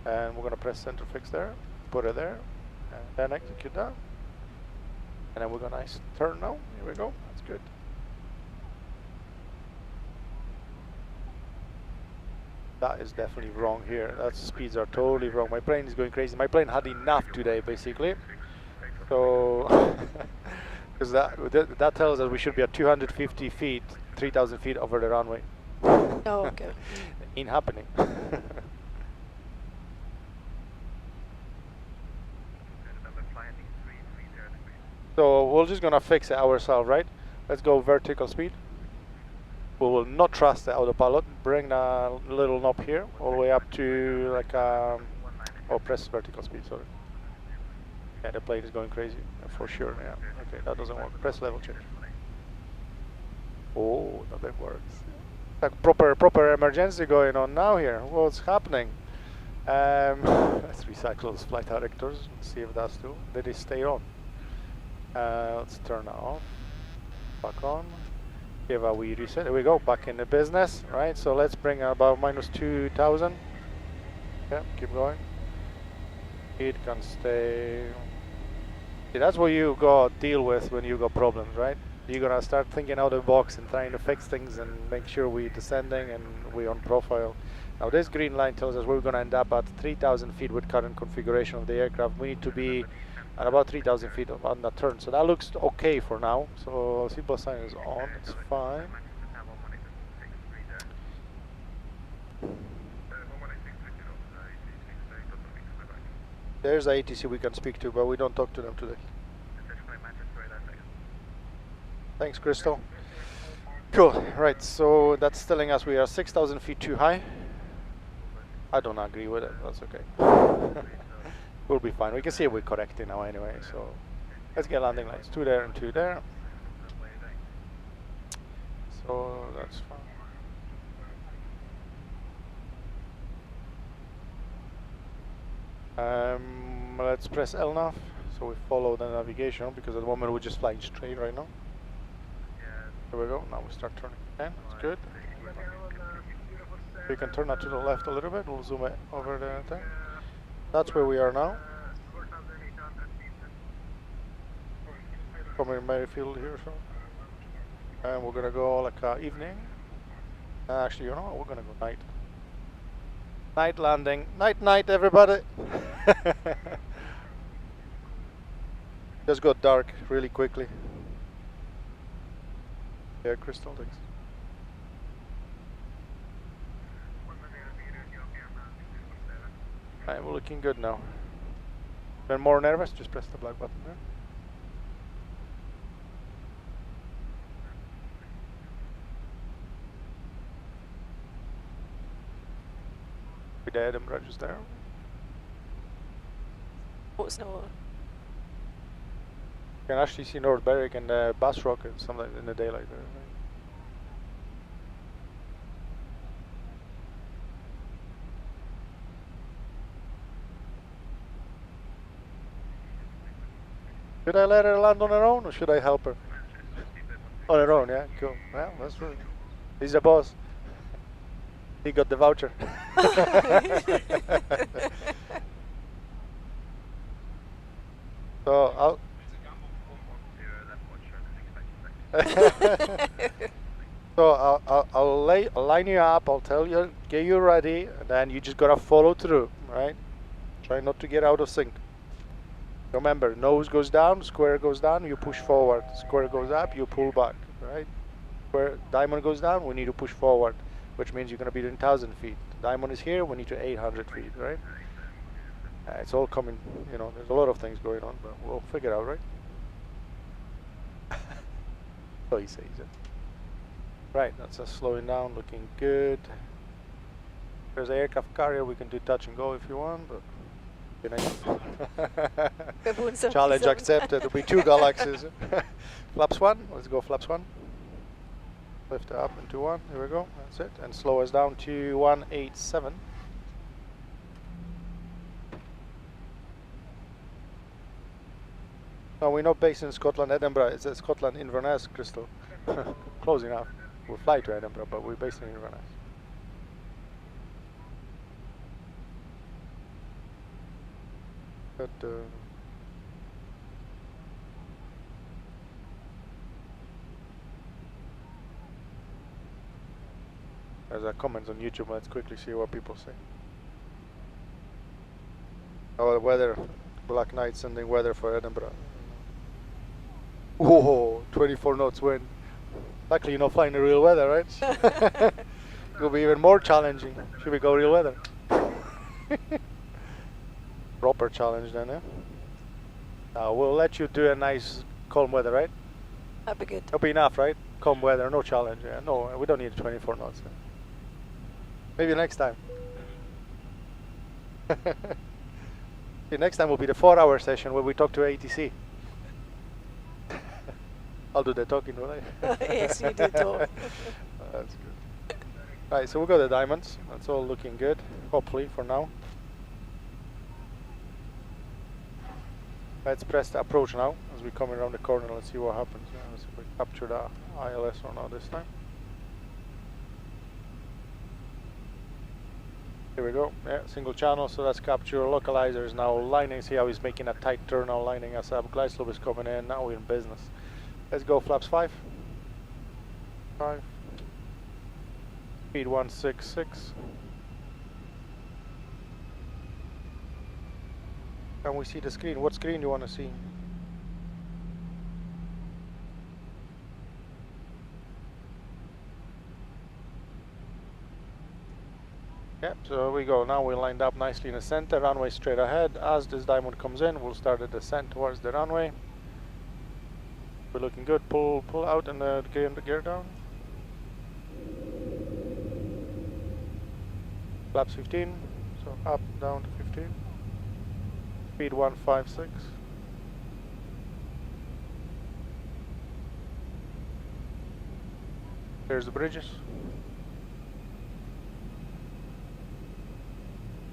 [SPEAKER 2] And we're gonna press center fix there, put it there, and then execute that. And then we're gonna nice turn now. Here we go. That's good. That is definitely wrong here. That speeds are totally wrong. My plane is going crazy. My plane had enough today, basically. So, because that tells us we should be at 250 feet, 3,000 feet over the runway.
[SPEAKER 4] Oh, okay.
[SPEAKER 2] Ain't happening. So we're just gonna fix it ourselves, right? Let's go vertical speed. We will not trust the autopilot. Bring the little knob here all the way up to like oh, press vertical speed, sorry. Yeah, the plane is going crazy for sure. Yeah, okay, that doesn't work. Press level change. Oh, that works. Like proper emergency going on now here. What's happening? Let's recycle those flight directors and see if that's still. Did they stay on? Let's turn that off. Back on. Give a wee reset. There we go. Back in the business, right? So let's bring about minus 2,000. Yeah, keep going. It can stay. See, that's what you go deal with when you got problems, right? You're gonna start thinking out of the box and trying to fix things and make sure we're descending and we're on profile. Now this green line tells us we're gonna end up at 3,000 feet with current configuration of the aircraft. We need to be at about 3,000 feet on that turn. So that looks okay for now. So seatbelt sign is on, it's fine. There's a ATC we can speak to, but we don't talk to them today. Thanks, Crystal. Cool, right, so that's telling us we are 6,000 feet too high. I don't agree with it, that's okay. We'll be fine. We can see we're correcting now anyway, so let's get landing lights. 2 there and 2 there. So that's fine. Let's press L nav, so we follow the navigation, because at the moment we're just flying straight right now. There we go, now we start turning again, that's good. We can turn that to the left a little bit, we'll zoom it over the thing. That's where we are now. Come in Merrifield here, so. And we're gonna go like evening. Actually, you know what, we're gonna go night. Night landing. Night, everybody. Just got dark really quickly. Yeah, Crystal, thanks. Alright, we're looking good now. When more nervous, just press the black button there. With the Edinburgh just there.
[SPEAKER 4] What's no?
[SPEAKER 2] You can actually see North Berwick and the Bass Rock and something in the daylight there. Should I let her land on her own or should I help her? On her own, yeah, cool. Well, that's right. He's the boss. He got the voucher. So I'll so I'll line you up, I'll tell you, get you ready, and then you just gotta follow through, right? Try not to get out of sync. Remember, nose goes down, square goes down, you push forward. Square goes up, you pull back, right? Square diamond goes down, we need to push forward, which means you're gonna be doing 1,000 feet. Diamond is here, we need to 800 feet, right? It's all coming, you know, there's a lot of things going on, but we'll figure it out, right? So he says it. Right, that's us slowing down, looking good. There's an aircraft carrier, we can do touch and go if you want, but challenge accepted. There'll be 2 galaxies. Flaps 1, let's go flaps 1. Lift it up into 1, here we go, that's it. And slow us down to 187. No, we're not based in Scotland, Edinburgh. It's Scotland, Inverness, Crystal. Close enough. We'll fly to Edinburgh, but we're based in Inverness. But, there's a comments on YouTube. Let's quickly see what people say. Oh, the weather. Black night sending weather for Edinburgh. Whoa, 24 knots wind. Luckily you're not flying the real weather, right? It'll be even more challenging. Should we go real weather? Proper challenge then, eh? We'll let you do a nice calm weather, right?
[SPEAKER 4] That'd be good.
[SPEAKER 2] That'll be enough, right? Calm weather, no challenge. Yeah, no, we don't need 24 knots. Maybe next time. The next time will be the 4-hour session where we talk to ATC. I'll do the talking, will I?
[SPEAKER 4] Yes, you do talk.
[SPEAKER 2] That's good. Right, so we got the diamonds. That's all looking good, hopefully, for now. Let's press the approach now as we come around the corner. Let's see what happens. Yeah, let's see if we capture the ILS or not this time. Here we go. Yeah, single channel. So that's capture. Localizer is now lining. See how he's making a tight turn now, lining us up. Glide slope is coming in. Now we're in business. Let's go flaps 5. 5. Speed 166. Can we see the screen? What screen do you want to see? Yep, so here we go. Now we're lined up nicely in the center, runway straight ahead. As this diamond comes in, we'll start the descent towards the runway. We're looking good. Pull out and gear down. Flaps 15, so up, down to 15. Speed 156. There's the bridges.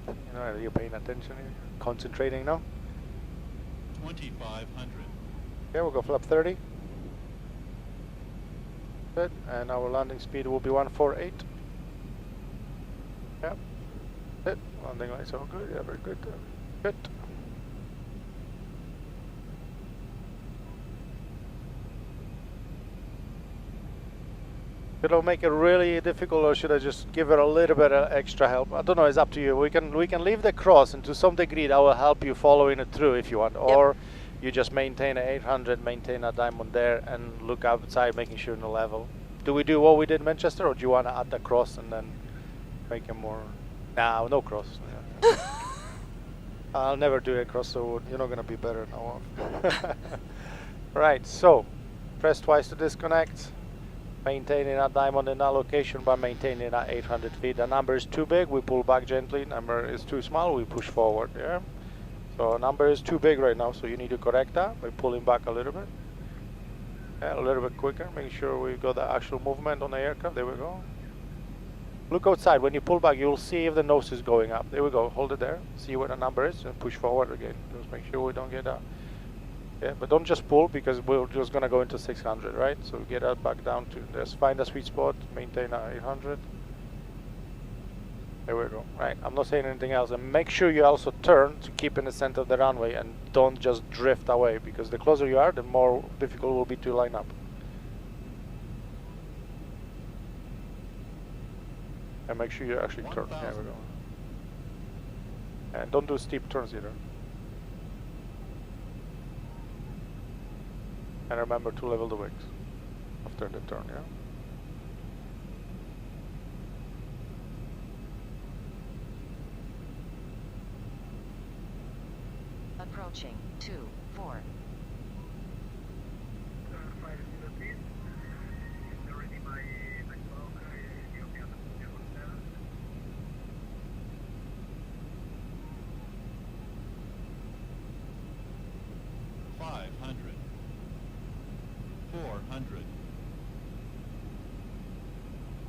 [SPEAKER 2] You know, you're paying attention here. Concentrating now.
[SPEAKER 9] 2,500.
[SPEAKER 2] Okay, we'll go flap 30. Good, and our landing speed will be 148. Yep. Good. Landing lights all good. Yeah, very good. Good. Should I make it really difficult, or should I just give it a little bit of extra help? I don't know. It's up to you. We can leave the cross, and to some degree, that will help you following it through if you want, or you just maintain a 800, maintain a diamond there, and look outside, making sure in the level. Do we do what we did in Manchester, or do you want to add the cross and then make it more? No, no cross. Yeah. I'll never do a cross, so you're not gonna be better now. Right. So, press twice to disconnect. Maintaining a diamond in that location by maintaining at 800 feet. The number is too big, we pull back gently. Number is too small, we push forward. Yeah. So number is too big right now, so you need to correct that by pulling back a little bit. Yeah, a little bit quicker. Make sure we got the actual movement on the aircraft. There we go. Look outside. When you pull back, you'll see if the nose is going up. There we go. Hold it there. See where the number is and push forward again. Just make sure we don't get that. Yeah, but don't just pull, because we're just gonna go into 600, right? So get that back down to, just find a sweet spot, maintain at 800. There we go. Right, I'm not saying anything else. And make sure you also turn to keep in the center of the runway and don't just drift away, because the closer you are, the more difficult it will be to line up. And make sure you actually turn. There we go. And don't do steep turns either. And remember to level the wings after the turn, yeah?
[SPEAKER 10] Approaching 2-4.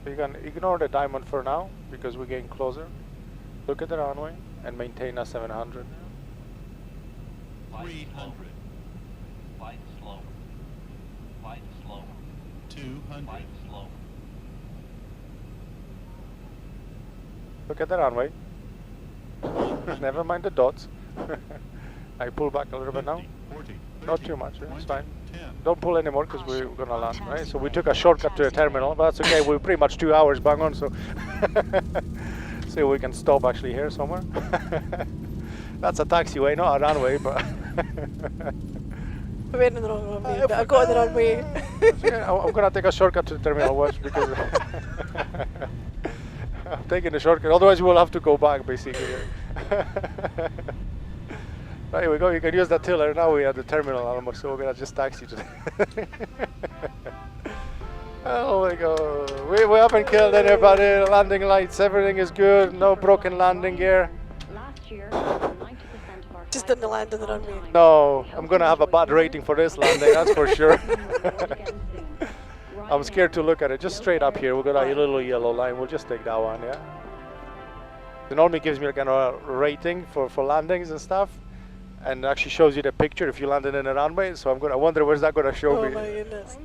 [SPEAKER 2] You can ignore the diamond for now, because we're getting closer. Look at the runway and maintain a 700.
[SPEAKER 9] 300.
[SPEAKER 11] Flight slow. Flight slow.
[SPEAKER 9] 200.
[SPEAKER 11] Flight slow.
[SPEAKER 2] Look at the runway. Never mind the dots. I pull back a little bit now.
[SPEAKER 9] 40, 30,
[SPEAKER 2] Not too much, it's fine.
[SPEAKER 9] 10.
[SPEAKER 2] Don't pull anymore, because we're gonna land, right? So we took a shortcut to the terminal, but that's okay. We're pretty much 2 hours bang on, so see if we can stop actually here somewhere. That's a taxiway, not a runway, but
[SPEAKER 4] I went in the wrong runway, but I got in the wrong way.
[SPEAKER 2] I'm gonna take a shortcut to the terminal, watch, because I'm taking the shortcut. Otherwise, we'll have to go back, basically. Right, here we go. You can use that tiller. Now we're at the terminal almost, so we're gonna just taxi to Oh my god. We haven't killed anybody. Landing lights, everything is good. No broken landing gear.
[SPEAKER 7] Last year, 90% of our
[SPEAKER 4] Just didn't land on the runway.
[SPEAKER 2] No, I'm gonna have a bad rating for this landing, that's for sure. I'm scared to look at it. Just straight up here, we've got a little yellow line. We'll just take that one, yeah. It normally gives me a kind of rating for landings and stuff, and actually shows you the picture if you landed in a runway. So I wonder where's that gonna show
[SPEAKER 4] Oh
[SPEAKER 2] me.
[SPEAKER 4] my goodness.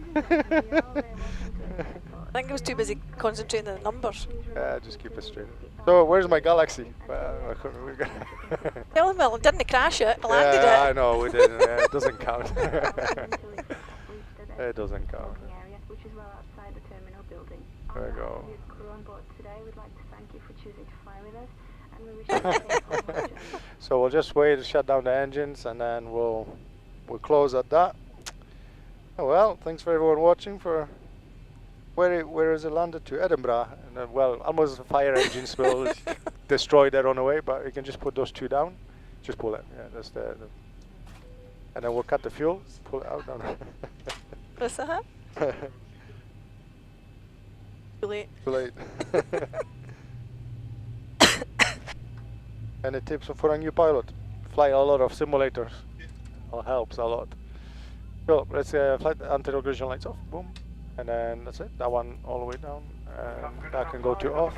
[SPEAKER 4] I think I was too busy concentrating on the numbers.
[SPEAKER 2] Yeah, just keep it straight. So where's my Galaxy?
[SPEAKER 4] Tell him, well, I didn't crash it. I landed
[SPEAKER 2] Yeah, I
[SPEAKER 4] it.
[SPEAKER 2] know we didn't. Yeah, it doesn't count. It doesn't count.
[SPEAKER 7] Which is well outside the terminal building.
[SPEAKER 2] There we go.
[SPEAKER 7] Crew on board today, we'd like to thank you for choosing to fly with us, and we wish you a safe journey.
[SPEAKER 2] So we'll just wait to shut down the engines, and then we'll close at that. Oh, well, thanks for everyone watching. For where is it landed to? Edinburgh. And well, almost the fire engines will destroy their own way, but you can just put those two down. Just pull it. Yeah, that's the and then we'll cut the fuel. Pull it out. No.
[SPEAKER 4] What's that? Too late.
[SPEAKER 2] Too late. Any tips for a new pilot? Fly a lot of simulators. It helps a lot. Cool. Let's fly the anti-regression lights off. Boom. And then that's it. That one all the way down. That can go to off.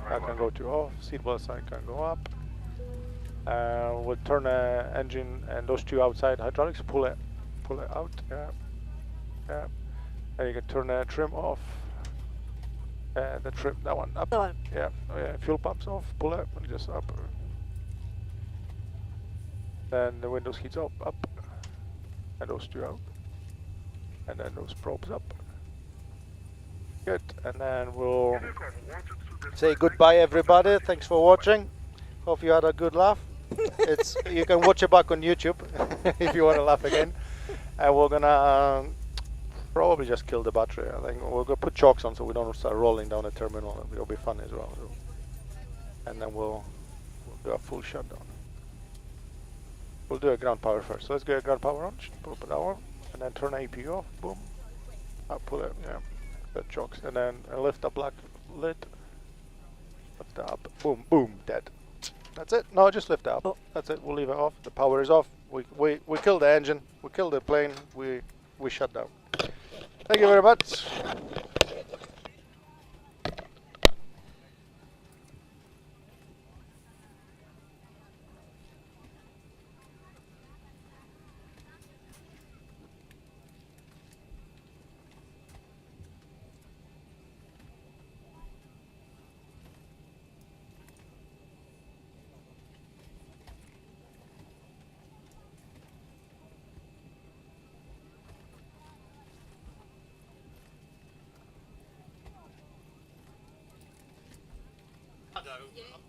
[SPEAKER 2] That can go to off. Seatbelt side can go up. We'll turn the engine and those two outside hydraulics. Pull it out. Yeah. Yeah. And you can turn the trim off. The trim, that one up.
[SPEAKER 4] That one.
[SPEAKER 2] Yeah. Oh, yeah. Fuel pumps off. Pull it and just up. Then the windows heats up. And those two out. And then those probes up. Good. And then we'll say goodbye, everybody. Thanks for watching. Hope you had a good laugh. You can watch it back on YouTube if you want to laugh again. And we're gonna probably just kill the battery. I think we're gonna put chocks on so we don't start rolling down the terminal. It'll be fun as well. So. And then we'll do a full shutdown. We'll do a ground power first. So let's get ground power on. Pull up that one. And then turn AP off, boom. I'll pull it, yeah. That chokes. And then lift the black lid. Lift it up, boom, boom, dead. That's it. No, just lift it up. Oh. That's it. We'll leave it off. The power is off. We killed the engine. We killed the plane. We shut down. Thank you very much.
[SPEAKER 12] Shutdown.